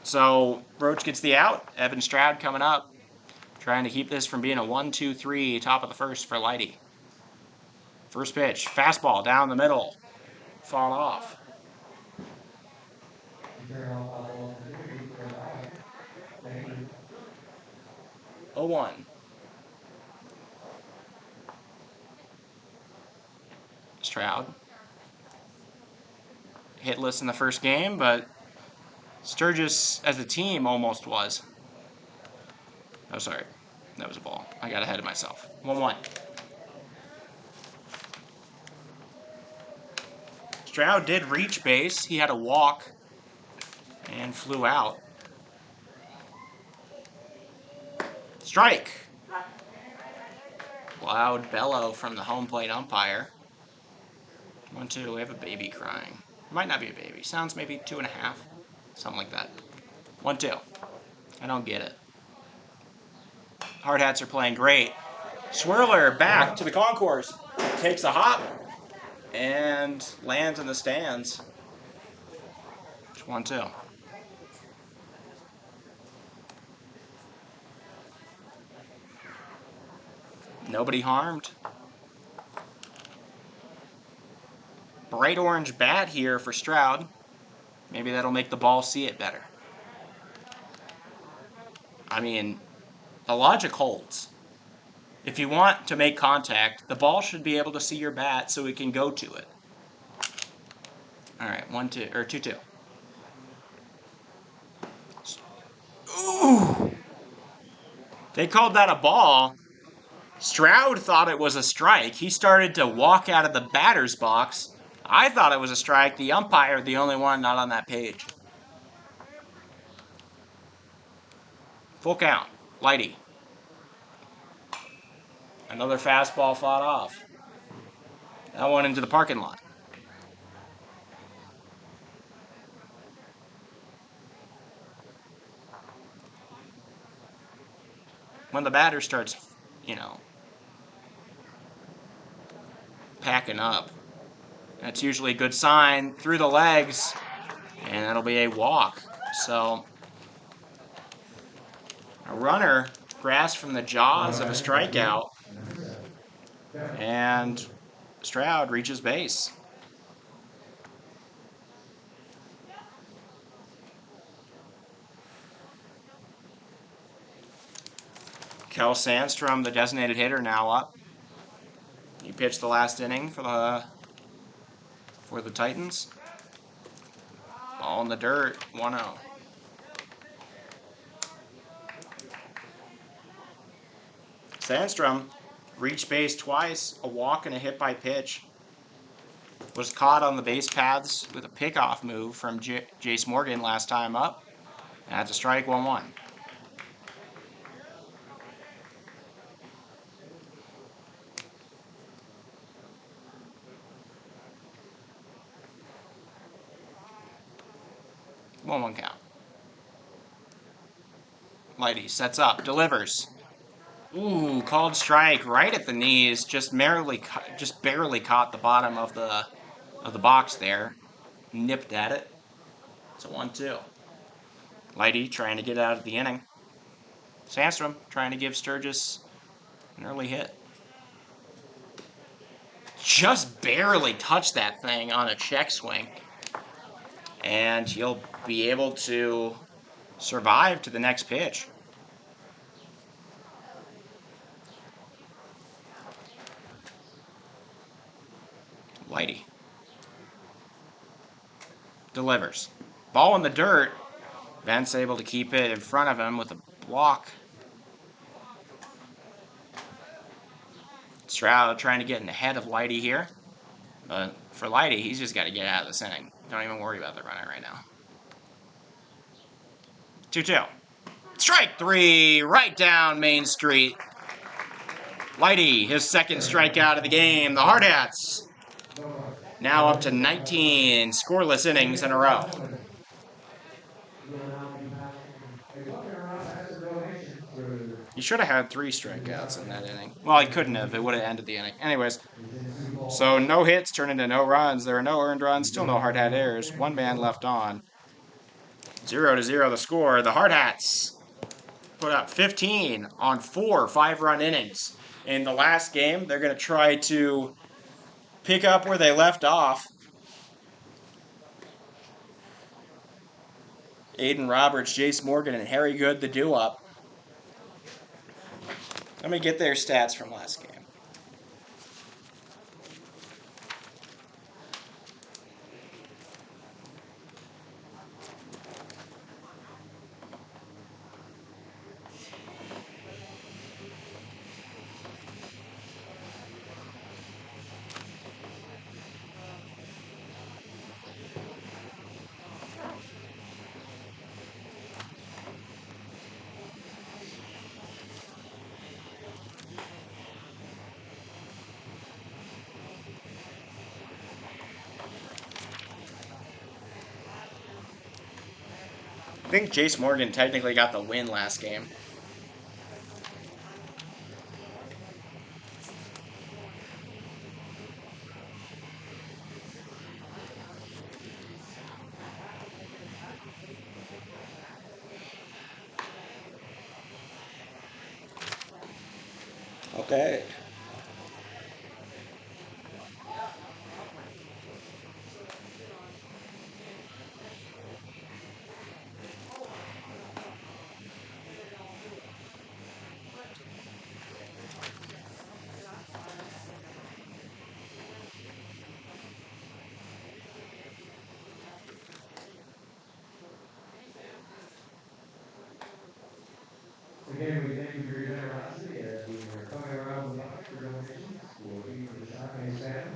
So Roach gets the out. Evan Stroud coming up, trying to keep this from being a 1-2-3 top of the first for Lighty. First pitch, fastball down the middle, fought off. 0-1. Stroud. Hitless in the first game, but Sturgis as a team almost was. Oh, sorry. That was a ball. I got ahead of myself. 1-1. Stroud did reach base. He had a walk and flew out. Strike. Loud bellow from the home plate umpire. 1-2. We have a baby crying. Might not be a baby. Sounds maybe 2.5. Something like that. 1-2. I don't get it. Hardhats are playing great. Swirler back to the concourse. Takes a hop and lands in the stands. 1-2. Nobody harmed. Bright orange bat here for Stroud. Maybe that'll make the ball see it better. I mean, the logic holds. If you want to make contact, the ball should be able to see your bat so it can go to it. All right, 1-2 or 2-2. Ooh! They called that a ball. Stroud thought it was a strike. He started to walk out of the batter's box. I thought it was a strike. The umpire, the only one not on that page. Full count. Lighty. Another fastball fought off. That one into the parking lot. When the batter starts, packing up, that's usually a good sign. Through the legs, and that'll be a walk. So a runner grasped from the jaws of a strikeout, and Stroud reaches base. Kel Sandstrom, the designated hitter, now up. He pitched the last inning for the Titans. Ball in the dirt, 1-0. Sandstrom reached base twice, a walk and a hit by pitch. Was caught on the base paths with a pickoff move from Jace Morgan last time up. That's a strike, 1-1. One count. Lighty sets up, delivers. Ooh, called strike right at the knees. Just barely caught the bottom of the box there. Nipped at it. It's a 1-2. Lighty trying to get out of the inning. Sandstrom trying to give Sturgis an early hit. Just barely touched that thing on a check swing. And he'll be able to survive to the next pitch. Lighty. Delivers. Ball in the dirt. Ben's able to keep it in front of him with a block. Stroud trying to get ahead of Lighty here. But for Lighty, he's just got to get out of this inning. Don't even worry about the runner right now. 2-2. Strike 3, right down Main Street. Whitey, his second strikeout of the game. The Hardhats now up to 19 scoreless innings in a row. We will now be passing a book and a round pass for donations for He should have had 3 strikeouts in that inning. Well, he couldn't have. It would have ended the inning. Anyways, so no hits turn into no runs. There are no earned runs. Still no hard hat errors. 1 man left on. 0-0 the score. The Hardhats put up 15 on 4 5-run innings. In the last game, they're going to try to pick up where they left off. Aiden Roberts, Jace Morgan, and Harry Good, the do-up. Let me get their stats from last game. I think Jace Morgan technically got the win last game. Okay. Again, we thank you for your generosity as we are coming around the bucket for donations for Ethan the Shock and his family.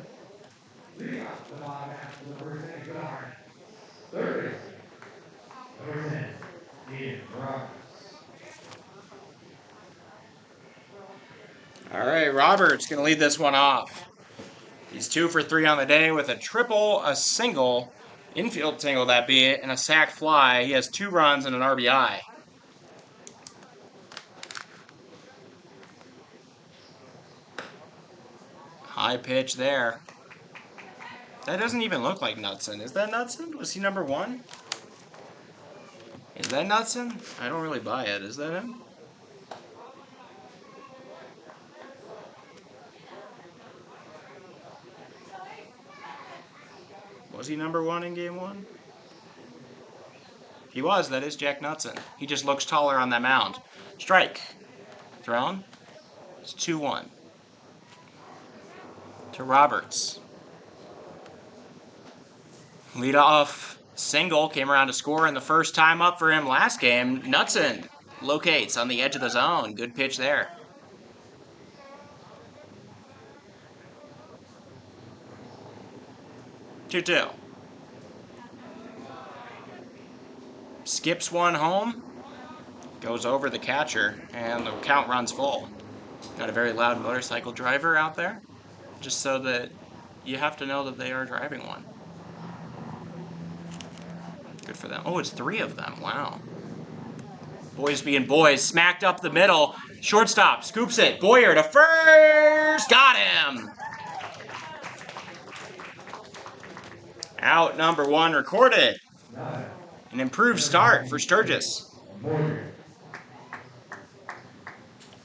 Leading off the bottom half of the first inning for the Hardhats. Third baseman, number 10, Aiden Roberts. All right, Roberts going to lead this one off. He's 2 for 3 on the day with a triple, a single, infield single that be it, and a sac fly. He has 2 runs and an RBI. High pitch there. That doesn't even look like Knudsen. Is that Knudsen? Was he number 1? Is that Knudsen? I don't really buy it. Is that him? Was he number 1 in game 1? He was. That is Jack Knudsen. He just looks taller on that mound. Strike. Thrown. It's 2-1. To Roberts. Leadoff single came around to score in the first time up for him last game. Knudsen locates on the edge of the zone. Good pitch there. 2-2. Skips one home. Goes over the catcher, and the count runs full. Got a very loud motorcycle driver out there, just so that you have to know that they are driving one. Good for them. Oh, it's 3 of them. Wow. Boys being boys. Smacked up the middle. Shortstop scoops it. Boyer to first. Got him. Out number 1 recorded. An improved start for Sturgis.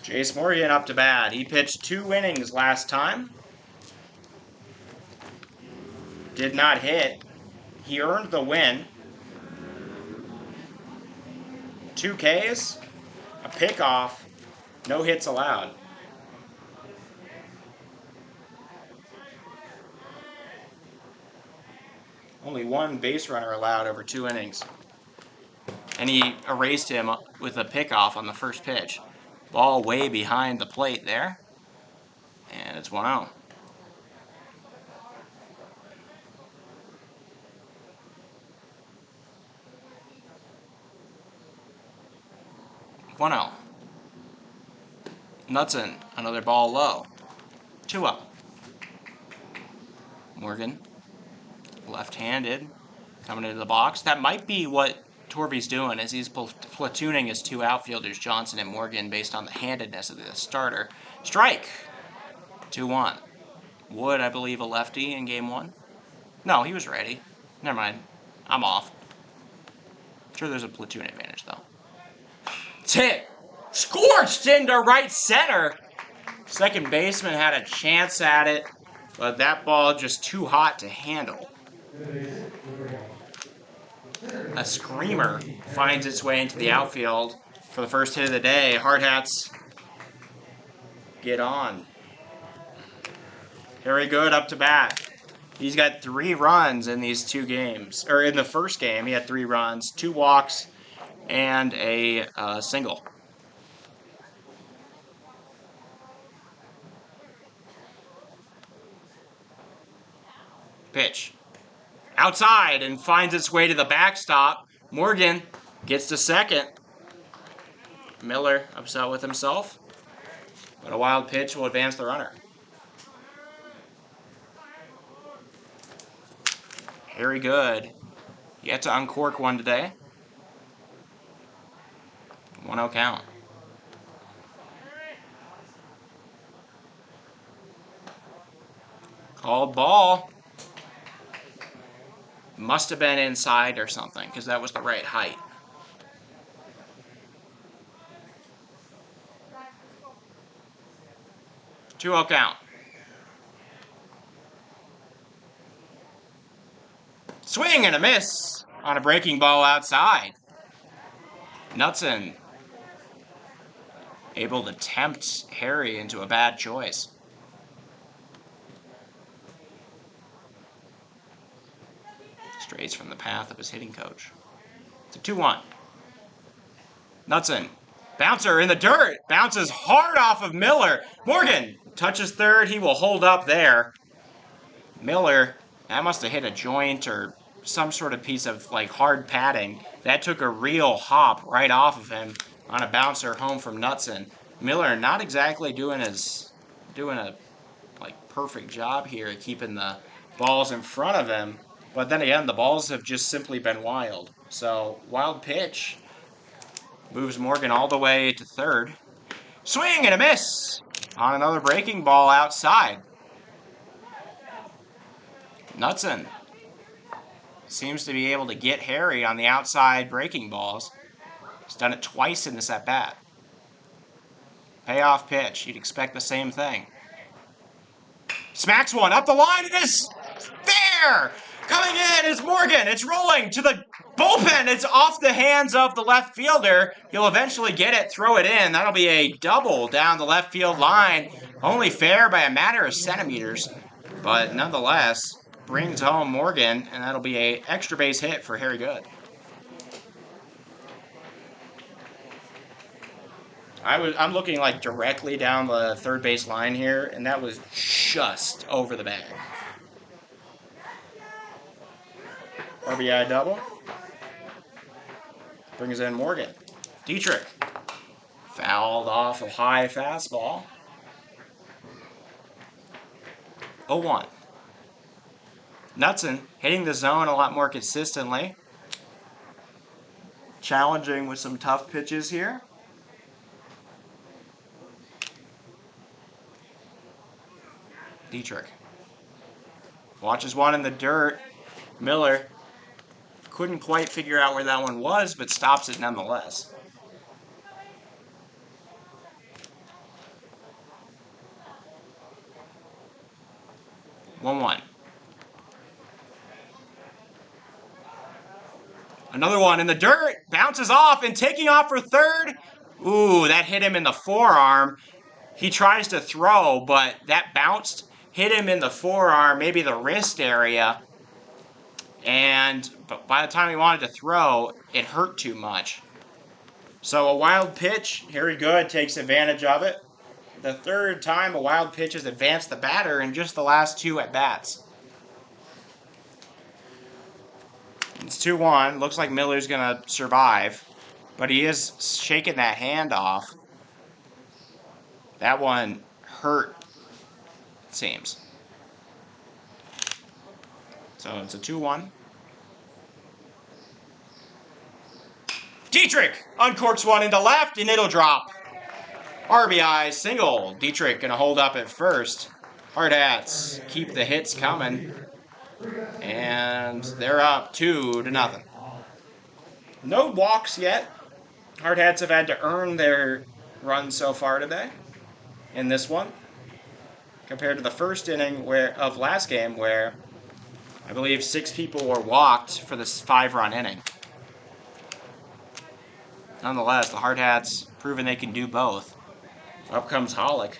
Jace Morgan up to bat. He pitched 2 innings last time. Did not hit. He earned the win. 2 Ks, a pickoff, no hits allowed. Only 1 base runner allowed over 2 innings. And he erased him with a pickoff on the first pitch. Ball way behind the plate there. And it's 1-0. 1-0. Knutson, another ball low. 2-0. Morgan, left-handed, coming into the box. That might be what Torby's doing, is he's platooning his two outfielders, Johnson and Morgan, based on the handedness of the starter. Strike. 2-1. Wood, I believe, a lefty in game 1. No, he was ready. Never mind. I'm off. Sure, there's a platoon advantage, though. It's hit. Scorched into right center. Second baseman had a chance at it, but that ball just too hot to handle. A screamer finds its way into the outfield for the first hit of the day. Hardhats get on. Very good up to bat. He's got 3 runs in these 2 games. Or in the first game, he had 3 runs, 2 walks, and a single. Pitch. Outside and finds its way to the backstop. Morgan gets to second. Miller upset with himself. But a wild pitch will advance the runner. Very good. Yet to uncork one today. 1-0 count. Called ball. Must have been inside or something, because that was the right height. Two 2-0 count. Swing and a miss on a breaking ball outside. Knutson able to tempt Harry into a bad choice. Strays from the path of his hitting coach. It's a 2-1. Knutson. Bouncer in the dirt. Bounces hard off of Miller. Morgan touches third. He will hold up there. Miller, that must have hit a joint or some sort of piece of like hard padding. That took a real hop right off of him on a bouncer home from Knutson. Miller not exactly doing a like perfect job here at keeping the balls in front of him. But then again, the balls have just simply been wild. So, wild pitch moves Morgan all the way to third. Swing and a miss on another breaking ball outside. Knutson seems to be able to get Harry on the outside breaking balls. He's done it twice in this at-bat. Payoff pitch. You'd expect the same thing. Smacks one up the line. It is fair. Coming in is Morgan. It's rolling to the bullpen. It's off the hands of the left fielder. He'll eventually get it, throw it in. That'll be a double down the left field line. Only fair by a matter of centimeters. But nonetheless, brings home Morgan, and that'll be an extra base hit for Harry Good. I'm looking like directly down the third base line here, and that was just over the bag. RBI double. Brings in Morgan. Dietrich. Fouled off a high fastball. 0-1. Knutson hitting the zone a lot more consistently. Challenging with some tough pitches here. Dietrich. Watches one in the dirt. Miller couldn't quite figure out where that one was, but stops it nonetheless. One. Another one in the dirt. Bounces off and taking off for third. Ooh, that hit him in the forearm. He tries to throw, but that bounced, hit him in the forearm, maybe the wrist area. And by the time he wanted to throw, it hurt too much. So a wild pitch, Harry Good takes advantage of it. The third time a wild pitch has advanced the batter in just the last 2 at-bats. It's 2-1. Looks like Miller's going to survive, but he is shaking that hand off. That one hurt, it seems. So it's a 2-1. Dietrich uncorks one into left, and it'll drop. RBI single. Dietrich going to hold up at first. Hardhats keep the hits coming. And they're up 2-0. No walks yet. Hardhats have had to earn their run so far today in this one, compared to the first inning of last game where I believe 6 people were walked for this 5-run inning. Nonetheless, the Hardhats proving they can do both. Up comes Hollick,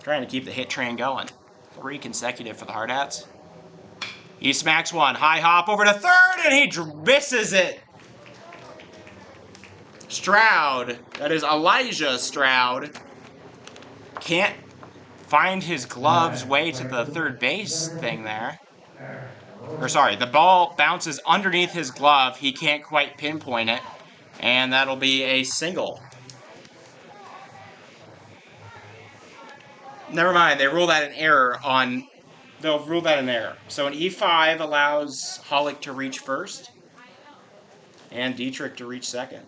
trying to keep the hit train going. 3 consecutive for the Hardhats. He smacks one, high hop over to third, and he misses it. Stroud, that is Elijah Stroud, can't find his gloves way to the third base thing there. Or sorry, the ball bounces underneath his glove. He can't quite pinpoint it, and that'll be a single. Never mind, they rule that an error on... They'll rule that an error. So an E5 allows Hollick to reach first, and Dietrich to reach second.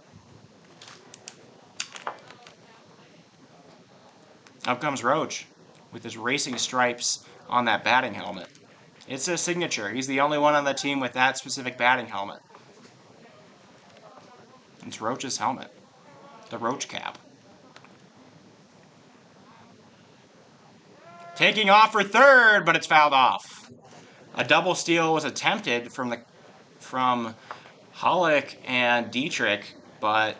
Up comes Roach with his racing stripes on that batting helmet. It's a signature. He's the only one on the team with that specific batting helmet. It's Roach's helmet. The Roach cap. Taking off for third, but it's fouled off. A double steal was attempted from Hollick and Dietrich, but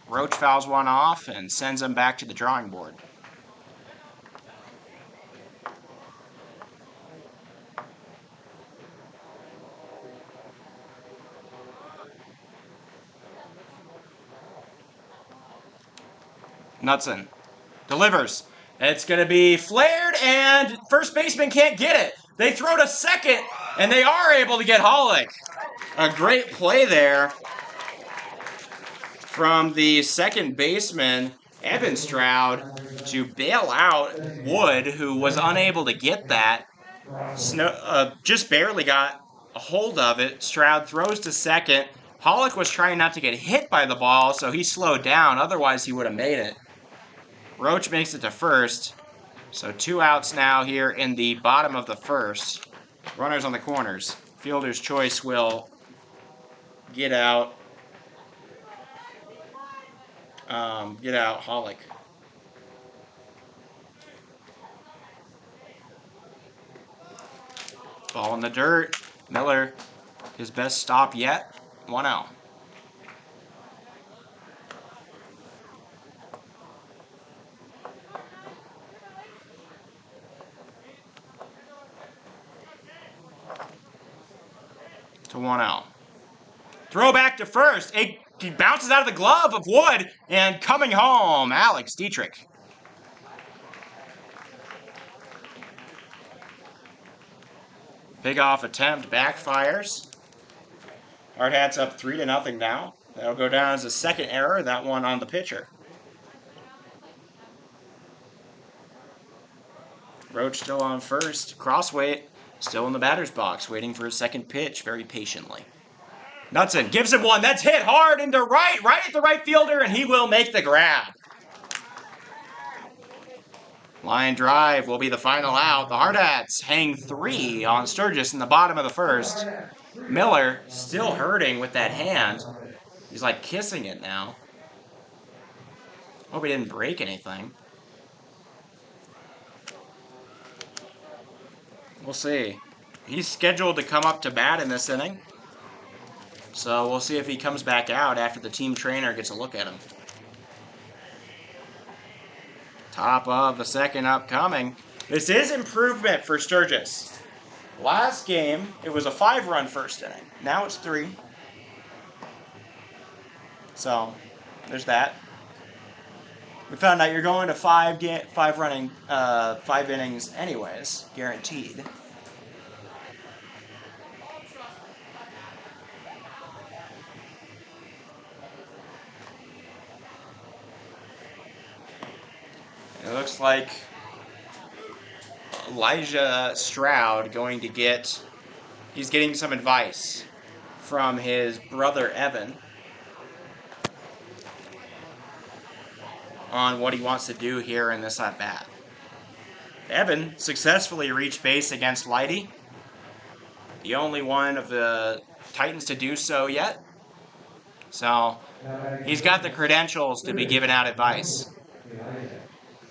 Roach fouls one off and sends him back to the drawing board. Knutson delivers. It's going to be flared, and first baseman can't get it. They throw to second, and they are able to get Hollick. A great play there from the second baseman, Evan Stroud, to bail out Wood, who was unable to get that. Just barely got a hold of it. Stroud throws to second. Hollick was trying not to get hit by the ball, so he slowed down. Otherwise, he would have made it. Roach makes it to first. So 2 outs now here in the bottom of the first. Runners on the corners. Fielder's choice will get out. Hollick. Ball in the dirt. Miller, his best stop yet. 1 out. To 1 out. Throw back to first. It bounces out of the glove of Wood, and coming home, Alex Dietrich. Big off attempt backfires. Hardhats up 3-0 now. That'll go down as a second error, that one on the pitcher. Roach still on first. Crossweight still in the batter's box, waiting for his second pitch very patiently. Knutson gives him one. That's hit hard into right at the right fielder, and he will make the grab. Line drive will be the final out. The Hardhats hang 3 on Sturgis in the bottom of the first. Miller still hurting with that hand. He's like kissing it now. Hope he didn't break anything. We'll see. He's scheduled to come up to bat in this inning. So we'll see if he comes back out after the team trainer gets a look at him. Top of the second upcoming. This is improvement for Sturgis. Last game, it was a 5-run first inning. Now it's 3. So, there's that. We found out you're going to 5 innings anyways, guaranteed. looks like Elijah Stroud he's getting some advice from his brother Evan on what he wants to do here in this at bat. Evan successfully reached base against Lighty, the only one of the Titans to do so yet. So he's got the credentials to be giving out advice. Elijah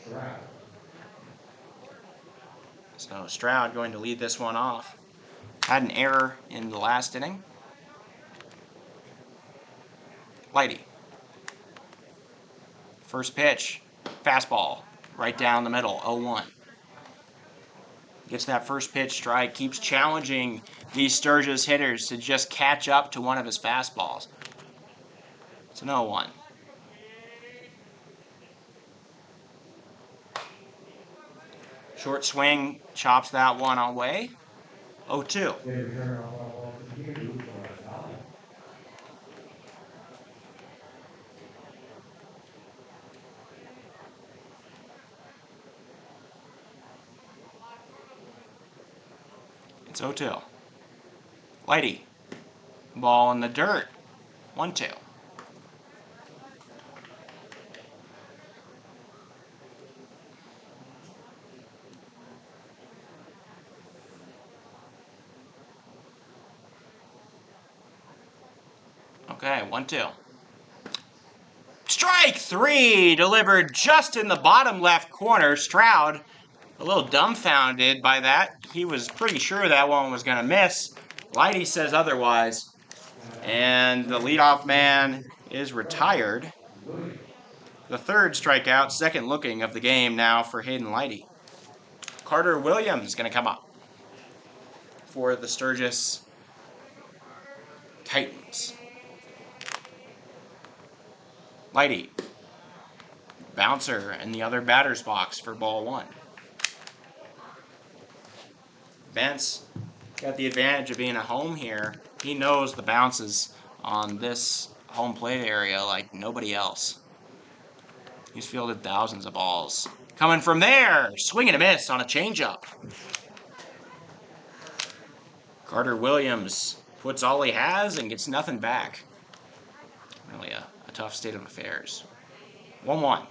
Stroud. So Stroud going to lead this one off. Had an error in the last inning. Lighty. First pitch, fastball, right down the middle, 0-1. Gets that first pitch strike, keeps challenging these Sturgis hitters to just catch up to one of his fastballs. It's an 0-1. Short swing, chops that one away. 0-2. It's 0-2. Lighty. Ball in the dirt. 1-2. Okay, 1-2. Strike 3 delivered just in the bottom left corner. Stroud a little dumbfounded by that. He was pretty sure that one was going to miss. Lighty says otherwise. And the leadoff man is retired. The third strikeout, second looking of the game now for Hayden Lighty. Carter Williams is going to come up for the Sturgis Titans. Lighty. Bouncer in the other batter's box for ball 1. Bent's got the advantage of being at home here. He knows the bounces on this home plate area like nobody else. He's fielded thousands of balls. Coming from there, swing and a miss on a changeup. Carter Williams puts all he has and gets nothing back. Really a tough state of affairs. 1-1.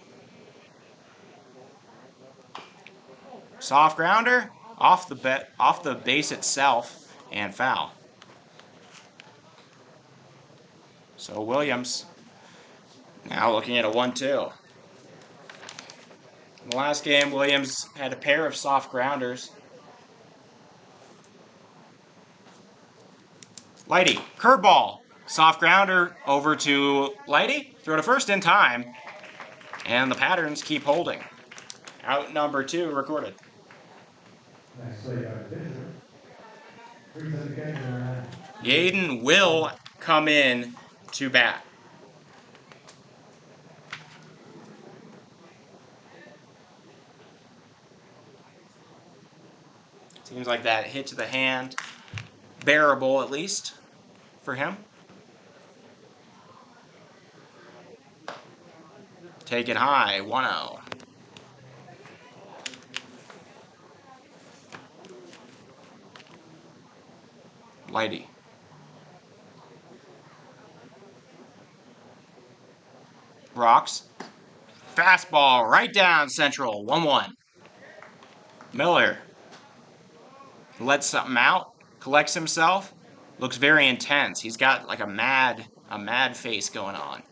Soft grounder off the base itself and foul. So Williams now looking at a 1-2. In the last game, Williams had a pair of soft grounders. Lighty, curveball. Soft grounder over to Lighty. Throw to first in time. And the patterns keep holding. Out number 2 recorded. Nice play by the pitcher. Brings up the catcher. Yaden will come in to bat. Seems like that hit to the hand, bearable at least for him. Take it high, 1-0. Lighty. Rocks. Fastball right down central, 1-1. Miller lets something out, collects himself, looks very intense. He's got like a mad face going on.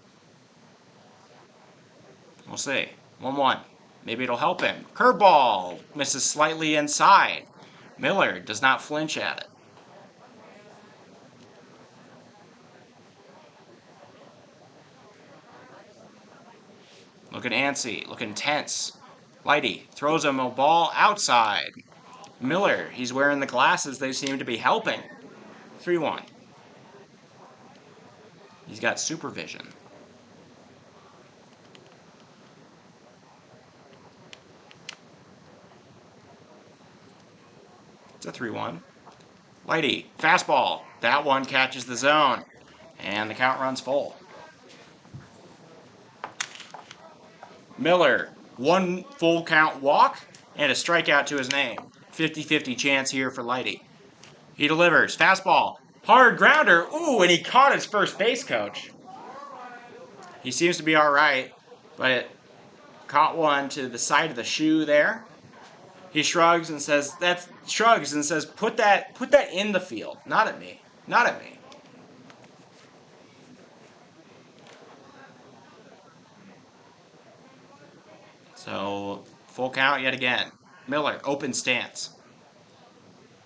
We'll see. 1-1. Maybe it'll help him. Curveball misses slightly inside. Miller does not flinch at it. Look at Antsy, looking tense. Lighty throws him a ball outside. Miller, he's wearing the glasses. They seem to be helping. 3-1. He's got supervision. It's a 3-1. Lighty, fastball. That one catches the zone. And the count runs full. Miller 1 full count walk and a strikeout to his name. 50-50 chance here for Lighty. He delivers. Fastball. Hard grounder. Ooh, and he caught his first base coach. He seems to be all right, but caught one to the side of the shoe there. He shrugs and says, put that in the field, not at me. Not at me. So, full count yet again. Miller, open stance.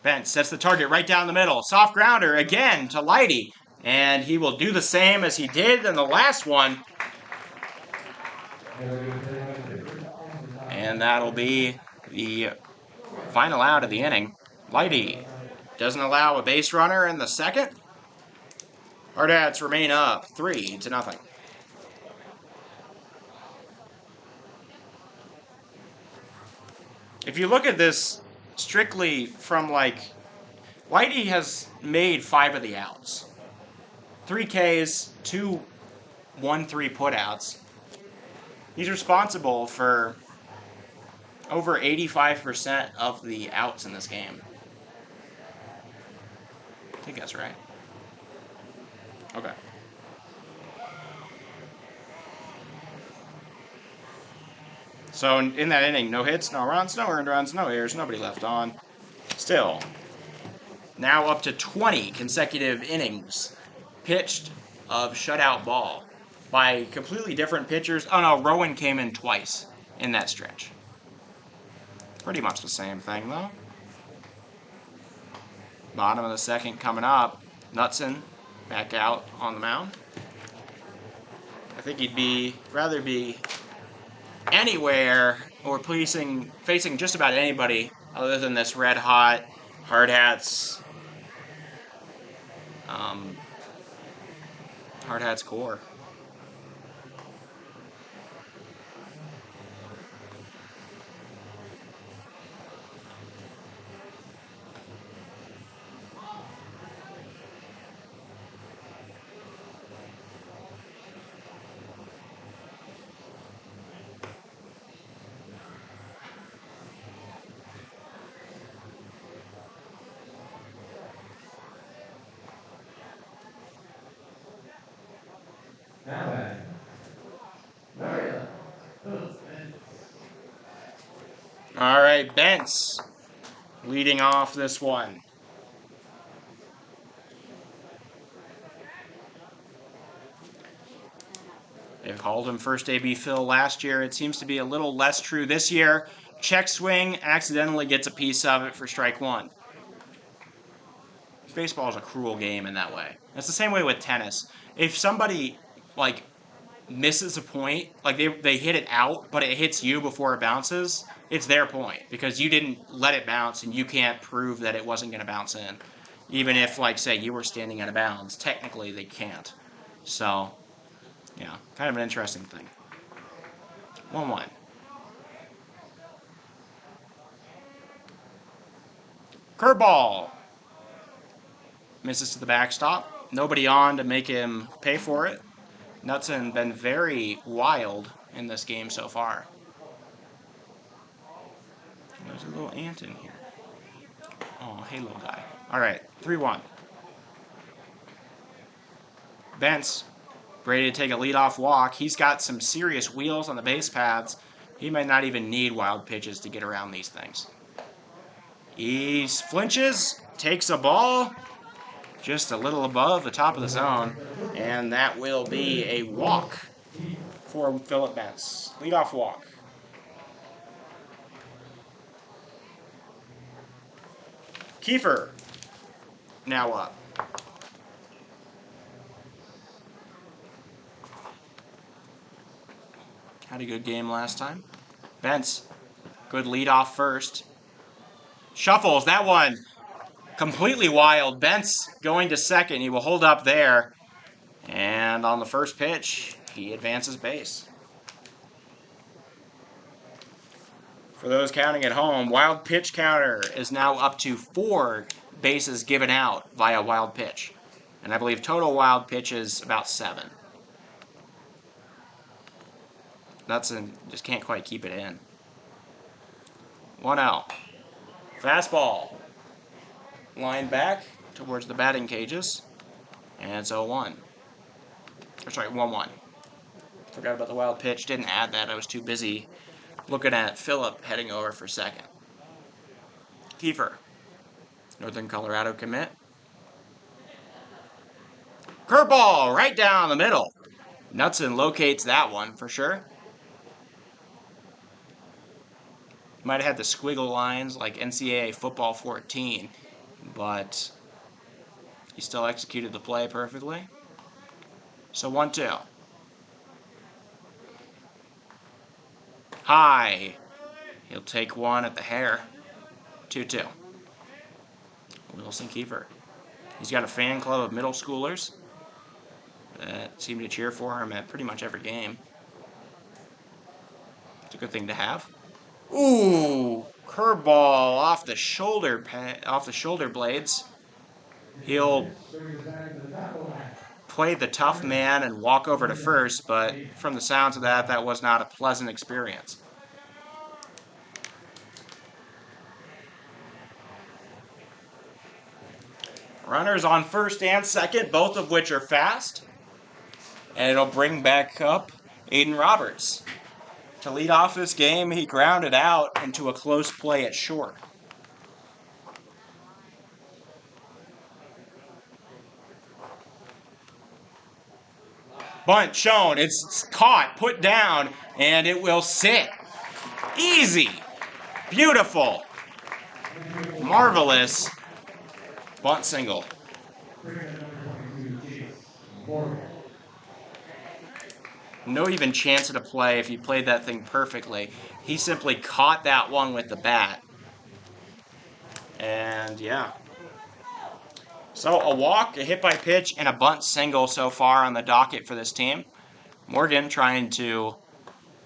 Bent sets the target right down the middle. Soft grounder again to Lighty. And he will do the same as he did in the last one. And that'll be the final out of the inning. Lighty doesn't allow a base runner in the second. Hardhats remain up 3-0. If you look at this strictly from Lighty has made 5 of the outs. 3 Ks, 2 1-3 putouts. He's responsible for over 85% of the outs in this game. I think that's right. Okay. So in that inning, no hits, no runs, no earned runs, no errors, nobody left on. Still, now up to 20 consecutive innings pitched of shutout ball by completely different pitchers. Oh no, Rowan came in twice in that stretch. Pretty much the same thing though. Bottom of the second coming up. Knutson back out on the mound. I think he'd rather be anywhere or facing just about anybody other than this red hot Hardhats Hardhats core. Now batting. Very left. All right, Bentz leading off this one. They called him first AB Phil last year. It seems to be a little less true this year. Check swing, accidentally gets a piece of it for strike 1. Baseball is a cruel game in that way. It's the same way with tennis. If somebody misses a point, they hit it out, but it hits you before it bounces, it's their point because you didn't let it bounce and you can't prove that it wasn't going to bounce in. Even if, say, you were standing out of bounds, technically they can't. So, yeah, kind of an interesting thing. 1-1. Curveball. Misses to the backstop. Nobody on to make him pay for it. Knutson been very wild in this game so far. There's a little ant in here. Oh, hey, little guy. All right, 3-1. Bentz, ready to take a leadoff walk. He's got some serious wheels on the base paths. He might not even need wild pitches to get around these things. He flinches, takes a ball just a little above the top of the zone, and that will be a walk for Philip Bentz. Leadoff walk. Kiefer now up. Had a good game last time. Bentz, good leadoff first. Shuffles, that one completely wild. Bentz going to second. He will hold up there. And on the first pitch, he advances base. For those counting at home, wild pitch counter is now up to 4 bases given out via wild pitch. And I believe total wild pitch is about 7. just can't quite keep it in. 1-0. Fastball. Line back towards the batting cages. And it's 0-1. Or sorry, 1-1. Forgot about the wild pitch. Didn't add that. I was too busy looking at Phillip heading over for second. Kiefer. Northern Colorado commit. Curveball right down the middle. Knutson locates that one for sure. Might have had the squiggle lines like NCAA Football 14, but he still executed the play perfectly. So 1-2. High. He'll take one at the hair. 2-2. Wilson Kiefer. He's got a fan club of middle schoolers that seem to cheer for him at pretty much every game. It's a good thing to have. Ooh, curveball off the shoulder blades. He'll play the tough man and walk over to first, but from the sounds of that, that was not a pleasant experience. Runners on first and second, both of which are fast. And it'll bring back up Aiden Roberts. To lead off this game, he grounded out into a close play at short. Bunt shown. It's caught, put down, and it will sit. Easy. Beautiful. Marvelous. Bunt single. No even chance at a play if he played that thing perfectly. He simply caught that one with the bat. And yeah. So a walk, a hit by pitch, and a bunt single so far on the docket for this team. Morgan trying to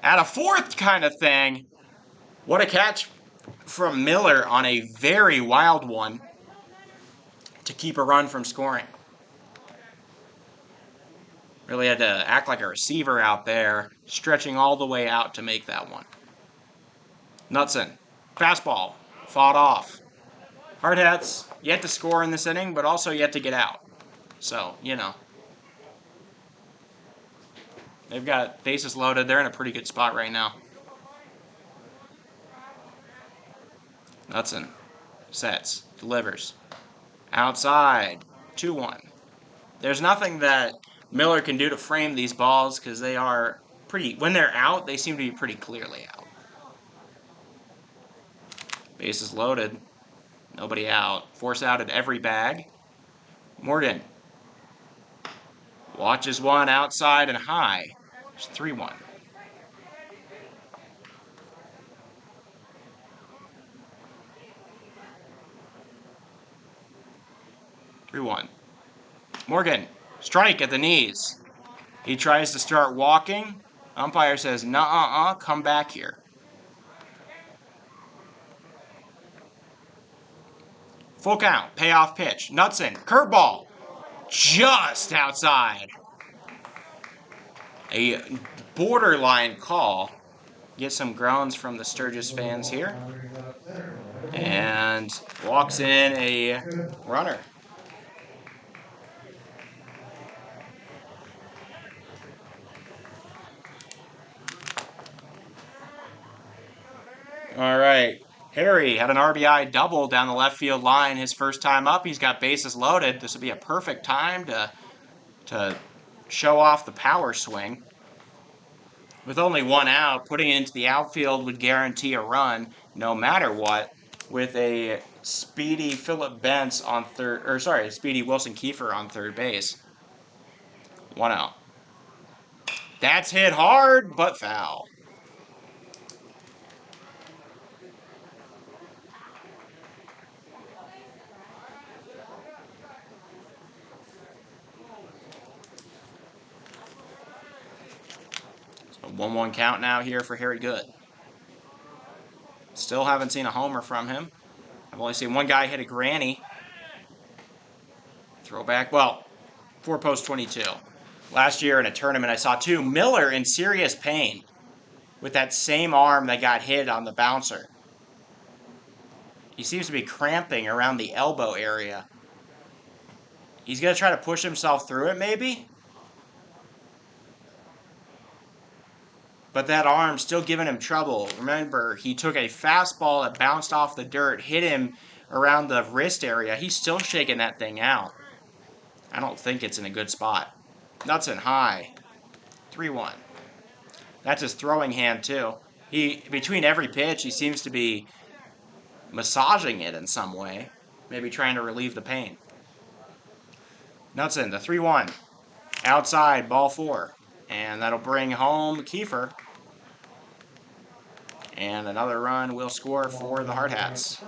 add a fourth kind of thing. What a catch from Miller on a very wild one to keep a run from scoring. Really had to act like a receiver out there, stretching all the way out to make that one. Knutson, fastball, fought off. Hardhats yet to score in this inning, but also yet to get out. So, you know. They've got bases loaded. They're in a pretty good spot right now. Knutson sets, delivers. Outside, 2-1. There's nothing that Miller can do to frame these balls because they are pretty, when they're out, they seem to be pretty clearly out. Bases loaded. Nobody out. Force out at every bag. Morgan watches one outside and high. It's 3-1. Morgan, strike at the knees. He tries to start walking. Umpire says, "Nuh-uh-uh, come back here." Full count, payoff pitch. Knutson, curveball, just outside. A borderline call. Get some groans from the Sturgis fans here. And walks in a runner. All right. Harry had an RBI double down the left field line his first time up. He's got bases loaded. This would be a perfect time to show off the power swing. With only one out, putting it into the outfield would guarantee a run no matter what, with a speedy Phillip Bentz on third, or sorry, speedy Wilson Kiefer on third base. 1 out. That's hit hard, but foul. So 1-1 count now here for Harry Good. Still haven't seen a homer from him. I've only seen one guy hit a granny. Throwback, well, 4 post 22. Last year in a tournament, I saw two. Miller in serious pain. with that same arm that got hit on the bouncer. He seems to be cramping around the elbow area. He's going to try to push himself through it, maybe? But that arm's still giving him trouble. Remember, he took a fastball that bounced off the dirt, hit him around the wrist area. He's still shaking that thing out. I don't think it's in a good spot. Nuts and high. 3-1. That's his throwing hand, too. Between every pitch, he seems to be massaging it in some way. Maybe trying to relieve the pain. Knutson, the 3-1. Outside, ball 4. And that'll bring home Kiefer. And another run will score for the Hardhats.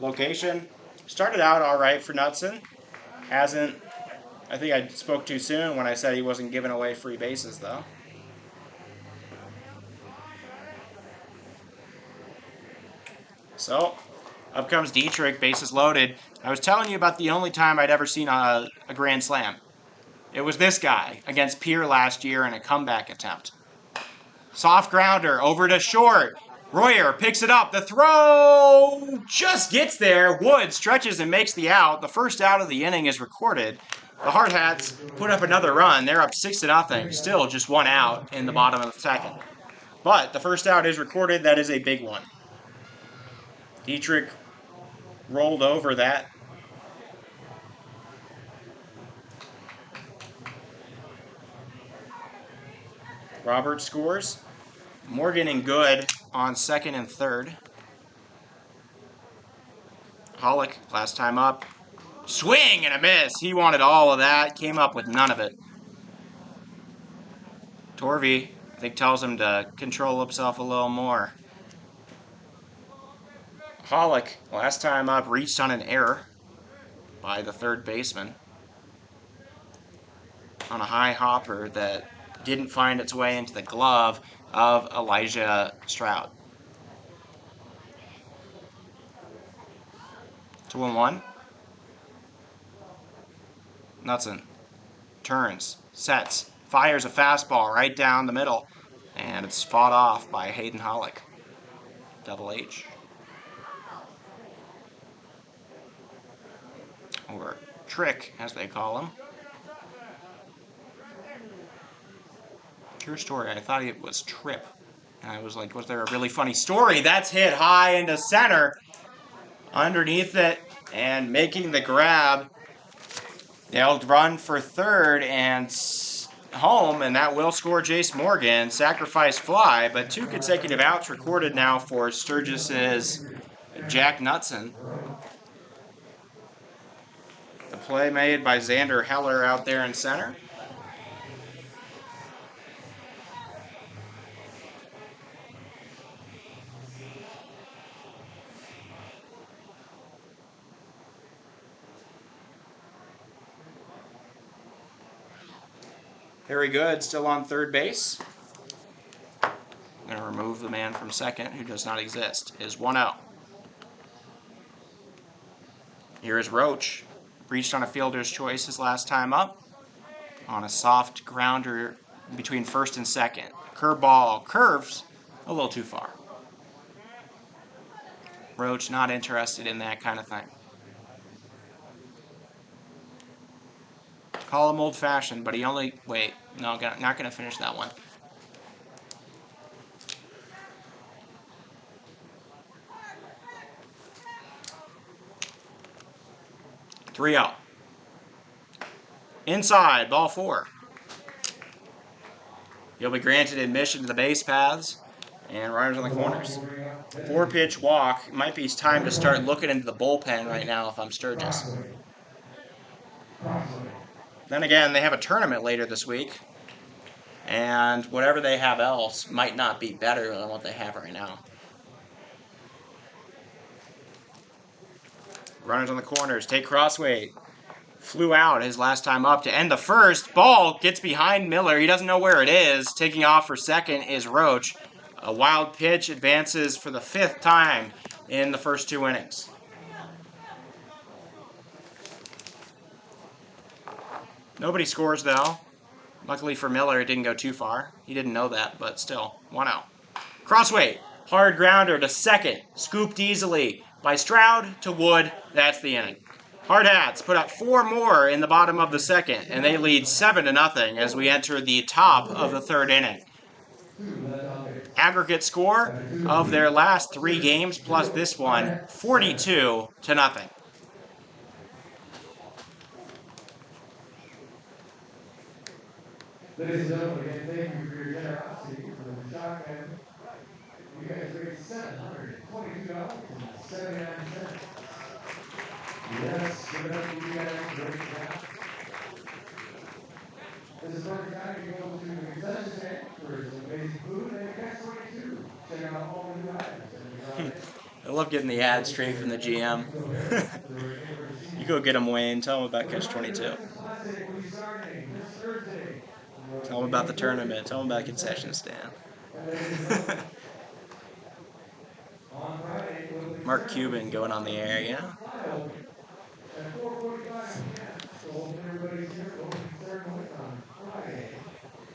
Location. Started out all right for Knutson. I think I spoke too soon when I said he wasn't giving away free bases, though. So, up comes Dietrich, bases loaded. I was telling you about the only time I'd ever seen a grand slam. It was this guy against Pierre last year in a comeback attempt. Soft grounder over to short. Royer picks it up. The throw just gets there. Wood stretches and makes the out. The first out of the inning is recorded. The Hardhats put up another run. They're up 6-0. Still just one out in the bottom of the second. But the first out is recorded. That is a big one. Dietrich rolled over that. Robert scores. Morgan and Good on second and third. Hollick, last time up. Swing and a miss. He wanted all of that. Came up with none of it. Torvey, I think, tells him to control himself a little more. Hollick, last time up, reached on an error by the third baseman on a high hopper that didn't find its way into the glove of Elijah Stroud. 2-1. Knutson turns, sets, fires a fastball right down the middle, and it's fought off by Hayden Hollick. Double H. Or Trick, as they call him. True story, I thought it was Trip. And I was like, was there a really funny story? That's hit high into center. Underneath it and making the grab. They'll run for third and home, and that will score Jace Morgan. Sacrifice fly, but 2 consecutive outs recorded now for Sturgis's Jack Knutson. The play made by Xander Heller out there in center. Very good, still on third base. I'm going to remove the man from second, who does not exist. Is 1-0. Here is Roach. Reached on a fielder's choice his last time up. On a soft grounder between first and second. Curveball curves a little too far. Roach not interested in that kind of thing. Call him old-fashioned, but he only... Wait, no, not going to finish that one. Three out. Inside, ball 4. He'll be granted admission to the base paths and runners on the corners. 4-pitch walk. It might be time to start looking into the bullpen right now if I'm Sturgis. Then again, they have a tournament later this week, and whatever they have else might not be better than what they have right now. Runners on the corners. Take Crossway. Flew out his last time up to end the first. Ball gets behind Miller. He doesn't know where it is. Taking off for second is Roach. A wild pitch advances for the 5th time in the first 2 innings. Nobody scores, though. Luckily for Miller, it didn't go too far. He didn't know that, but still, 1 out. Crossweight, hard grounder to second, scooped easily by Stroud to Wood. That's the inning. Hardhats put up 4 more in the bottom of the second, and they lead 7-0 as we enter the top of the third inning. Aggregate score of their last 3 games plus this one, 42-0. Ladies and gentlemen, again, thank you for your generosity for the Shock family. You guys raised $722.79. Yes, give it up for you guys. Great job. This is a perfect time to go to the concession stand for some amazing food and catch 22. Check out all the new items that we brought in. I love getting the ad straight from the GM. You go get them, Wayne. Tell them about Catch 22. Tell them about the tournament. Tell them about concession stand. Mark Cuban going on the air, yeah. At 4:45 p.m. So hoping everybody's here for the opening ceremony on Friday,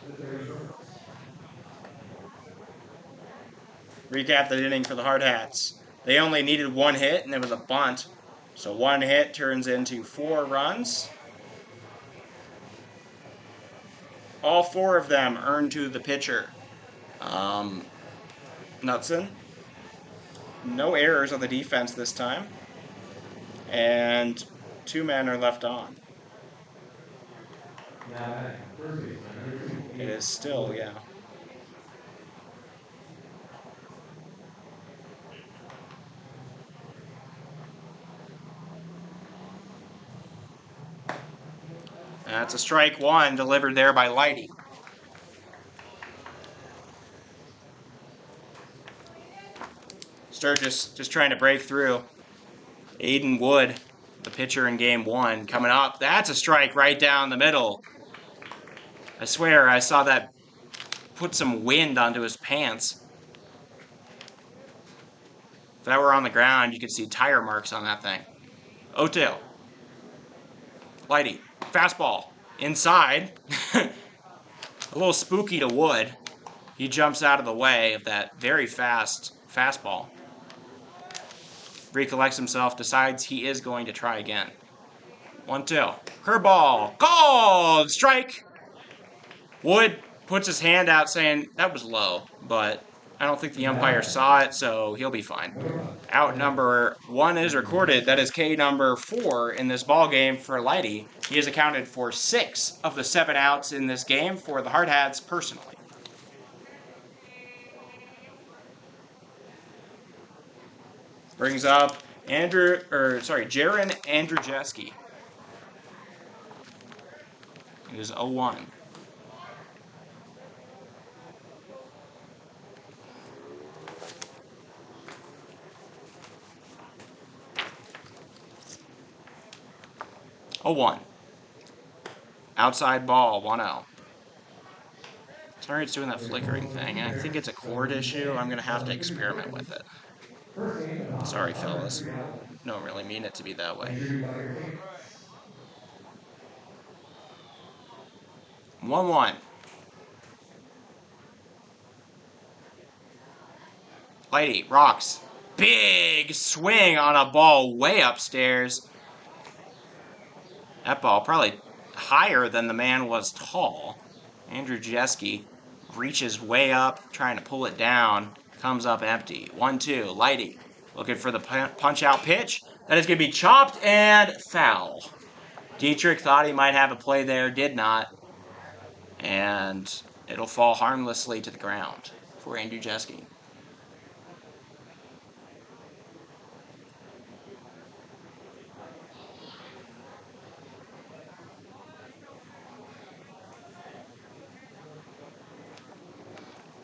the 31st. Recap the inning for the Hardhats. They only needed 1 hit, and it was a bunt. So 1 hit turns into 4 runs. All 4 of them earned to the pitcher. Knutson. No errors on the defense this time. And 2 men are left on. It is still, yeah. That's a strike 1 delivered there by Lighty. Sturgis just trying to break through. Aiden Wood, the pitcher in game 1, coming up. That's a strike right down the middle. I swear I saw that put some wind onto his pants. If that were on the ground, you could see tire marks on that thing. 0-2. Lighty. Fastball. Inside. A little spooky to Wood. He jumps out of the way of that very fast fastball. Recollects himself, decides he is going to try again. 1-2. Curveball. Called! Strike! Wood puts his hand out saying that was low, but I don't think the umpire saw it, so he'll be fine. Out number 1 is recorded. That is K number 4 in this ball game for Lighty. He has accounted for 6 of the 7 outs in this game for the Hardhats personally. Brings up Jaron Andrzejewski. It is 0-1. Outside ball, 1-0. Sorry it's doing that flickering thing. I think it's a cord issue. I'm going to have to experiment with it. Sorry, fellas. Don't really mean it to be that way. 1-1. Lighty, rocks. Big swing on a ball way upstairs. That ball probably higher than the man was tall. Andrzejewski reaches way up, trying to pull it down. Comes up empty. 1-2. Lighty looking for the punch-out pitch. That is going to be chopped and foul. Dietrich thought he might have a play there, did not. And it'll fall harmlessly to the ground for Andrzejewski.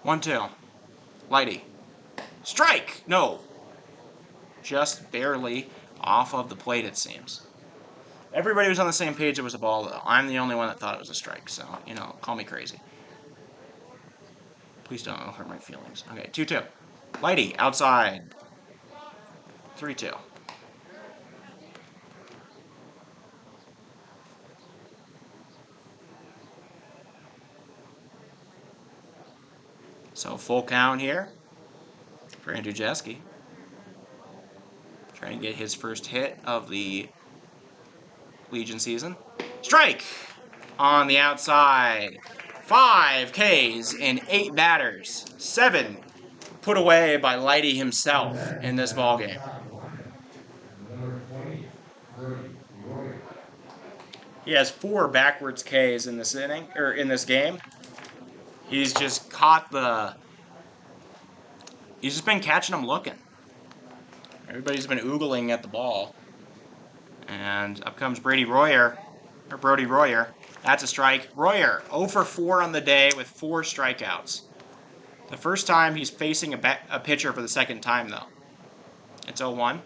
One, two. Lighty. Strike! No. Just barely off of the plate, it seems. Everybody was on the same page it was a ball, though. I'm the only one that thought it was a strike, so, call me crazy. Please don't hurt my feelings. Okay, 2-2. Lighty, outside. 3-2. So full count here for Andrew Jeske. Trying to get his first hit of the Legion season. Strike! On the outside. 5 Ks in 8 batters. 7 put away by Lighty himself in this ballgame. Number 20, Brody Royer. He has 4 backwards Ks in this inning, or in this game. He's just caught the... He's just been catching them looking. Everybody's been oogling at the ball. And up comes Brody Royer. That's a strike. Royer, 0 for 4 on the day with 4 strikeouts. The first time he's facing a pitcher for the second time, though. It's 0-1.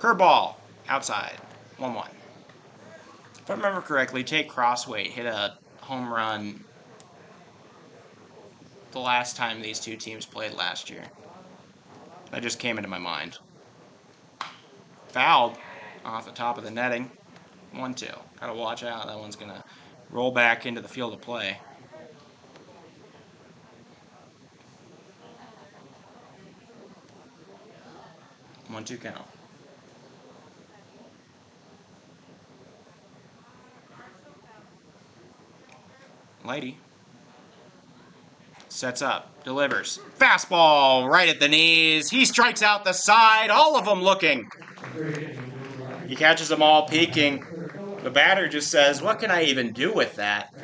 Curveball, outside, 1-1. If I remember correctly, Jake Crossway hit a home run the last time these two teams played last year. That just came into my mind. Fouled off the top of the netting. 1-2. Gotta watch out. That one's gonna roll back into the field of play. 1-2 count. Lighty sets up, delivers. Fastball right at the knees. He strikes out the side. All of them looking. He catches them all peeking. The batter just says, what can I even do with that?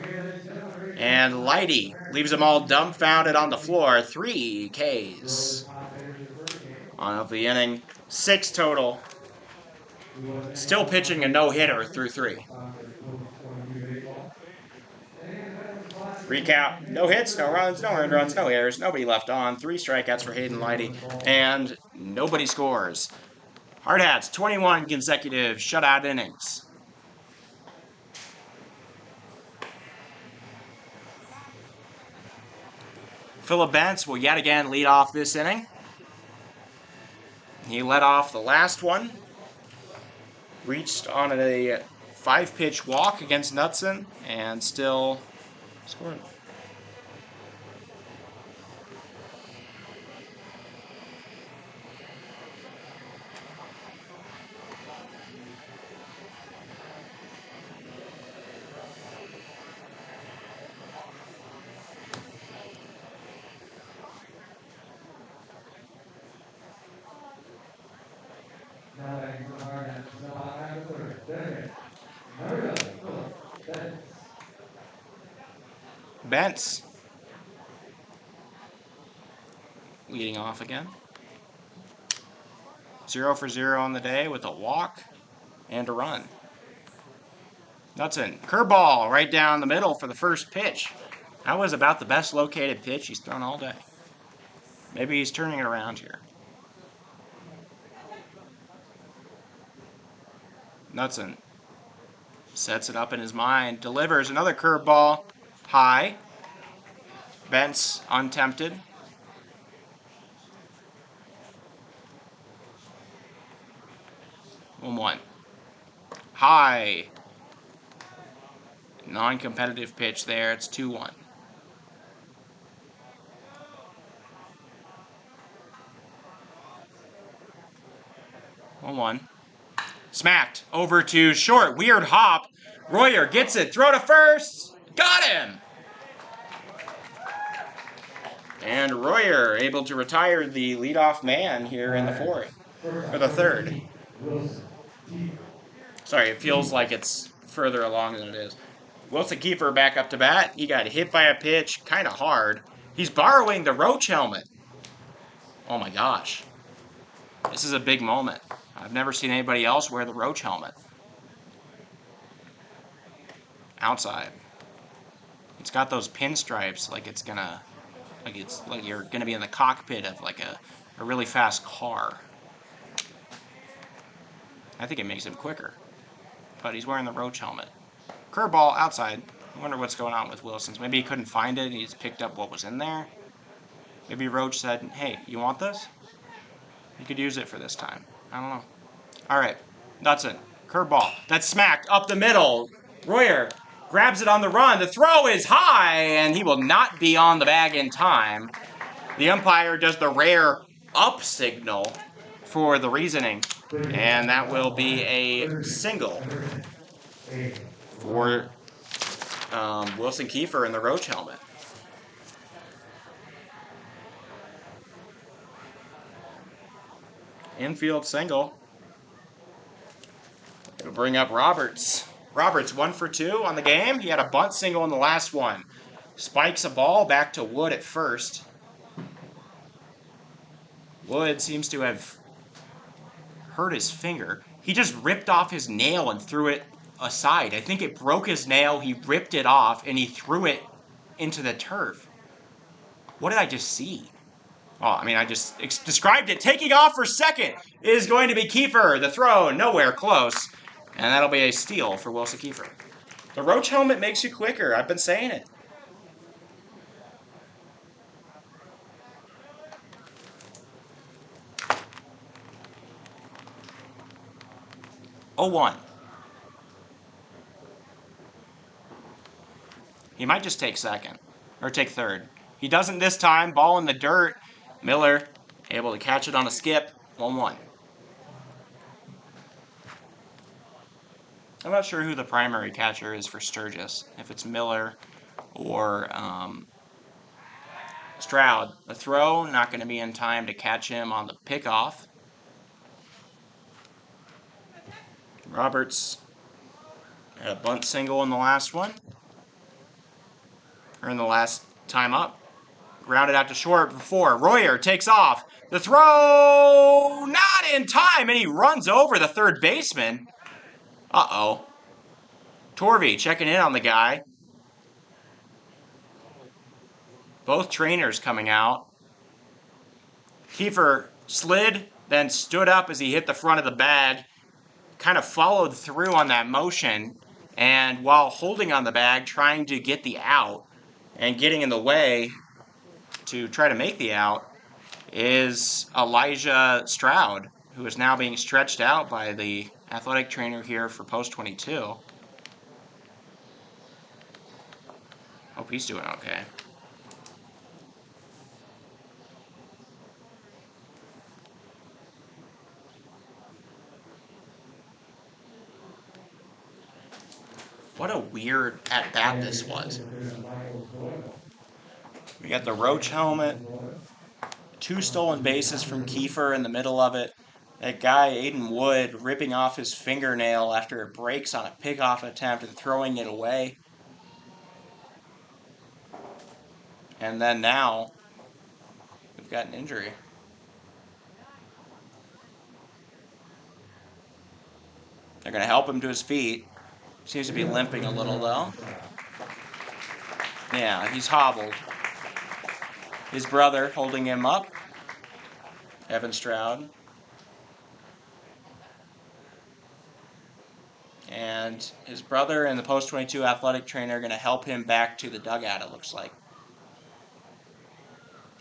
And Lighty leaves them all dumbfounded on the floor. 3 Ks of the inning. 6 total. Still pitching a no-hitter through 3. Recap, no hits, no runs, no earned runs, no errors, nobody left on, 3 strikeouts for Hayden Lighty, and nobody scores. Hardhats, 21 consecutive shutout innings. Phillip Bentz will yet again lead off this inning. He led off the last one. Reached on a 5-pitch walk against Knutson, and still scored. Now batting for the Hardhats is up high the third. Dedicated. Number 11, Phillip Bentz. Bentz leading off again. 0 for 0 on the day with a walk and a run. Knutson, curveball right down the middle for the first pitch. That was about the best located pitch he's thrown all day. Maybe he's turning it around here. Knutson sets it up in his mind, delivers another curveball, high. Bentz untempted. One. High. Non-competitive pitch there. It's 2-1. One. Smacked over to short. Weird hop. Royer gets it. Throw to first. Got him. And Royer able to retire the leadoff man here in the fourth. For the third. Sorry, it feels like it's further along than it is. Wilson Kiefer back up to bat. He got hit by a pitch kind of hard. He's borrowing the Roach helmet. Oh my gosh. This is a big moment. I've never seen anybody else wear the Roach helmet. Outside. It's got those pinstripes like it's gonna, like you're gonna be in the cockpit of like a really fast car. I think it makes him quicker. But he's wearing the Roach helmet. Curveball outside. I wonder what's going on with Wilson's. Maybe he couldn't find it and he's picked up what was in there. Maybe Roach said, hey, you want this? You could use it for this time. I don't know. All right. Knutson. Curveball. That's smacked up the middle. Royer grabs it on the run. The throw is high, and he will not be on the bag in time. The umpire does the rare up signal for the reasoning, and that will be a single for Wilson Kiefer in the Roach helmet. Infield single. It'll bring up Roberts. Roberts 1 for 2 on the game. He had a bunt single in the last one. Spikes a ball back to Wood at first. Wood seems to have hurt his finger. He just ripped off his nail and threw it aside. I think it broke his nail. He ripped it off and he threw it into the turf. What did I just see? Oh, I mean, I just described it. Taking off for second is going to be Kiefer. The throw, nowhere close. And that'll be a steal for Wilson Kiefer. The Roach helmet makes you quicker. I've been saying it. 0-1. He might just take second. Or take third. He doesn't this time. Ball in the dirt. Miller able to catch it on a skip. 1-1. I'm not sure who the primary catcher is for Sturgis. If it's Miller or Stroud. The throw, not going to be in time to catch him on the pickoff. Roberts had a bunt single in the last one. Or in the last time up. Grounded out to short before. Royer takes off. The throw, not in time, and he runs over the third baseman. Uh-oh. Torvey checking in on the guy. Both trainers coming out. Kiefer slid, then stood up as he hit the front of the bag. Kind of followed through on that motion. And while holding on the bag, trying to get the out and getting in the way to try to make the out is Elijah Stroud, who is now being stretched out by the athletic trainer here for post 22. Hope he's doing okay. What a weird at-bat this was. We got the Roach helmet, 2 stolen bases from Kiefer in the middle of it. That guy, Aiden Wood, ripping off his fingernail after it breaks on a pickoff attempt and throwing it away. And then now, we've got an injury. They're going to help him to his feet. Seems to be limping a little, though. Yeah, he's hobbled. His brother holding him up, Evan Stroud. And his brother and the post 22 athletic trainer are going to help him back to the dugout, it looks like.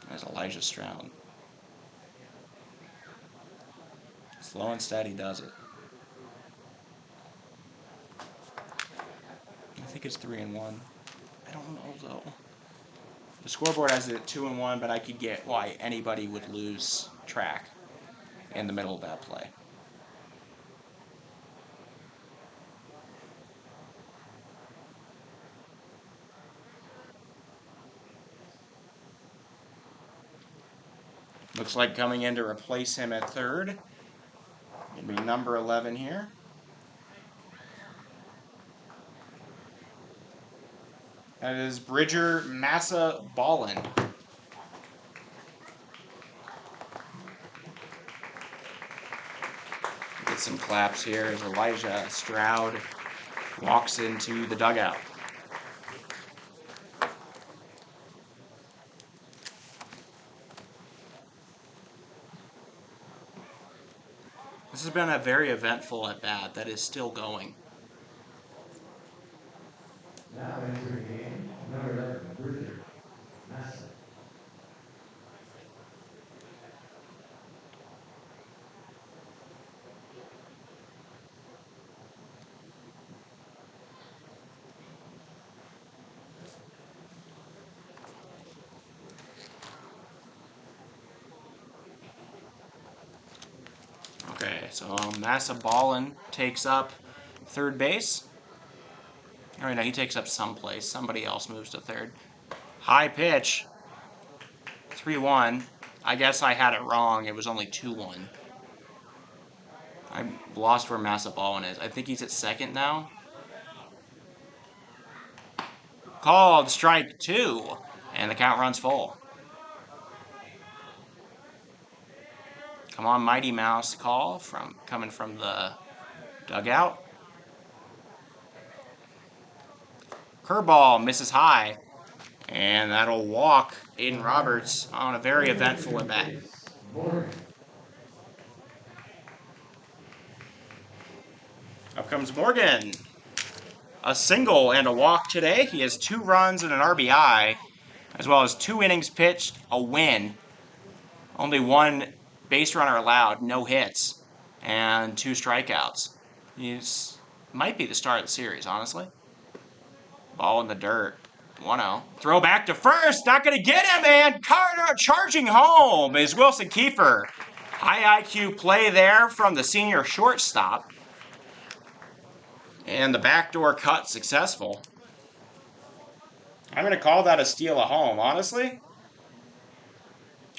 There's Elijah Stroud. Slow and steady does it. I think it's 3-1. I don't know, though. The scoreboard has it at 2-1, but I could get why anybody would lose track in the middle of that play. Looks like coming in to replace him at third. It'll be number 11 here. That is Bridger Massa Ballin. Get some claps here as Elijah Stroud walks into the dugout. This has been a very eventful at-bat that is still going. Now entering the game, number 11, Bridger Massa. So Massa Ballin takes up third base. All right, no, he takes up someplace. Somebody else moves to third. High pitch. 3-1. I guess I had it wrong. It was only 2-1. I lost where Massa Ballin is. I think he's at second now. Called strike 2. And the count runs full. Come on, Mighty Mouse call coming from the dugout. Curveball misses high. And that'll walk Aiden Roberts on a very eventful at bat. Up comes Morgan. A single and a walk today. He has 2 runs and an RBI, as well as 2 innings pitched, a win. Only 1 base runner allowed, no hits, and 2 strikeouts. He's might be the star of the series, honestly. Ball in the dirt. 1-0. Throw back to first. Not going to get him, and Carter charging home is Wilson Kiefer. High IQ play there from the senior shortstop. And the backdoor cut successful. I'm going to call that a steal of home, honestly.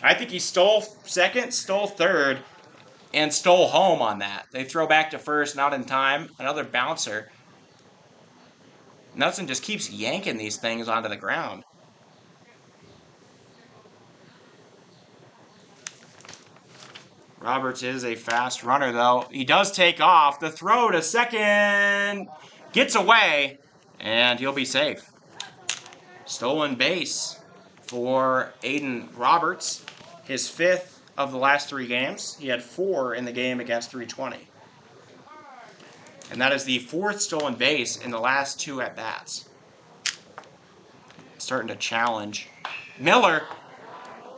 I think he stole second, stole third, and stole home on that. They throw back to first, not in time. Another bouncer. Nelson just keeps yanking these things onto the ground. Roberts is a fast runner, though. He does take off. The throw to second gets away, and he'll be safe. Stolen base for Aiden Roberts. His 5th of the last 3 games. He had 4 in the game against 320. And that is the 4th stolen base in the last 2 at-bats. Starting to challenge. Miller.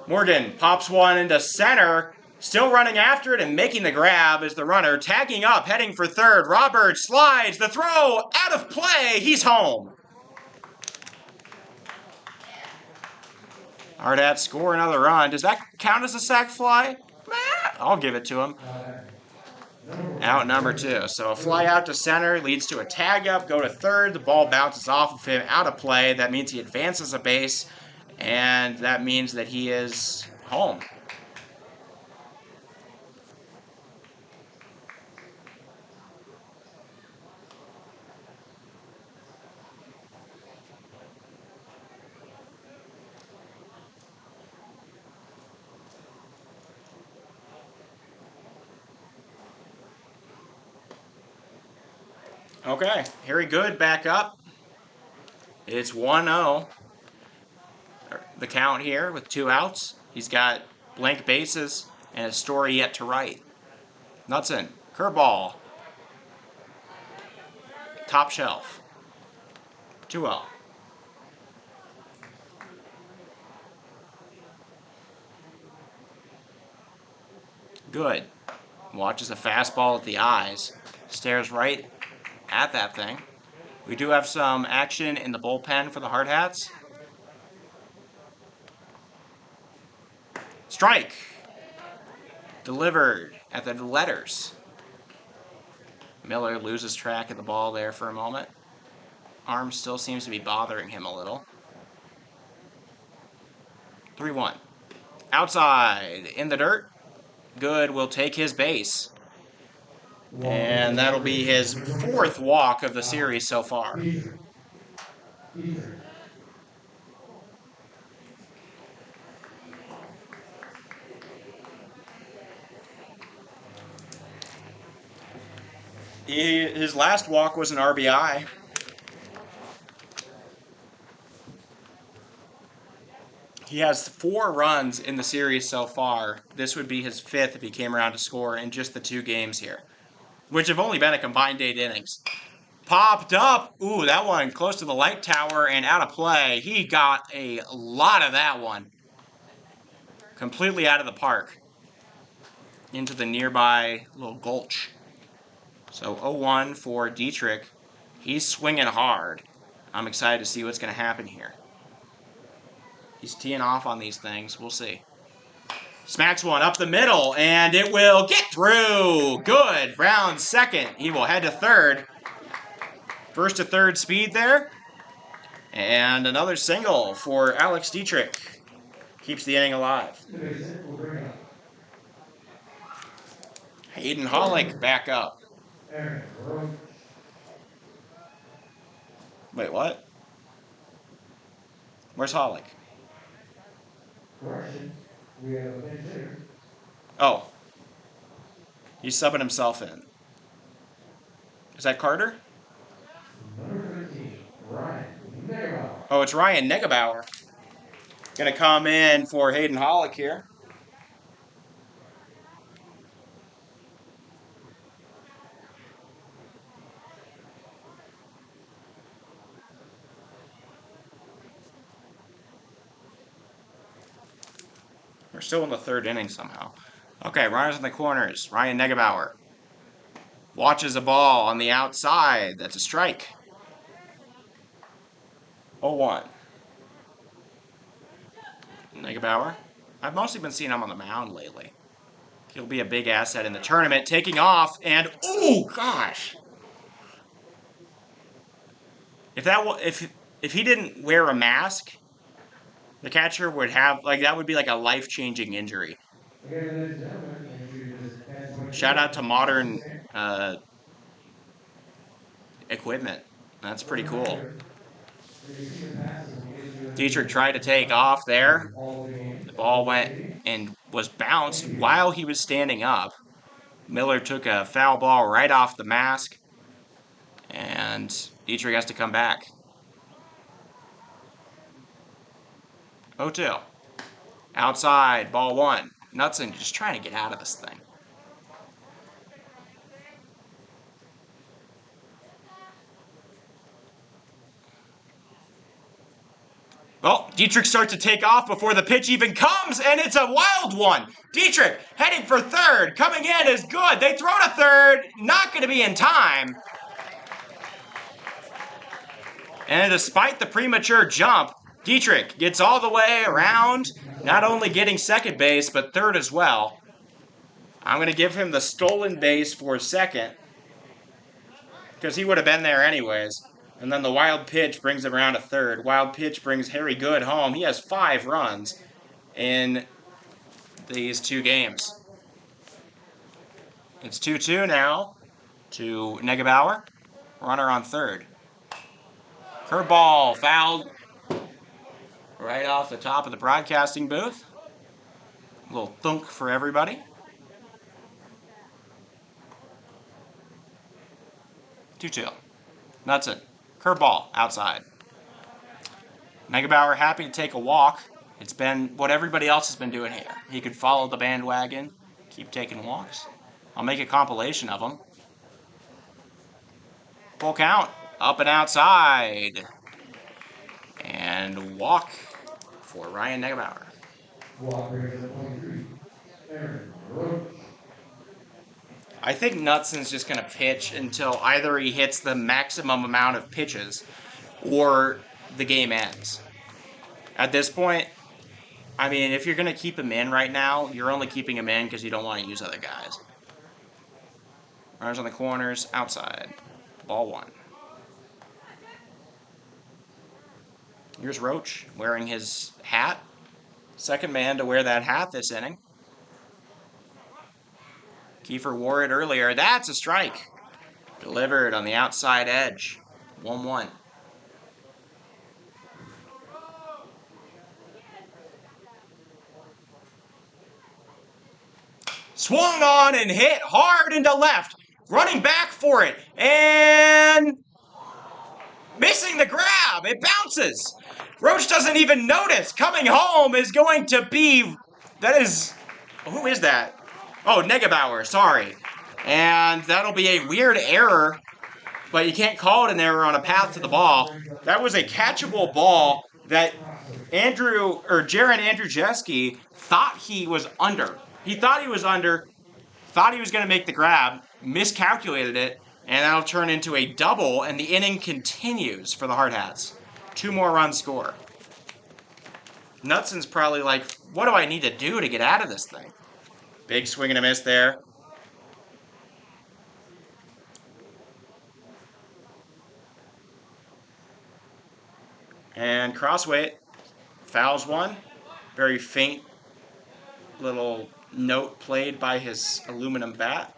Morgan pops one into center. Still running after it and making the grab is the runner. Tagging up, heading for third. Roberts slides. The throw out of play. He's home. Hardhats score another run. Does that count as a sac fly? I'll give it to him. Out number 2. So a fly out to center leads to a tag up, go to third. The ball bounces off of him out of play. That means he advances a base, and that means that he is home. Okay, Harry Good back up. It's 1-0. The count here with 2 outs. He's got blank bases and a story yet to write. Knudsen, curveball. Top shelf. 2-0. Good. Watches a fastball at the eyes. Stares right at that thing. We do have some action in the bullpen for the Hardhats. Strike. Delivered at the letters. Miller loses track of the ball there for a moment. Arm still seems to be bothering him a little. 3-1. Outside, in the dirt. Good will take his base. And that'll be his 4th walk of the series so far. His last walk was an RBI. He has 4 runs in the series so far. This would be his 5th if he came around to score in just the 2 games here, which have only been a combined 8 innings. Popped up. Ooh, that one close to the light tower and out of play. He got a lot of that one. Completely out of the park. Into the nearby little gulch. So 0-1 for Dietrich. He's swinging hard. I'm excited to see what's going to happen here. He's teeing off on these things. We'll see. Smacks one up the middle, and it will get through. Good. Brown second. He will head to third. First to third speed there. And another single for Alex Dietrich. Keeps the inning alive. The base hit will bring up Hayden Hollick back up. Aaron Roach. Wait, what? Where's Hollick? Correction. We have a pinch hitter. Oh. He's subbing himself in. Is that Carter? Number 13, Ryan Negebauer. Oh, it's Ryan Negebauer. Gonna come in for Hayden Hollick here. We're still in the third inning somehow. Okay, runners in the corners. Ryan Negebauer watches a ball on the outside. That's a strike. 0-1. Negebauer. I've mostly been seeing him on the mound lately. He'll be a big asset in the tournament. Taking off, and oh gosh! If he didn't wear a mask, the catcher would have that would be like a life-changing injury. Again, ladies and gentlemen, make sure you visit Shout out to modern equipment. That's pretty cool. Dietrich tried to take off there. The ball went and was bounced while he was standing up. Miller took a foul ball right off the mask, and Dietrich has to come back. 0-2. Outside, ball one. Knutson just trying to get out of this thing. Well, Dietrich starts to take off before the pitch even comes, and it's a wild one. Dietrich heading for third. Coming in is good. They throw to third. Not going to be in time. And despite the premature jump, Dietrich gets all the way around, not only getting second base, but third as well. I'm going to give him the stolen base for second, because he would have been there anyways. And then the wild pitch brings him around to third. Wild pitch brings Harry Good home. He has 5 runs in these 2 games. It's 2-2 now to Negebauer. Runner on third. Curveball fouled right off the top of the broadcasting booth. A little thunk for everybody. 2-2. That's it. Curveball outside. Negebauer happy to take a walk. It's been what everybody else has been doing here. He could follow the bandwagon, keep taking walks. I'll make a compilation of them. Full count, up and outside. And walk for Ryan Negebauer. Walk brings up 23, Aaron Roach. I think Knutson's just going to pitch until either he hits the maximum amount of pitches or the game ends. At this point, I mean, if you're going to keep him in right now, you're only keeping him in because you don't want to use other guys. Runners on the corners, outside. Ball one. Here's Roach wearing his hat. Second man to wear that hat this inning. Kiefer wore it earlier. That's a strike. Delivered on the outside edge. 1-1. Swung on and hit hard into left. Running back for it. And missing the grab. It bounces. Roach doesn't even notice. Coming home is going to be... Who is that? Oh, Negebauer, sorry. And that'll be a weird error, but you can't call it an error on a path to the ball. That was a catchable ball that Jaron Andrzejewski thought he was under. He thought he was under, thought he was going to make the grab, miscalculated it, and that'll turn into a double, and the inning continues for the Hardhats. 2 more runs score. Knutson's probably like, what do I need to do to get out of this thing? Big swing and a miss there. And Crossway fouls one. Very faint little note played by his aluminum bat.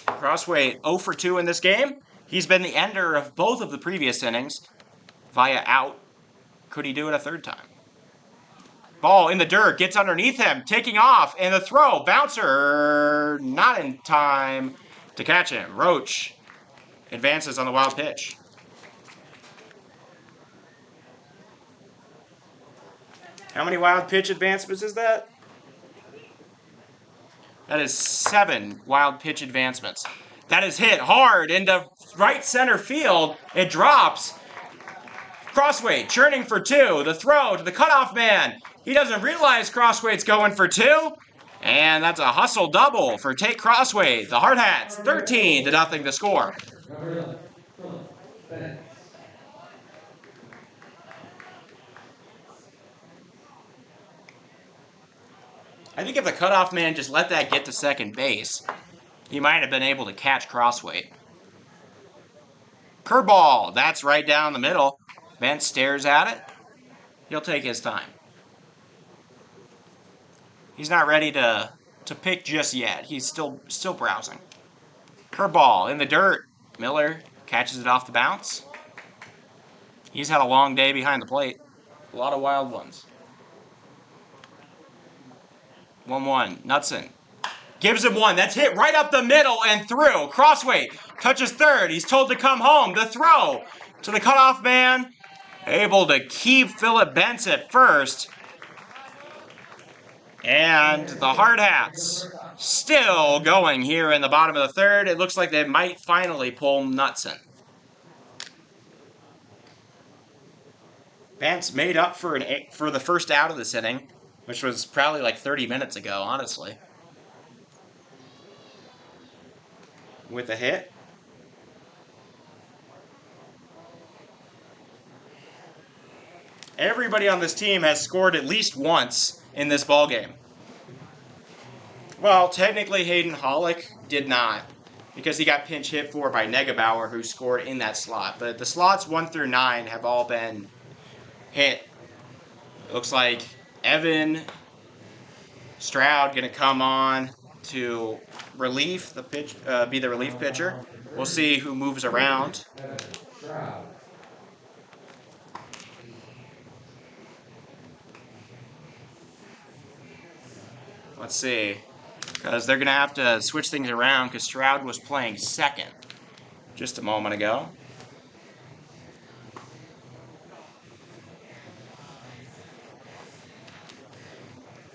Crossway 0 for 2 in this game. He's been the ender of both of the previous innings via out. Could he do it a third time? Ball in the dirt, gets underneath him, taking off, and the throw. Bouncer not in time to catch him. Roach advances on the wild pitch. How many wild pitch advancements is that? That is 7 wild pitch advancements. That is hit hard into right center field. It drops. Crossway churning for 2. The throw to the cutoff man. He doesn't realize Crossway's going for 2. And that's a hustle double for Tate Crossway. The Hardhats 13-0 to score. I think if the cutoff man just let that get to second base, he might have been able to catch Crossway. Curveball, that's right down the middle. Bent stares at it. He'll take his time. He's not ready to pick just yet. He's still browsing. Curveball in the dirt. Miller catches it off the bounce. He's had a long day behind the plate. A lot of wild ones. 1-1. Knutson gives him one. That's hit right up the middle and through. Crossway touches third. He's told to come home. The throw to the cutoff man. Able to keep Phillip Bentz at first. And the Hardhats still going here in the bottom of the third. It looks like they might finally pull Knutson. Bentz made up for the first out of this inning, which was probably like 30 minutes ago, honestly. With a hit. Everybody on this team has scored at least once in this ballgame. Well, technically Hayden Hollick did not, because he got pinch hit for by Negebauer, who scored in that slot. But the slots 1 through 9 have all been hit. Looks like Evan Stroud going to come on to relief the pitch, be the relief pitcher. We'll see who moves around. Let's see, because they're going to have to switch things around because Stroud was playing second just a moment ago.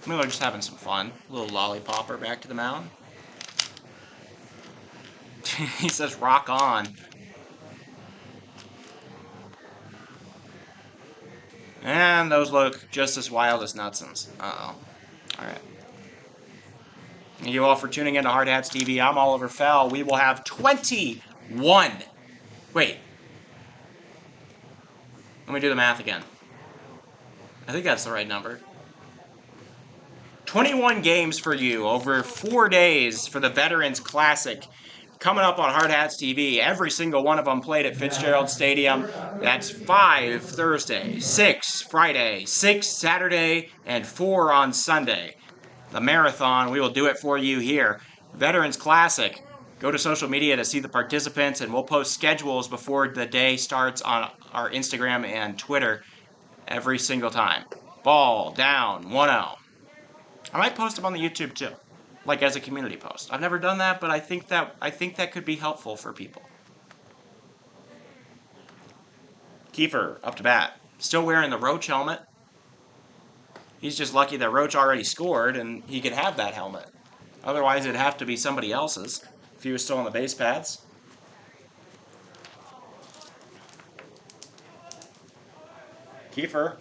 Miller just having some fun. A little lollipopper back to the mound. He says, rock on. And those look just as wild as Knutson's. Uh-oh. All right. Thank you all for tuning in to Hardhats TV. I'm Oliver Fell. We will have 21. Wait. Let me do the math again. I think that's the right number. 21 games for you over 4 days for the Veterans Classic. Coming up on Hardhats TV, every single one of them played at Fitzgerald Stadium. That's 5 Thursday, 6 Friday, 6 Saturday, and 4 on Sunday. The marathon, we will do it for you here. Veterans Classic. Go to social media to see the participants, and we'll post schedules before the day starts on our Instagram and Twitter every single time. Ball down, 1-0. I might post them on the YouTube too, like as a community post. I've never done that, but I think that could be helpful for people. Kiefer up to bat, still wearing the Roach helmet. He's just lucky that Roach already scored and he could have that helmet. Otherwise, it'd have to be somebody else's if he was still on the base paths. Kiefer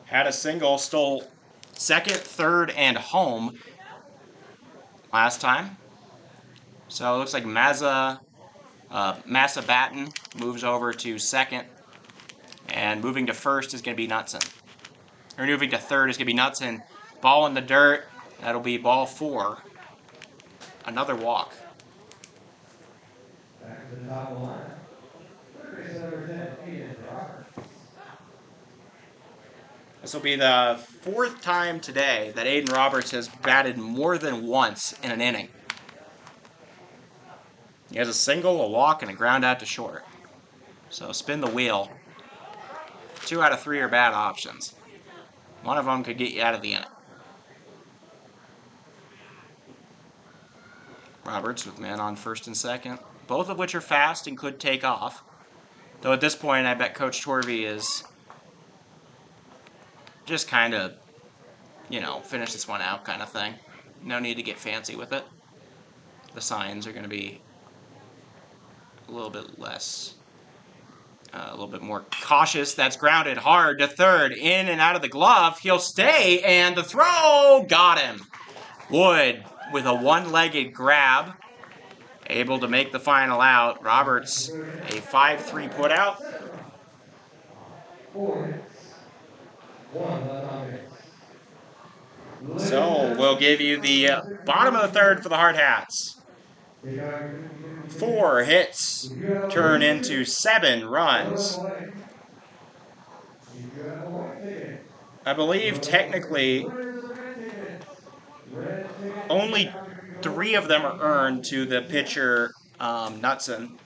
had a single, stole second, third, and home last time. So it looks like Massa Batten moves over to second. And moving to first is going to be Knutson. Or moving to third is going to be Knutson. Ball in the dirt. That'll be ball 4. Another walk. Back to the top of the lineup. Third baseman number 10, Aiden Roberts. This will be the 4th time today that Aiden Roberts has batted more than once in an inning. He has a single, a walk, and a ground out to short. So spin the wheel. 2 out of 3 are bad options. One of them could get you out of the inning. Roberts with men on first and second, both of which are fast and could take off. Though at this point, I bet Coach Torvey is just kind of, finish this one out kind of thing. No need to get fancy with it. The signs are going to be a little bit less, a little bit more cautious. That's grounded hard to third, in and out of the glove. He'll stay, and the throw got him. Wood with a one-legged grab, able to make the final out. Roberts, a 5-3 put out. 4 hits. 1 left on base. So we'll give you the bottom of the third for the Hardhats. 4 hits turn into 7 runs. I believe technically only 3 of them are earned to the pitcher, Knutson.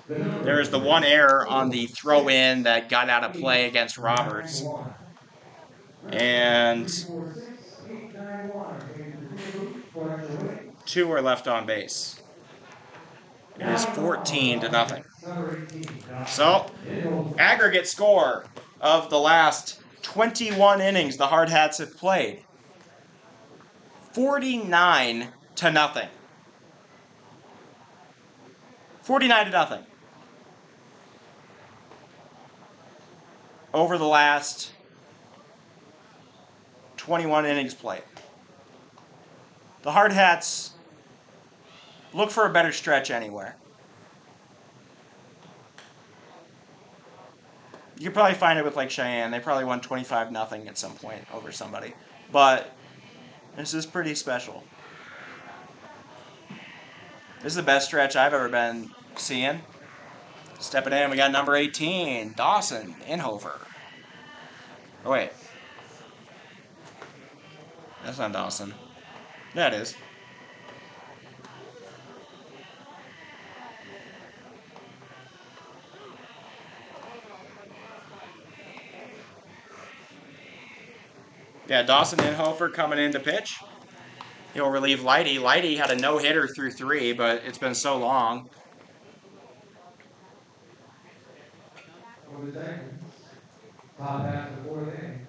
There is the one error on the throw-in that got out of play against Roberts. And 2 are left on base. It is 14-0. So, aggregate score of the last 21 innings the Hardhats have played. 49-0. 49-0. Over the last 21 innings played. The Hardhats look for a better stretch anywhere. You could probably find it with like Cheyenne. They probably won 25-0 at some point over somebody. But this is pretty special. This is the best stretch I've ever been seeing. Stepping in, we got number 18, Dawson Inhofer. Oh, wait. That's not Dawson. Yeah, it is. Yeah, Dawson Inhofer coming in to pitch. He'll relieve Lighty. Lighty had a no-hitter through 3, but it's been so long. For the Titans, top half of the 4th inning.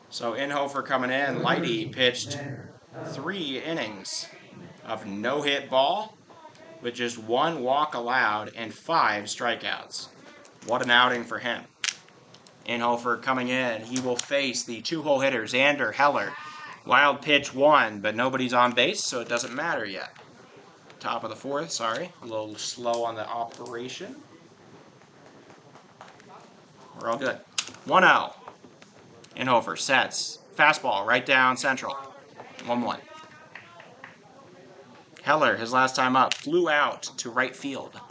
So Inhofer coming in. Lighty pitched 3 innings of no-hit ball with just 1 walk allowed and 5 strikeouts. What an outing for him. Inhofer coming in. He will face the 2-hole hitter, Xander Heller. Wild pitch 1, but nobody's on base, so it doesn't matter yet. Top of the 4th, sorry. A little slow on the operation. We're all good. 1-0. Inhofer sets. Fastball right down central. 1-1. Heller, his last time up, flew out to right field.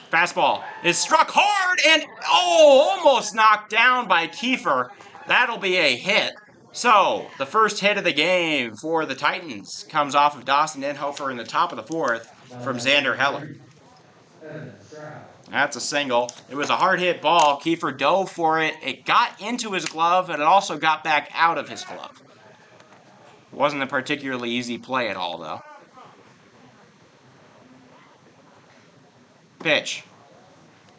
Fastball is struck hard and, almost knocked down by Kiefer. That'll be a hit. So, the first hit of the game for the Titans comes off of Dawson Inhofer in the top of the 4th from Xander Heller. That's a single. It was a hard-hit ball. Kiefer dove for it. It got into his glove, and it also got back out of his glove. It wasn't a particularly easy play at all, though. Pitch.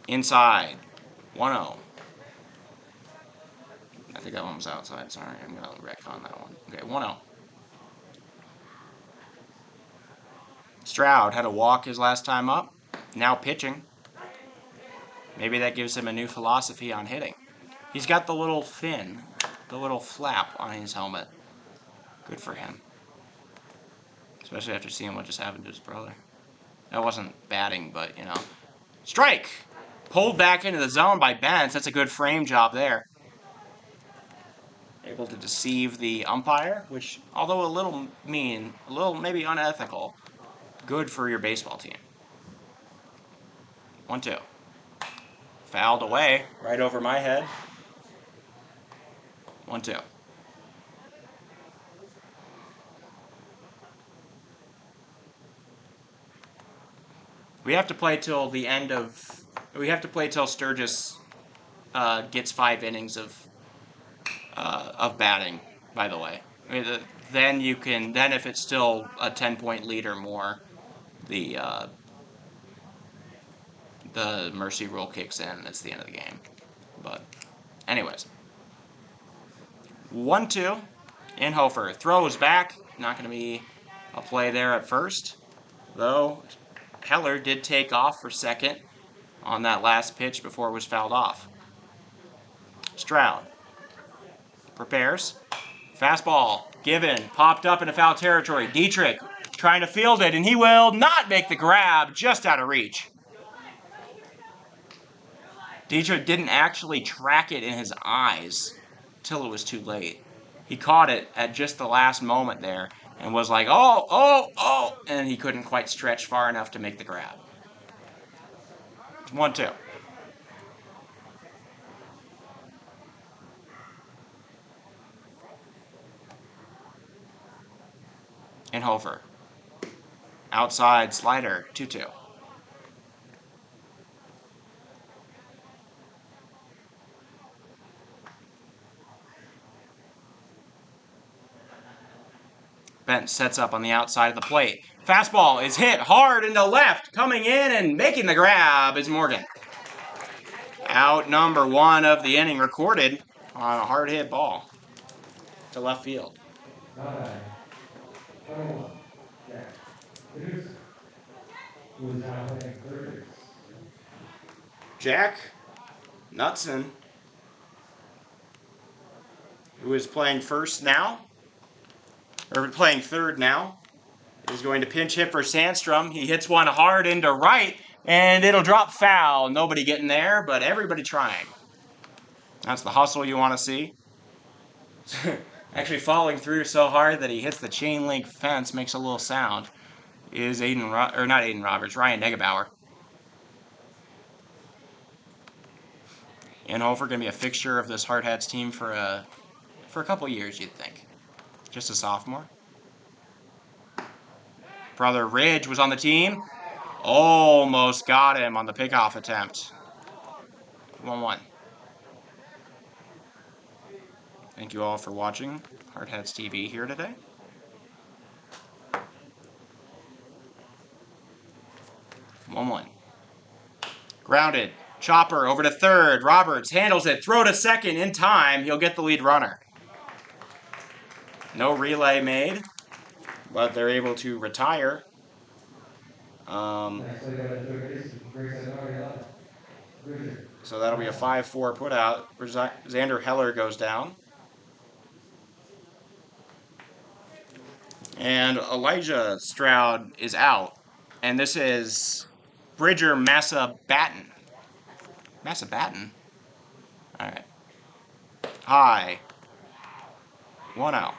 Inside. 1-0. I think that one was outside. Sorry, I'm going to wreck on that one. Okay, 1-0. Stroud had a walk his last time up. Now pitching. Maybe that gives him a new philosophy on hitting. He's got the little fin, the little flap on his helmet. Good for him. Especially after seeing what just happened to his brother. That wasn't batting, but, you know. Strike! Pulled back into the zone by Benz. That's a good frame job there. Able to deceive the umpire, which, although a little mean, a little maybe unethical, good for your baseball team. 1-2. Fouled away, right over my head. 1-2. We have to play till the end of. We have to play till Sturgis gets 5 innings of batting. By the way, then you can. Then if it's still a 10-point lead or more, the mercy rule kicks in. That's the end of the game. But, anyways, 1-2. Inhofer throws back. Not going to be a play there at first, though. Heller did take off for second on that last pitch before it was fouled off. Stroud prepares. Fastball given, popped up into foul territory. Dietrich trying to field it, and he will not make the grab, just out of reach. Dietrich didn't actually track it in his eyes till it was too late. He caught it at just the last moment there and was like, oh, and he couldn't quite stretch far enough to make the grab. 1-2. Inhofer. Outside slider, 2-2. Bent sets up on the outside of the plate. Fastball is hit hard into left. Coming in and making the grab is Morgan. Out number 1 of the inning recorded on a hard hit ball to left field. Now batting. Number 1, Jack Knudsen, who is now playing third base. Jack Knudsen, who is playing first now, or playing third now, is going to pinch hit for Sandstrom. He hits one hard into right, and it'll drop foul. Nobody getting there, but everybody trying. That's the hustle you want to see. Actually falling through so hard that he hits the chain link fence, makes a little sound, is not Aiden Roberts, Ryan Negebauer. Inhofer going to be a fixture of this Hardhats team for a couple years, you'd think. Just a sophomore. Brother Ridge was on the team. Almost got him on the pickoff attempt. 1-1. Thank you all for watching Hardhats TV here today. 1-1. Grounded. Chopper over to third. Roberts handles it. Throw to second in time. He'll get the lead runner. No relay made, but they're able to retire. Next play by the third baseman, breaks that already 11. Bridger. So that'll be a 5-4 put out. Xander Heller goes down. And Elijah Stroud is out. And this is Bridger Massabatten. Massabatten? Alright. High. 1-0.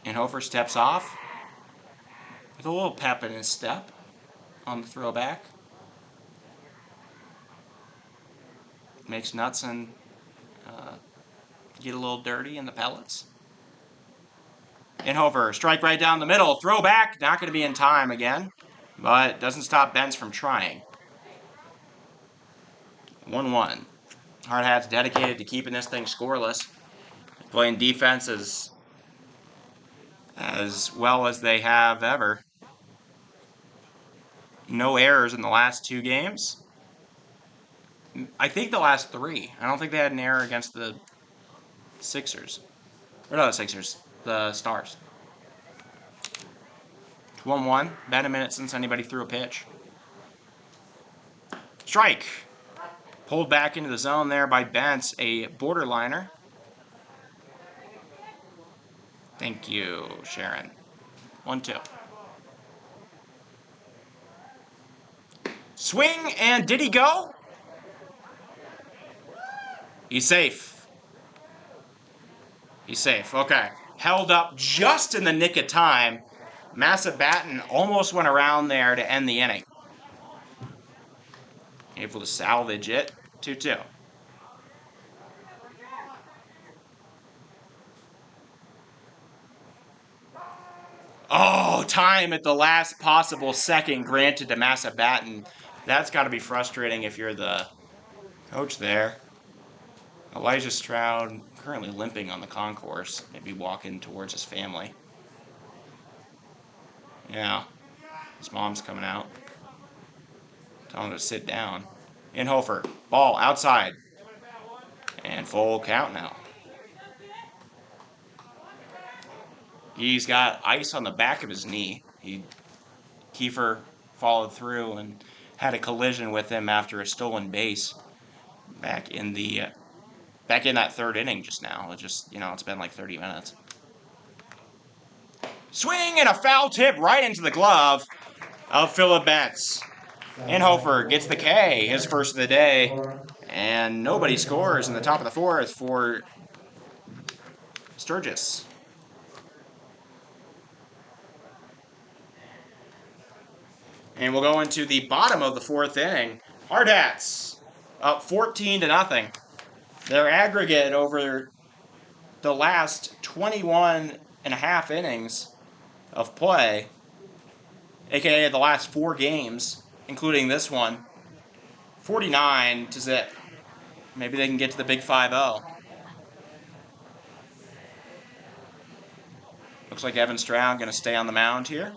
Inhofer steps off with a little pep in his step on the throwback. Makes Knudsen get a little dirty in the pellets. Inhofer, strike right down the middle. Throwback, not going to be in time again, but doesn't stop Benz from trying. 1-1. Hardhats dedicated to keeping this thing scoreless. Playing defense as well as they have ever. No errors in the last 2 games. I think the last 3. I don't think they had an error against the Sixers. Or not the Sixers, the Stars. 1-1. Been a minute since anybody threw a pitch. Strike. Pulled back into the zone there by Bentz, a borderliner. Thank you, Sharon. 1-2. Swing, and did he go? He's safe. He's safe. Okay. Held up just in the nick of time. Massa Batten almost went around there to end the inning. Able to salvage it. 2-2. Oh, time at the last possible second granted to Massa Batten. That's got to be frustrating if you're the coach there. Elijah Stroud currently limping on the concourse, maybe walking towards his family. Yeah, his mom's coming out. Telling him to sit down. Inhofer, ball outside. And full count now. He's got ice on the back of his knee. Kiefer followed through and had a collision with him after a stolen base back in that third inning just now. It's been like 30 minutes. Swing and a foul tip right into the glove of Phillip Bentz. Inhofer gets the K, his first of the day, and nobody scores in the top of the fourth for Sturgis. And we'll go into the bottom of the fourth inning. Hardhats up 14-0. Their aggregate over the last 21 and a half innings of play, aka the last 4 games, including this one, 49-0. Maybe they can get to the big 5-0. Looks like Evan Stroud going to stay on the mound here.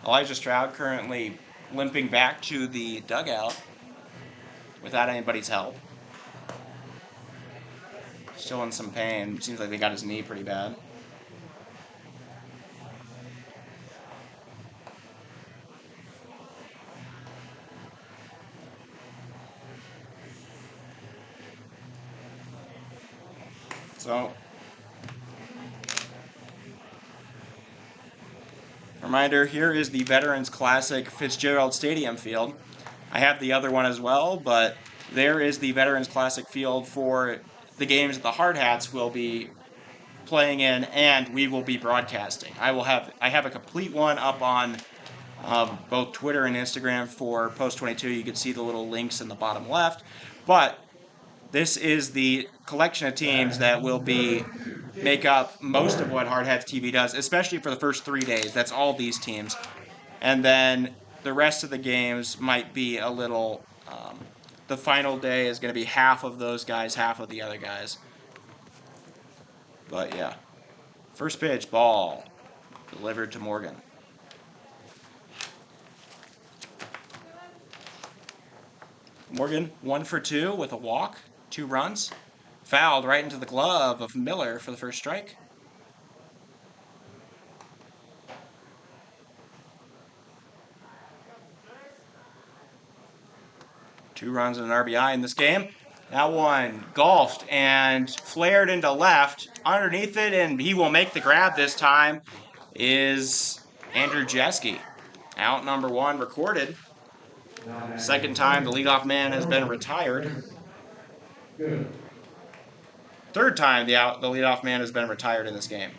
Elijah Stroud currently limping back to the dugout without anybody's help. Still in some pain. Seems like they got his knee pretty bad. So, reminder, here is the Veterans Classic Fitzgerald Stadium field. I have the other one as well, but there is the Veterans Classic field for the games that the Hardhats will be playing in, and we will be broadcasting. I have a complete one up on both Twitter and Instagram for Post 22. You can see the little links in the bottom left, but this is the collection of teams that will make up most of what Hardhats TV does, especially for the first 3 days. That's all these teams. And then the rest of the games might be a little... the final day is going to be half of those guys, half of the other guys. But yeah. First pitch, ball. Delivered to Morgan. Morgan, 1 for 2 with a walk, 2 runs. Fouled right into the glove of Miller for the first strike. Two runs and an RBI in this game. That one golfed and flared into left. Underneath it, and he will make the grab this time, is Andrew Jeske. Out number 1 recorded. Second time the leadoff man has been retired. Third time the leadoff man has been retired in this game.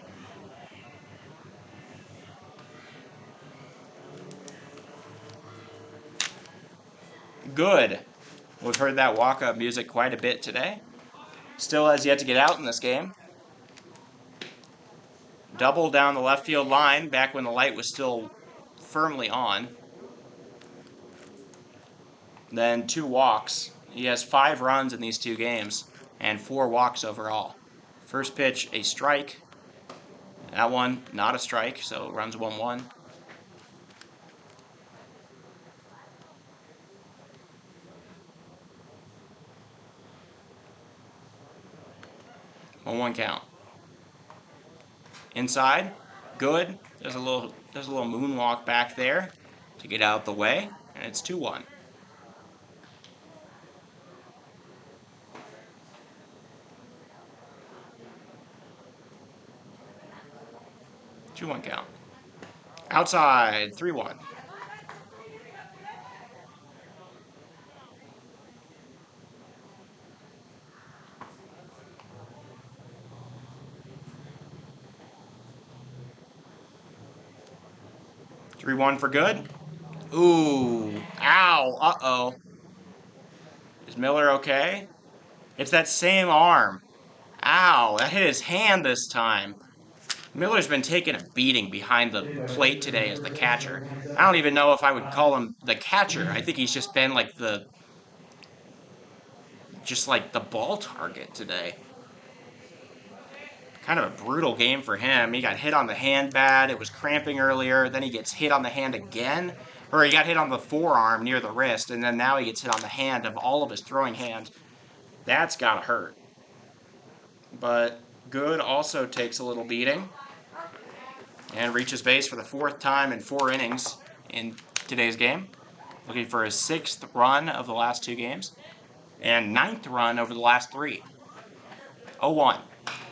Good. We've heard that walk-up music quite a bit today. Still has yet to get out in this game. Double down the left field line back when the light was still firmly on. Then 2 walks. He has 5 runs in these 2 games and 4 walks overall. First pitch, a strike. That one, not a strike, so runs 1-1. One count. Inside, good. There's a little moonwalk back there to get out of the way, and it's 2-1. 2-1 count. Outside, 3-1. Three one for good. Ooh, ow, uh-oh. Is Miller okay? It's that same arm. Ow, that hit his hand this time. Miller's been taking a beating behind the plate today as the catcher. I don't even know if I would call him the catcher. I think he's just been like the ball target today. Kind of a brutal game for him. He got hit on the hand bad. It was cramping earlier. Then he gets hit on the hand again. Or he got hit on the forearm near the wrist. And then now he gets hit on the hand of all of his throwing hand. That's got to hurt. But Good also takes a little beating. And reaches base for the 4th time in 4 innings in today's game. Looking for his 6th run of the last 2 games. And 9th run over the last 3. 0-1.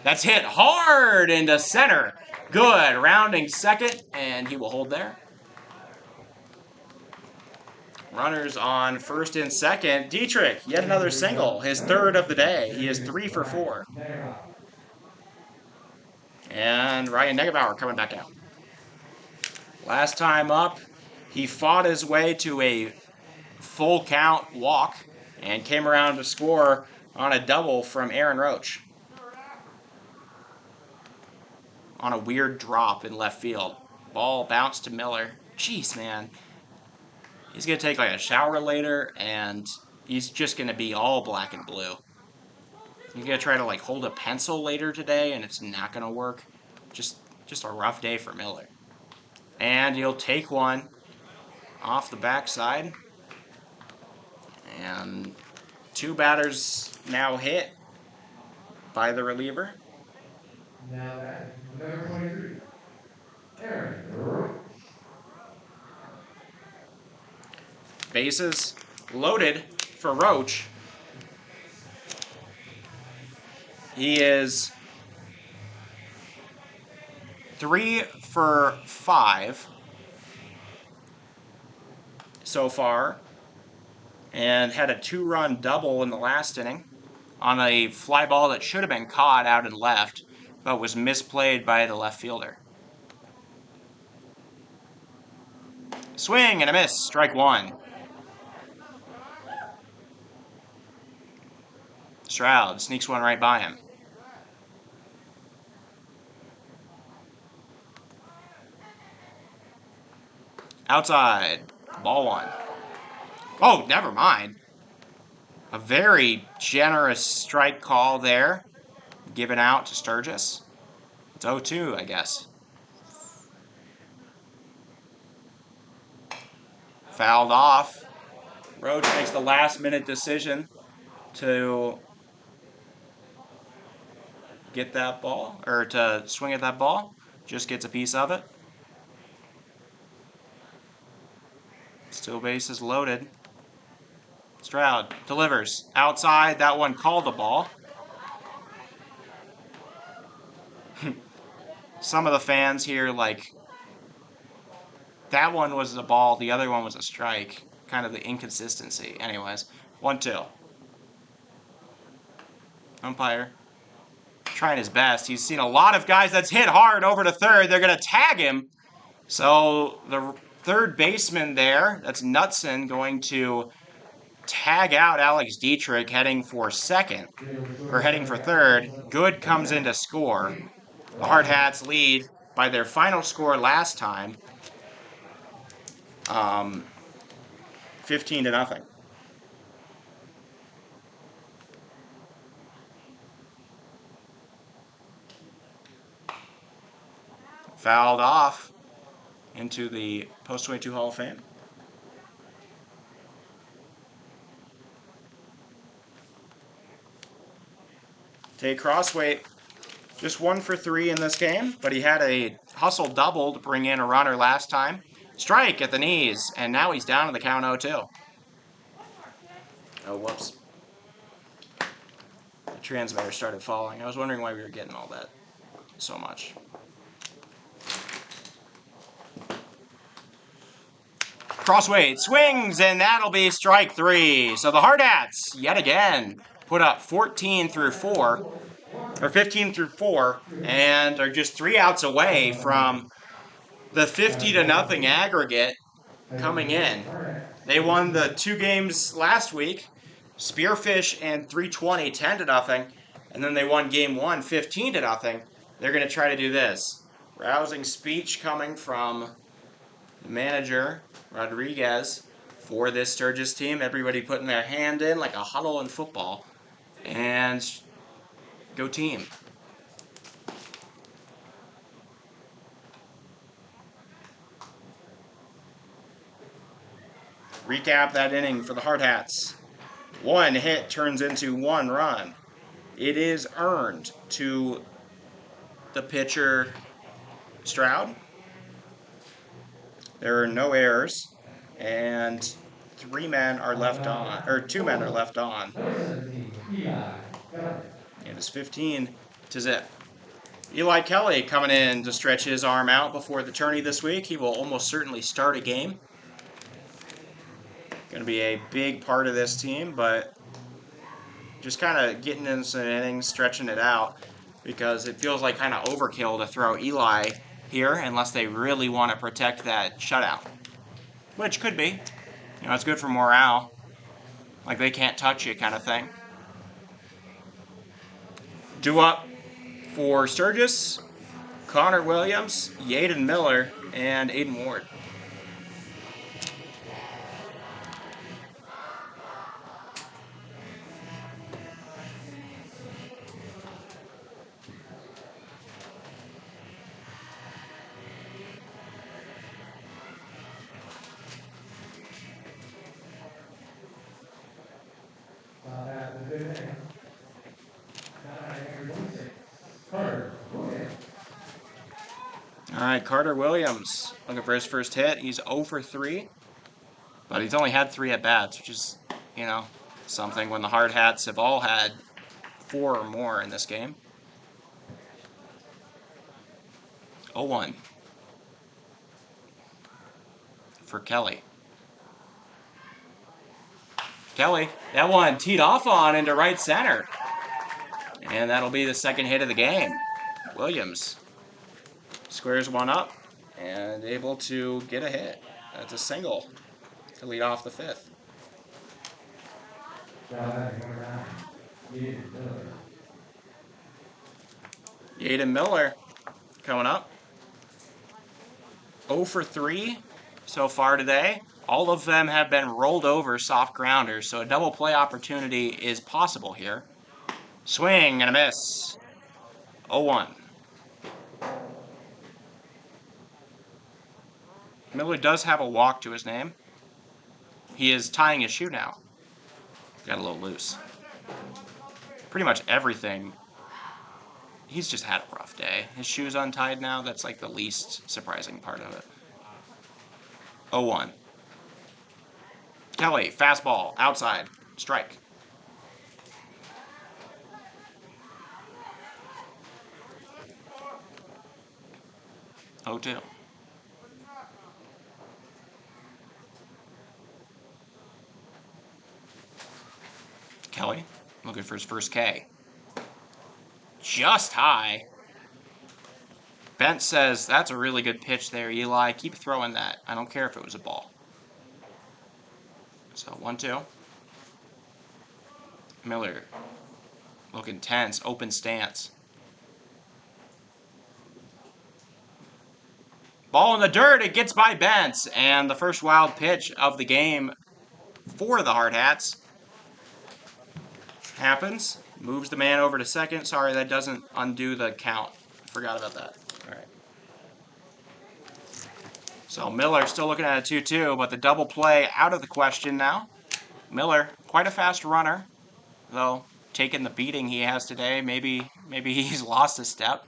That's hit hard into center. Good. Rounding second, and he will hold there. Runners on first and second. Dietrich, yet another single. His 3rd of the day. He is 3 for 4. And Ryan Negebauer coming back out. Last time up, he fought his way to a full count walk and came around to score on a double from Aaron Roach. On a weird drop in left field. Ball bounced to Miller. Jeez, man. He's going to take like a shower later, and he's just going to be all black and blue. He's going to try to like hold a pencil later today, and it's not going to work. Just a rough day for Miller. And he'll take one off the backside. And 2 batters now hit by the reliever. Now batting, number 23, Aaron Roach. Bases loaded for Roach. He is 3 for 5 so far, and had a 2-run double in the last inning on a fly ball that should have been caught out and left, but was misplayed by the left fielder. Swing and a miss, strike 1. Stroud sneaks one right by him. Outside, ball 1. Oh, never mind. A very generous strike call there, given out to Sturgis. It's 0-2, I guess. Fouled off. Roach makes the last-minute decision to get that ball, or to swing at that ball. Just gets a piece of it. Still bases loaded. Stroud delivers. Outside, that one called the ball. Some of the fans here, like, that one was a ball, the other one was a strike. Kind of the inconsistency. Anyways, 1-2. Umpire trying his best. He's seen a lot of guys that's hit hard over to third. They're going to tag him. So the third baseman there, that's Knutson, going to tag out Alex Dietrich heading for second, or heading for third. Good comes in to score. The Hardhats lead by their final score last time, 15-0. Fouled off into the Post-22 Hall of Fame. Tate Crossway, just 1 for 3 in this game, but he had a hustle double to bring in a runner last time. Strike at the knees, and now he's down in the count 0-2. Oh, whoops. The transmitter started falling. I was wondering why we were getting all that so much. Crossweight swings, and that'll be strike 3. So the Hardhats, yet again, put up 14 through 4, or 15 through 4, and are just 3 outs away from the 50-0 aggregate coming in. They won the 2 games last week, Spearfish and 320 10-0, and then they won game 1 15-0. They're going to try to do this. Rousing speech coming from manager Rodriguez for this Sturgis team. Everybody putting their hand in like a huddle in football. And go team. Recap that inning for the Hardhats. 1 hit turns into 1 run. It is earned to the pitcher Stroud. There are no errors, and 3 men are left on, or 2 men are left on. Number 17, Eli Kelly. It is 15 to zip. Eli Kelly coming in to stretch his arm out before the tourney this week. He will almost certainly start a game. Going to be a big part of this team, but just kind of getting in some innings, stretching it out, because it feels like kind of overkill to throw Eli here unless they really want to protect that shutout, which could be. You know, it's good for morale. Like they can't touch you kind of thing. Due up for Sturgis, Connor Williams, Yaden Miller, and Aiden Ward. Top half of the 5th inning. Batting number 26, Carter Williams. All right, Carter Williams looking for his first hit. He's 0 for 3, but he's only had 3 at-bats, which is, you know, something when the Hardhats have all had 4 or more in this game. 0-1 for Kelly. Kelly, that one teed off on into right center. And that'll be the second hit of the game. Williams squares one up and able to get a hit. That's a single to lead off the 5th. Batting number 9, Yaden Miller. Yaden Miller coming up. 0 for 3 so far today. All of them have been rolled over soft grounders, so a double play opportunity is possible here. Swing and a miss. 0-1. Miller does have a walk to his name. He is tying his shoe now. Got a little loose. Pretty much everything. He's just had a rough day. His shoe's untied now. That's like the least surprising part of it. 0-1. Kelly, fastball, outside, strike. Oh, 2. Kelly looking for his first K. Just high. Bent says, that's a really good pitch there, Eli. Keep throwing that. I don't care if it was a ball. So 1-2. Miller looking tense, open stance. Ball in the dirt, it gets by Bentz, and the first wild pitch of the game for the Hardhats happens. Moves the man over to second. Sorry, that doesn't undo the count. Forgot about that. All right. So Miller still looking at a 2-2, but the double play out of the question now. Miller, quite a fast runner, though taking the beating he has today, maybe he's lost a step.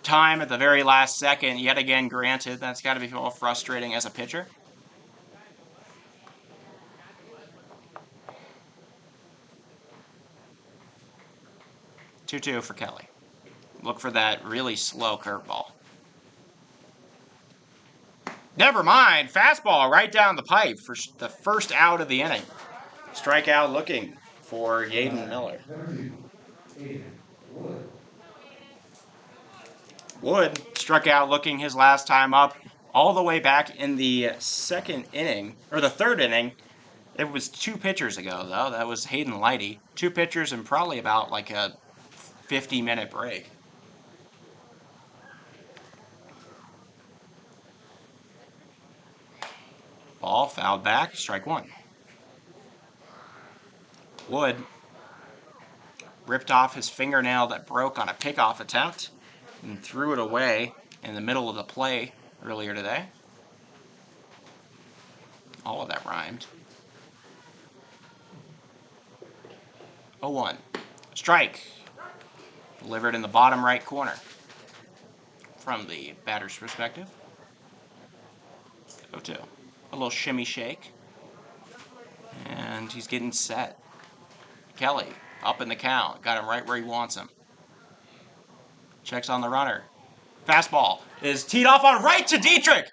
Time at the very last second, yet again granted. That's got to be a little frustrating as a pitcher. Two for Kelly. Look for that really slow curveball. Never mind. Fastball right down the pipe for the first out of the inning. Strikeout looking for Yaden Miller. Number 2, Aiden Wood. Wood struck out looking his last time up all the way back in the second inning, or the third inning. It was 2 pitchers ago, though. That was Hayden Lighty. 2 pitchers and probably about like a 50-minute break. Ball fouled back, strike 1. Wood ripped off his fingernail that broke on a pickoff attempt and threw it away in the middle of the play earlier today. All of that rhymed. 0-1. Strike. Delivered in the bottom right corner. From the batter's perspective. 0-2. A little shimmy shake. And he's getting set. Kelly up in the count. Got him right where he wants him. Checks on the runner. Fastball is teed off on right to Dietrich.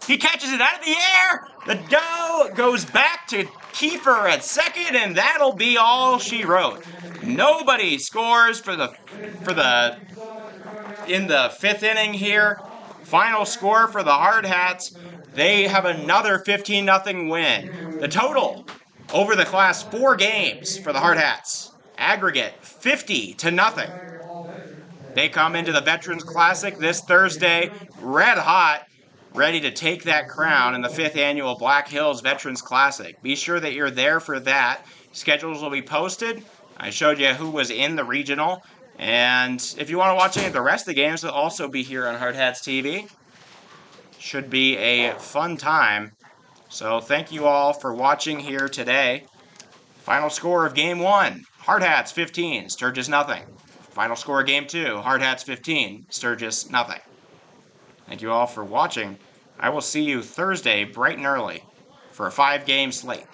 He catches it out of the air. The dough goes back to Kiefer at second, and that'll be all she wrote. Nobody scores in the 5th inning here. Final score for the Hardhats. They have another 15-0 win. The total over the last 4 games for the Hardhats, aggregate 50-0. They come into the Veterans Classic this Thursday, red hot, ready to take that crown in the 5th annual Black Hills Veterans Classic. Be sure that you're there for that. Schedules will be posted. I showed you who was in the regional. And if you want to watch any of the rest of the games, they'll also be here on Hardhats TV. Should be a fun time. So thank you all for watching here today. Final score of Game 1, Hardhats 15, Sturgis 0. Final score of Game 2, Hardhats 15, Sturgis 0. Thank you all for watching. I will see you Thursday bright and early for a 5-game slate.